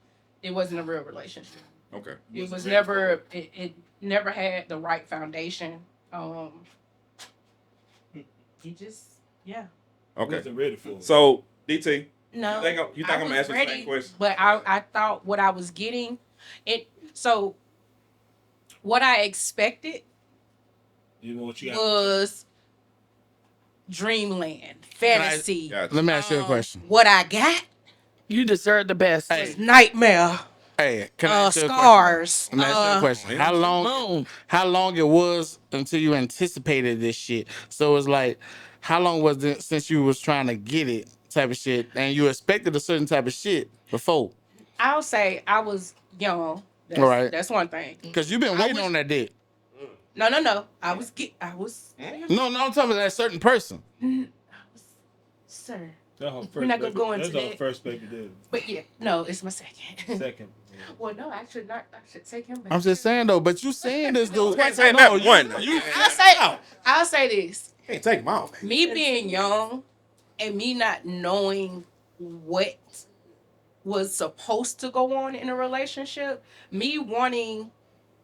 it wasn't a real relationship. Okay. It was never it never had the right foundation. You just Okay. Wasn't ready for it. So DT, no. you think I I'm gonna was ask you the ready, same question? But I thought what I was getting so what I expected You know what you got? was dreamland, fantasy. Gotcha. Let me ask you a question. What I got You deserve the best. Hey. was nightmare, Hey, can I ask you a question? scars. Let me ask you a question. Moon. How long it was until you anticipated this shit? So it's like, how long was it since you was trying to get it type of shit, and you expected a certain type of shit before? I'll say I was young. That's, All right. That's one thing. Because you've been waiting on that dick. No. I was. No, I'm talking about that certain person. Sir. That's her We're not gonna go into That's our that. first baby daddy. But yeah, no, it's my second. Second. Well, no, I should not. I should take him back. I'm just saying though, but you saying this though. Can't say that one. I'll say this. Can't take them off. Me being young and me not knowing what was supposed to go on in a relationship, me wanting,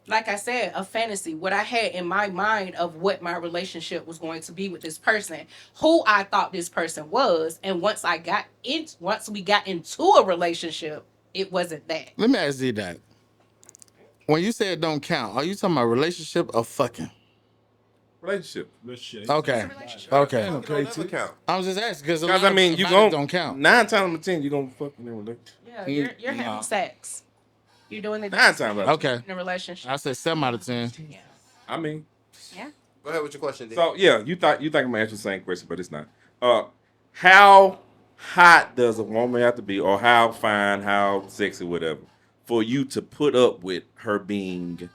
like I said, a fantasy, what I had in my mind of what my relationship was going to be with this person, who I thought this person was, and once we got into a relationship, it wasn't that. Let me ask you that. When you say it don't count, are you talking about relationship or fucking? Relationship. Relationship. Okay. Okay. Doesn't count. I was just asking because Because I mean, you don't gon' count. 9 times out of 10, you gonna fuck in a relationship. Yeah, you're Nah. having sex. You're doing it 9 times out of 10. Okay. in a relationship. I said 7 out of 10. I mean, Go ahead with your question, D. so yeah, you think I'm gonna answer the same question, but it's not. How hot does a woman have to be, or how fine, how sexy, whatever, for you to put up with her being?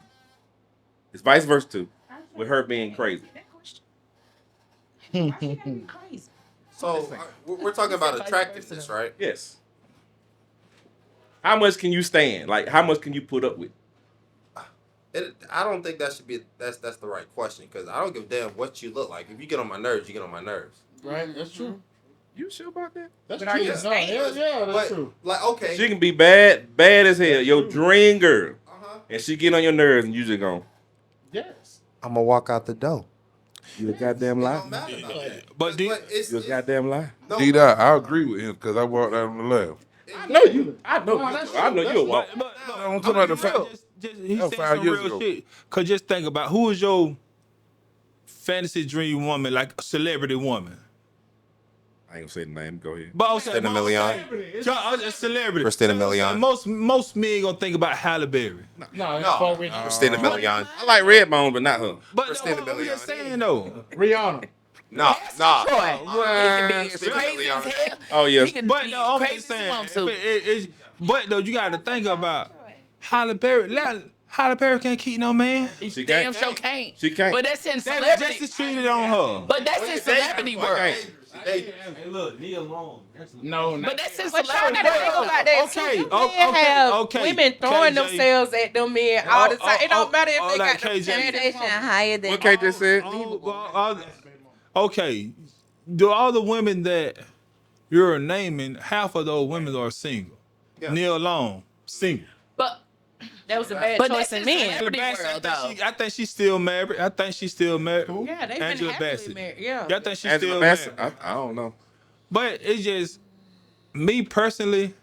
It's vice versa too, with her being crazy. Why she gotta be crazy? So we're talking about attractiveness, right? Yes. How much can you stand? Like, how much can you put up with? I don't think that should be that's the right question because I don't give a damn what you look like. If you get on my nerves, you get on my nerves. Right? That's true. You sure about that? That's But are true. you No, saying- yeah, that's But true. like, okay, She can be bad as hell, your dream girl, and she get on your nerves, and you just go, Yes. I'm gonna walk out the door. you a goddamn It lie. don't matter about that. But do it's, You a goddamn lie. no, D-Dot, I agree with him because I walked out on the left. I know you. I know. that's I know true. you a walk. But I'm talking about the fact. he That was said 5 some years real ago. shit. Cause just think about who is your fantasy dream woman, like a celebrity woman. I ain't gonna say the name. Go ahead. But I'm saying, Christina Milian. a celebrity. Christina Milian. Most men gonna think about Halle Berry. No, Christina Milian. I like Redbone, but not her. But Christina no, I'm Milian. just saying though. Rihanna. Nah. Troy. He can be as Christina crazy as Milian. hell. Oh He yes. can But be no, I'm crazy just as he saying. wants to. But though, you got to think about Halle Berry. Halle Berry can't keep no man. She Damn can't. sure can't. She can't. But that's in That celebrity. just is treated on her. But that's in celebrity world. Can't. Hey, Hey, look, Neil Long. No, But that's in But y'all celebrity gotta think world. about that Okay, too. okay. Women throwing KJ. themselves at them men all the time. It don't matter if they like got them KJ. Station higher than What Kate just said? Okay, do all the women that you're naming, half of those women are single? Yeah. Neil Long, single. But That was a bad But choice that's in in men. celebrity Bassett, world, though. I think she's still married. Yeah, they've been Angela happily Bassett. married. Yeah. I think she's Angela still Bassett? married. I don't know. But it's just me personally.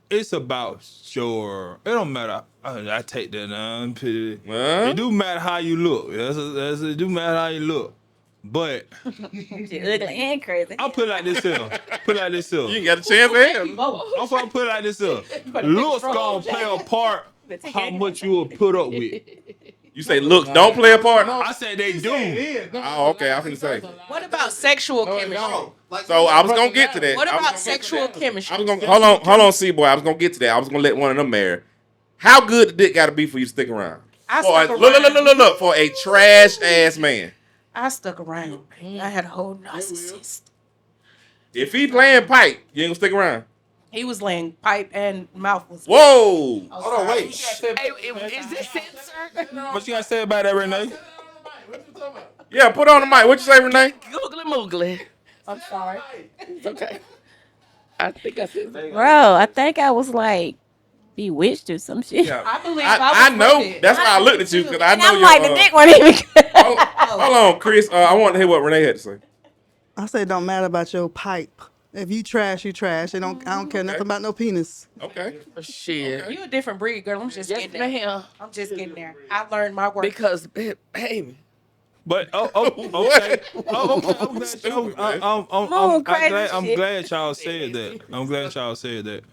It's about your. It don't matter. I take that down. Huh? It do matter how you look. It do matter how you look. But She ugly and crazy. I'll put it like this here. Put it like this You here. ain't got a chance to have. I'm gonna put it like this here. Looks gonna play a part how much you will put up with. You say, look, don't play a part. I said they do. Oh, okay. I was gonna say. What about sexual chemistry? So I was gonna get to that. What I was about gonna sexual get to that. chemistry? I was gonna hold on, C boy. I was gonna get to that. I was gonna let one of them marry. How good the dick got to be for you to stick around? I For stuck a, look, around. look, for a trash ass man. I stuck around. I had a whole narcissist. If he playing pipe, you ain't gonna stick around. He was laying pipe and mouth was. Whoa! Hold on, wait. Hey, is this censored? What you gotta say about that, Renee? Yeah, put on the mic. What you say, Renee? Googly moogly. I'm sorry. It's okay. I think I said that. Bro, I think I was like bewitched or some shit. Yeah. I believe I was know. with it. That's why I looked at you because I And know I'm you. like, the dick wasn't even good. Hold on, Chris. I want to hear what Renee had to say. I say it don't matter about your pipe. If you trash, you trash. I don't care nothing about no penis. Okay. Shit. You a different breed, girl. I'm just Yes, getting there. ma'am. I'm just getting there. I learned my work. Because, baby. But okay. Oh, okay. I'm glad y'all said that. I'm glad y'all said that.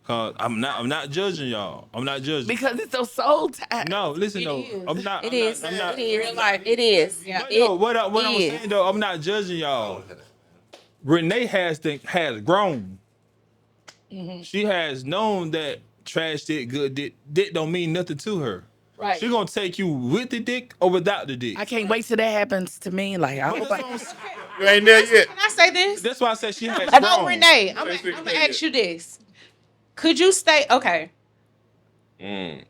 Cause I'm not judging y'all. I'm not judging. Because it's so soul tied. No, listen It though. is. I'm not. It is. I'm not. It is. Real life. It is. Yeah. But no, what I'm is. saying though, I'm not judging y'all. Renee has grown. She has known that trash dick, good dick don't mean nothing to her. Right. She gonna take you with the dick or without the dick. I can't wait till that happens to me. Like, I hope I. You ain't there yet. Can I say this? That's why I said she has No, grown. Renee, I'm gonna ask you this. Could you stay? Okay,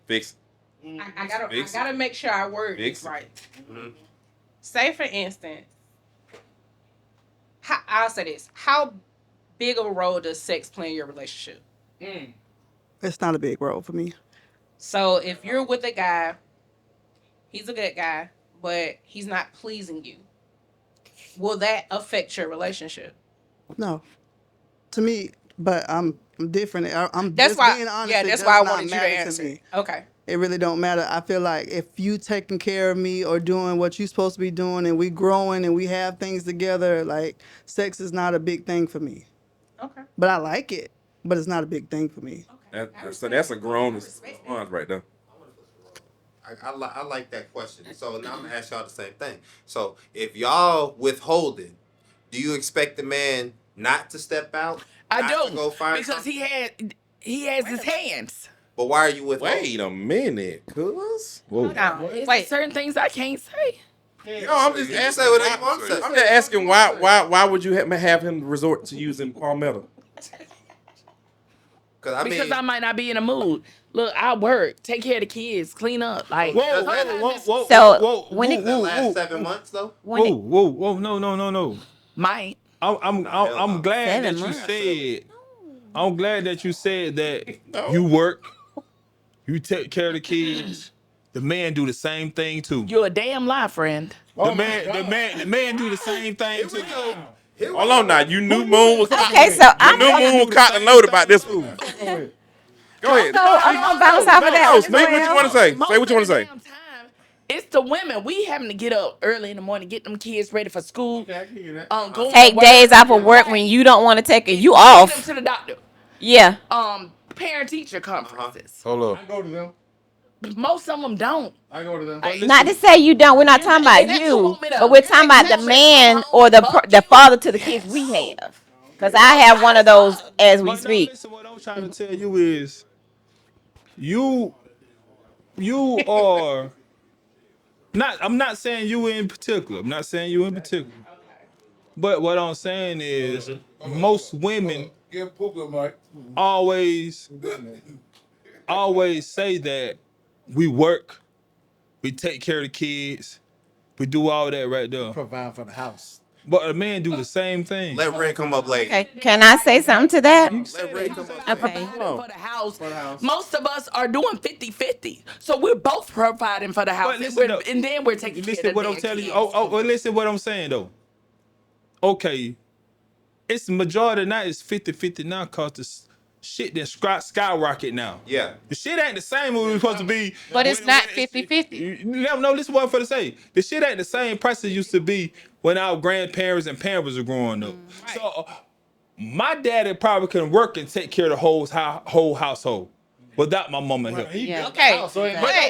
Fix. I gotta Fix it. make sure I word Fix this it. right. Say for instance, I'll say this: how big of a role does sex play in your relationship? It's not a big role for me. So if you're with a guy, he's a good guy, but he's not pleasing you. Will that affect your relationship? No. To me, but I'm different. I'm That's just why. being honest. Yeah, it that's does why I not wanted you to matter answer. me. Okay. It really don't matter. I feel like if you taking care of me or doing what you're supposed to be doing and we growing and we have things together, like sex is not a big thing for me. Okay. But I like it, but it's not a big thing for me. So that's a grown response right there. I like that question. So now I'm gonna ask y'all the same thing. So if y'all withholding, do you expect the man not to step out? I not do. to go find Because something? he has his hands. But why are you withholding? Wait a minute, cuz. Hold on. It's Wait. certain things I can't say. No, I'm just You asking. say whatever you want to say. I'm just asking why would you have him resort to using palmetto? Because I might not be in the mood. Look, I work, take care of the kids, clean up. Like, So, when it- that last 7 months though. Whoa, no. might. I'm glad that 7 you months. said. I'm glad that you said that you work, you take care of the kids. The man do the same thing too. You're a damn lie, friend. The man do the same thing too. Hold on now, you knew Moon was Okay, so you knew Moon was cotton load about this food. Go ahead. So I'm gonna bounce off of that. No, one. speak what you want to say. Say what you want to say. Damn time, it's the women. We having to get up early in the morning, get them kids ready for school. Go Take to work, days off of work when you don't want to take it. You Take off. them to the doctor. Yeah. Parent teacher conferences. Hold up. Go to them. Most of them don't. I go to them. Not to say you don't. We're not talking about That's you, what want me to- but we're talking about the man or the father to the kids we have. Because I have one of those as we But no, speak. listen, what I'm trying to tell you is, you are not. I'm not saying you in particular. I'm not saying you in particular. But what I'm saying is, most women Give Poop a mic. always say that we work, we take care of the kids, we do all that right there. Provide for the house. But a man do the same thing. Let Red come up later. Okay. Can I say something to that? Let Red come up. Okay. For the house. Most of us are doing 50-50. So we're both providing for the house. But listen though, And then we're taking care Listen of what the I'm telling you. kids. Well, listen what I'm saying though. Okay, it's majority now. It's 50-50 now, cause shit then skyrocket now. Yeah. The shit ain't the same when we were supposed to be. But it's not 50-50. No, listen what I'm for to say. The shit ain't the same price it used to be when our grandparents and parents were growing up. So my daddy probably couldn't work and take care of the whole household without my mama help. Yeah. Okay, But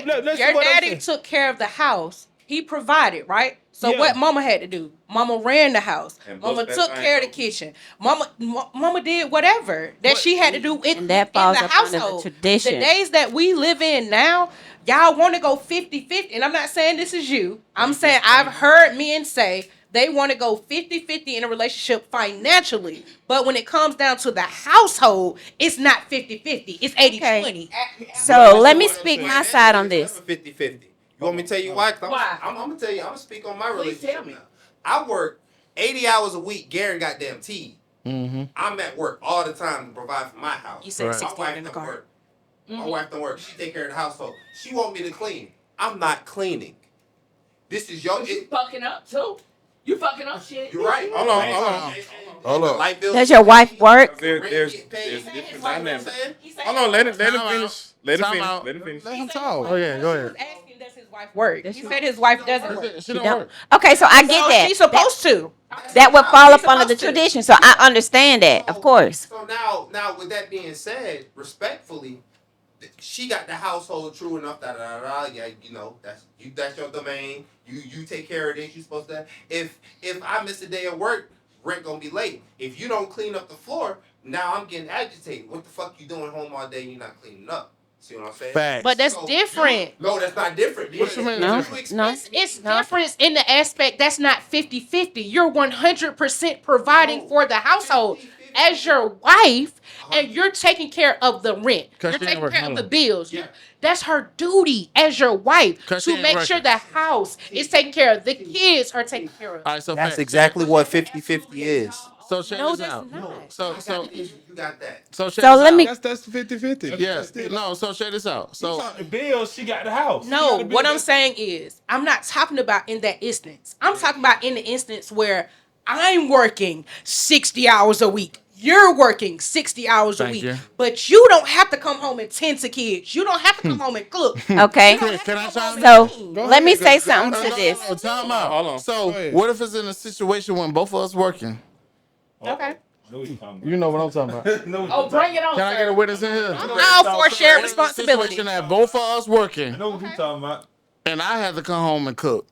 but listen your what I'm daddy saying. took care of the house. He provided, right? So Yeah. what mama had to do? Mama ran the house. And Mama bust that took thing care of the open. kitchen. Mama did whatever that But- she had to do in, And that in falls the up under the household. tradition. The days that we live in now, y'all want to go 50-50. And I'm not saying this is you. I'm saying I've heard men say they want to go 50-50 in a relationship financially. But when it comes down to the household, it's not 50-50. It's 80-20. So let me speak my side on this. 50-50. You want me to tell you why? 'Cause Why? I'm gonna tell you. I'm gonna speak on my Please relationship tell me. now. I work 80 hours a week, Garen goddamn T. Mm-hmm. I'm at work all the time to provide for my house. You said Right. 60 My wife in the don't car. work. My wife don't work. She take care of the household. She want me to clean. I'm not cleaning. This is your. You fucking up too. You fucking up shit. You're right. Hold on. Hold up. Light bills Does your wife work? There's get paid. different Like, dynamics. He said- Hold on, let him Time finish. Let him Time finish. out. Let him finish. Let him He said talk. his Oh yeah, wife- go She ahead. was asking, does his wife work? He said his wife doesn't work. She don't work. Okay, so I get So that. she's supposed to. That would fall up She's under the supposed to. tradition. So I understand that, of course. So now, with that being said, respectfully, she got the household true enough. Yeah, you know that's you. That's your domain. You take care of this. You supposed to. If I miss a day of work, rent gonna be late. If you don't clean up the floor, now I'm getting agitated. What the fuck you doing home all day? And you're not cleaning up. See what I'm saying? Facts. But that's So, different. No, that's not different. What you mean No, it's different? no. It's difference in the aspect that's not 50-50. You're 100% providing for the household as your wife, and you're taking care of the rent. 'Cause You're she ain't taking working. care of Hold the on. bills. Yeah. That's her duty as your wife 'Cause she to ain't make working. sure the house is taken care of. The kids are taken care of. All right, so That's facts. exactly what 50-50 is. So check No, this that's out. not. So You got that. check So this let out. me- That's 50-50. Yeah. Still- No. So check this out. So The bills, she got the house. She No, got the what bills. I'm saying is, I'm not talking about in that instance. I'm talking about in the instance where I'm working 60 hours a week. You're working 60 hours a Thank week. you. But you don't have to come home and tend to kids. You don't have to come home and cook. Okay. Chris, can I chime in? So Go let me ahead, say go- something to no, this. No, time out. Hold on. So Go ahead. what if it's in a situation when both of us working? Okay. I know what you're talking You know what I'm talking about. about. Oh, bring it on, Can I sir. get a witness in here? I'm all for shared What if it's a responsibility. situation that both of us working, I know what you're talking about. and I had to come home and cook,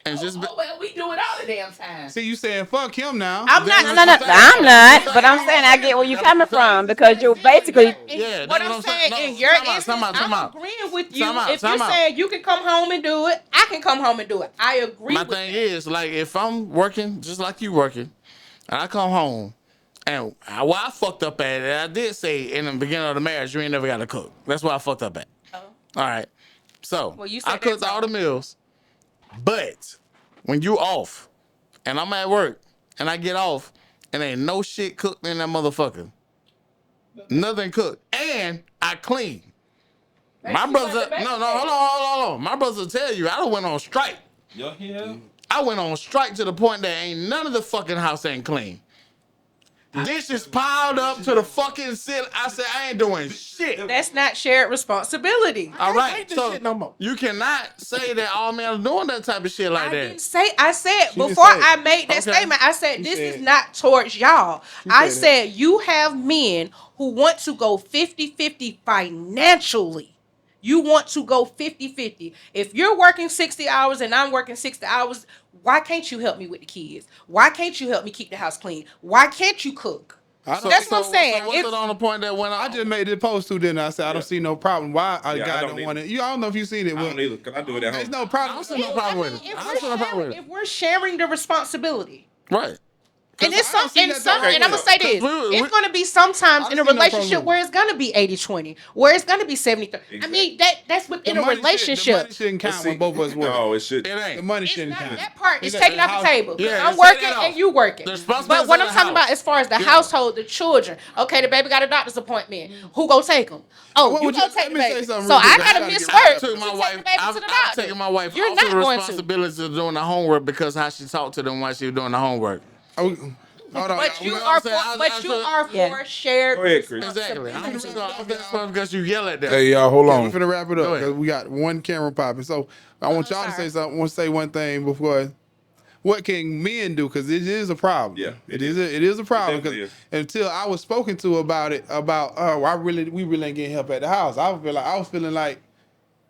and just be, Oh, well, we do it all the damn time. See, you saying fuck him now. I'm not. No, I'm not. But I'm saying I get where you're coming from because you're basically. Yeah, What that's I'm saying, No, in your time out, instance, time out, time I'm out. agreeing with you. Time out, If you're time out. saying you can come home and do it, I can come home and do it. I agree My with thing that. is, like, if I'm working just like you working, and I come home, and I fucked up at it, I did say in the beginning of the marriage, you ain't never got to cook. That's what I fucked up at. Oh. All right. So, Well, you said I cooked that's all the meals, but when you off, and I'm at work, and I get off, and ain't no shit cooked in that motherfucker. Nothing cooked. And I clean. My brother, no, hold on. My brother will tell you, I done went on strike. Yo, yeah. I went on strike to the point that ain't none of the fucking house ain't clean. Dishes piled up to the fucking ceiling. I said, I ain't doing shit. That's not shared responsibility. All right, so you cannot say that all men are doing that type of shit like I that. didn't say. I said didn't before say it. I made that Okay. statement. I said this said is it. not towards y'all. I said said you have men who want to go 50-50 financially. You want to go 50-50. If you're working 60 hours and I'm working 60 hours, why can't you help me with the kids? Why can't you help me keep the house clean? Why can't you cook? So- That's what I'm saying. So what's If- it on the point that when I just made this post too, didn't I? I said I don't see no problem. Why a Yeah, I guy don't don't either. want it? I don't know if you've seen it. I don't either, because I do it at There's home. no I problem. don't see no problem with it. if I we're don't see no problem sharing- with it. if we're sharing the responsibility. Right. And it's I don't some, see and nothing some, wrong and I'm with gonna it. say this: 'Cause we- it's gonna be sometimes I in a see no problem relationship with it. where it's gonna be 80-20, where it's gonna be 70-30. I mean, that's within a The money relationship. shouldn't count See, when both of us work. No, it should. It The ain't. money It's shouldn't not, count. that part is It's taken like off the the house- table. Yeah, I'm say working that and off. you working. The responsibilities But what of I'm the talking house. about as far as the Yeah. household, the children. Okay, the baby got a doctor's appointment. Who go take them? Oh, What you would go you- take let the me say baby. something So real I quick. I gotta gotta miss get- work. I to took take my the wife. baby to I've the doctor. taken my wife You're off not of the going to. responsibilities of doing the homework because how she talked to them while she was doing the homework. Oh, Hold on. But you what are I'm for, saying, but you are Yeah. for shared Go ahead, Chris. Exactly. I'm responsibility. just because you yell at them. Hey, y'all, hold Okay, on. we're finna wrap it Go up ahead. because we got one camera popping. So I want y'all to say something. I want to say one thing before. What can men do? Because it is a problem. Yeah, it is a problem. definitely Because until I was spoken to about it, we really ain't getting help at the house. I was feeling like,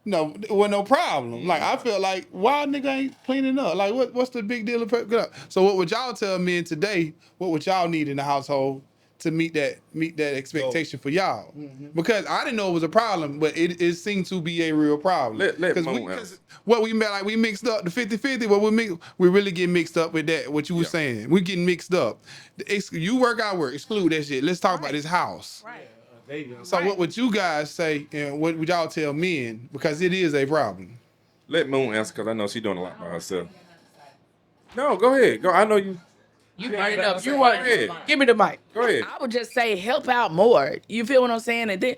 no, it wasn't no problem. Like I felt like, why nigga ain't cleaning up? Like what's the big deal of picking up? So what would y'all tell men today? What would y'all need in the household to meet that expectation for y'all? Because I didn't know it was a problem, but it seemed to be a real problem. Let Because Mo answer. what we met, like we mixed up the 50-50, but we really get mixed up with that. What you were saying, we getting mixed up. You work, I work. Exclude that shit. Let's talk about this house. Right. So what would you guys say, and what would y'all tell men? Because it is a problem. Let Moon answer because I know she's doing a lot by herself. No, go ahead. Go. I know you. You bring it up. You Go want? ahead. Give me the mic. Go ahead. I would just say help out more. You feel what I'm saying? And then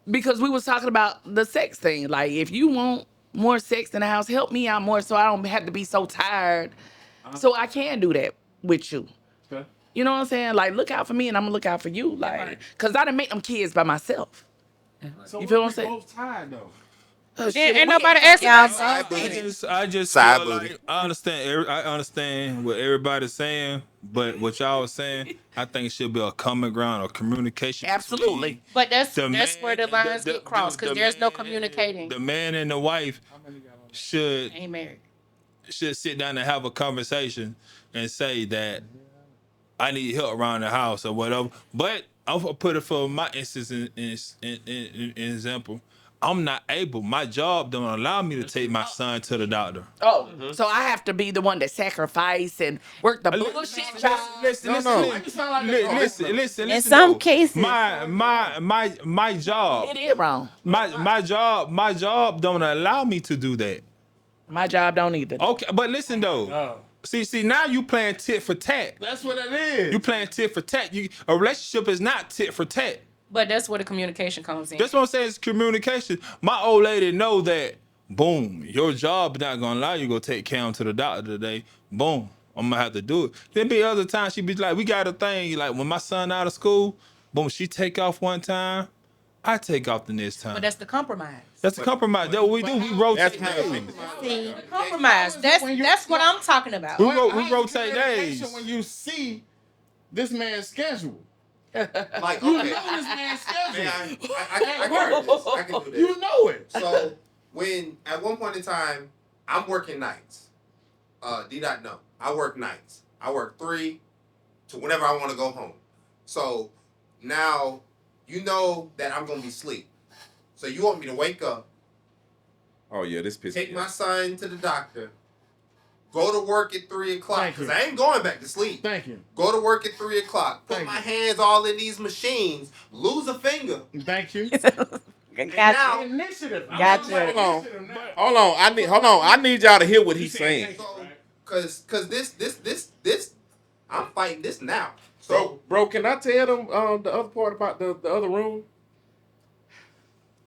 because we was talking about the sex thing, like if you want more sex in the house, help me out more so I don't have to be so tired, so I can do that with you. Okay. You know what I'm saying? Like look out for me and I'm gonna look out for you, like cause I didn't make them kids by myself. You feel what I'm saying? Both tired though. Ain't nobody asking. Side I booty. just Side feel booty. like I understand what everybody's saying, but what y'all was saying, I think it should be a common ground or communication. Absolutely. But that's The where the man- lines get crossed because the there's no man- communicating. The man and the wife should Ain't married. sit down and have a conversation and say that I need help around the house or whatever. But I'll put it for my instance in example. I'm not able. My job don't allow me to take my son to the doctor. Oh, so I have to be the one that sacrifice and work the bullshit job. Listen. In some though. cases. My job. It is wrong. My job don't allow me to do that. My job don't either. Okay, but listen though. See, now you playing tit for tat. That's what it is. You playing tit for tat. A relationship is not tit for tat. But that's where the communication comes in. That's what I'm saying. It's communication. My old lady know that. Boom, your job not gonna allow you to go take Cam to the doctor today. Boom, I'm gonna have to do it. Then be other times she be like, we got a thing. Like when my son out of school, boom, she take off one time, I take off the next time. But that's the compromise. That's a compromise. That's what we do. We rotate That's days. See, compromise. That's what I'm talking about. We rotate days. When you see this man's schedule, Like, you okay. know this man's schedule. Man, I can do this. I can do this. You know it. So when at one point in time I'm working nights. D-Dot know. I work nights. I work 3 to whenever I want to go home. So now you know that I'm gonna be asleep. So you want me to wake up, Oh yeah, this pisses take me my off. son to the doctor, go to work at 3 o'clock, Thank you. because I ain't going back to sleep. Thank you. Go to work at 3 o'clock, put Thank my you. hands all in these machines, lose a finger. Thank you. Gotcha. Initiative. Gotcha. Hold on. I need y'all to hear what he's saying. So, cause this, I'm fighting this now. So Bro, can I tell them the other part about the other room?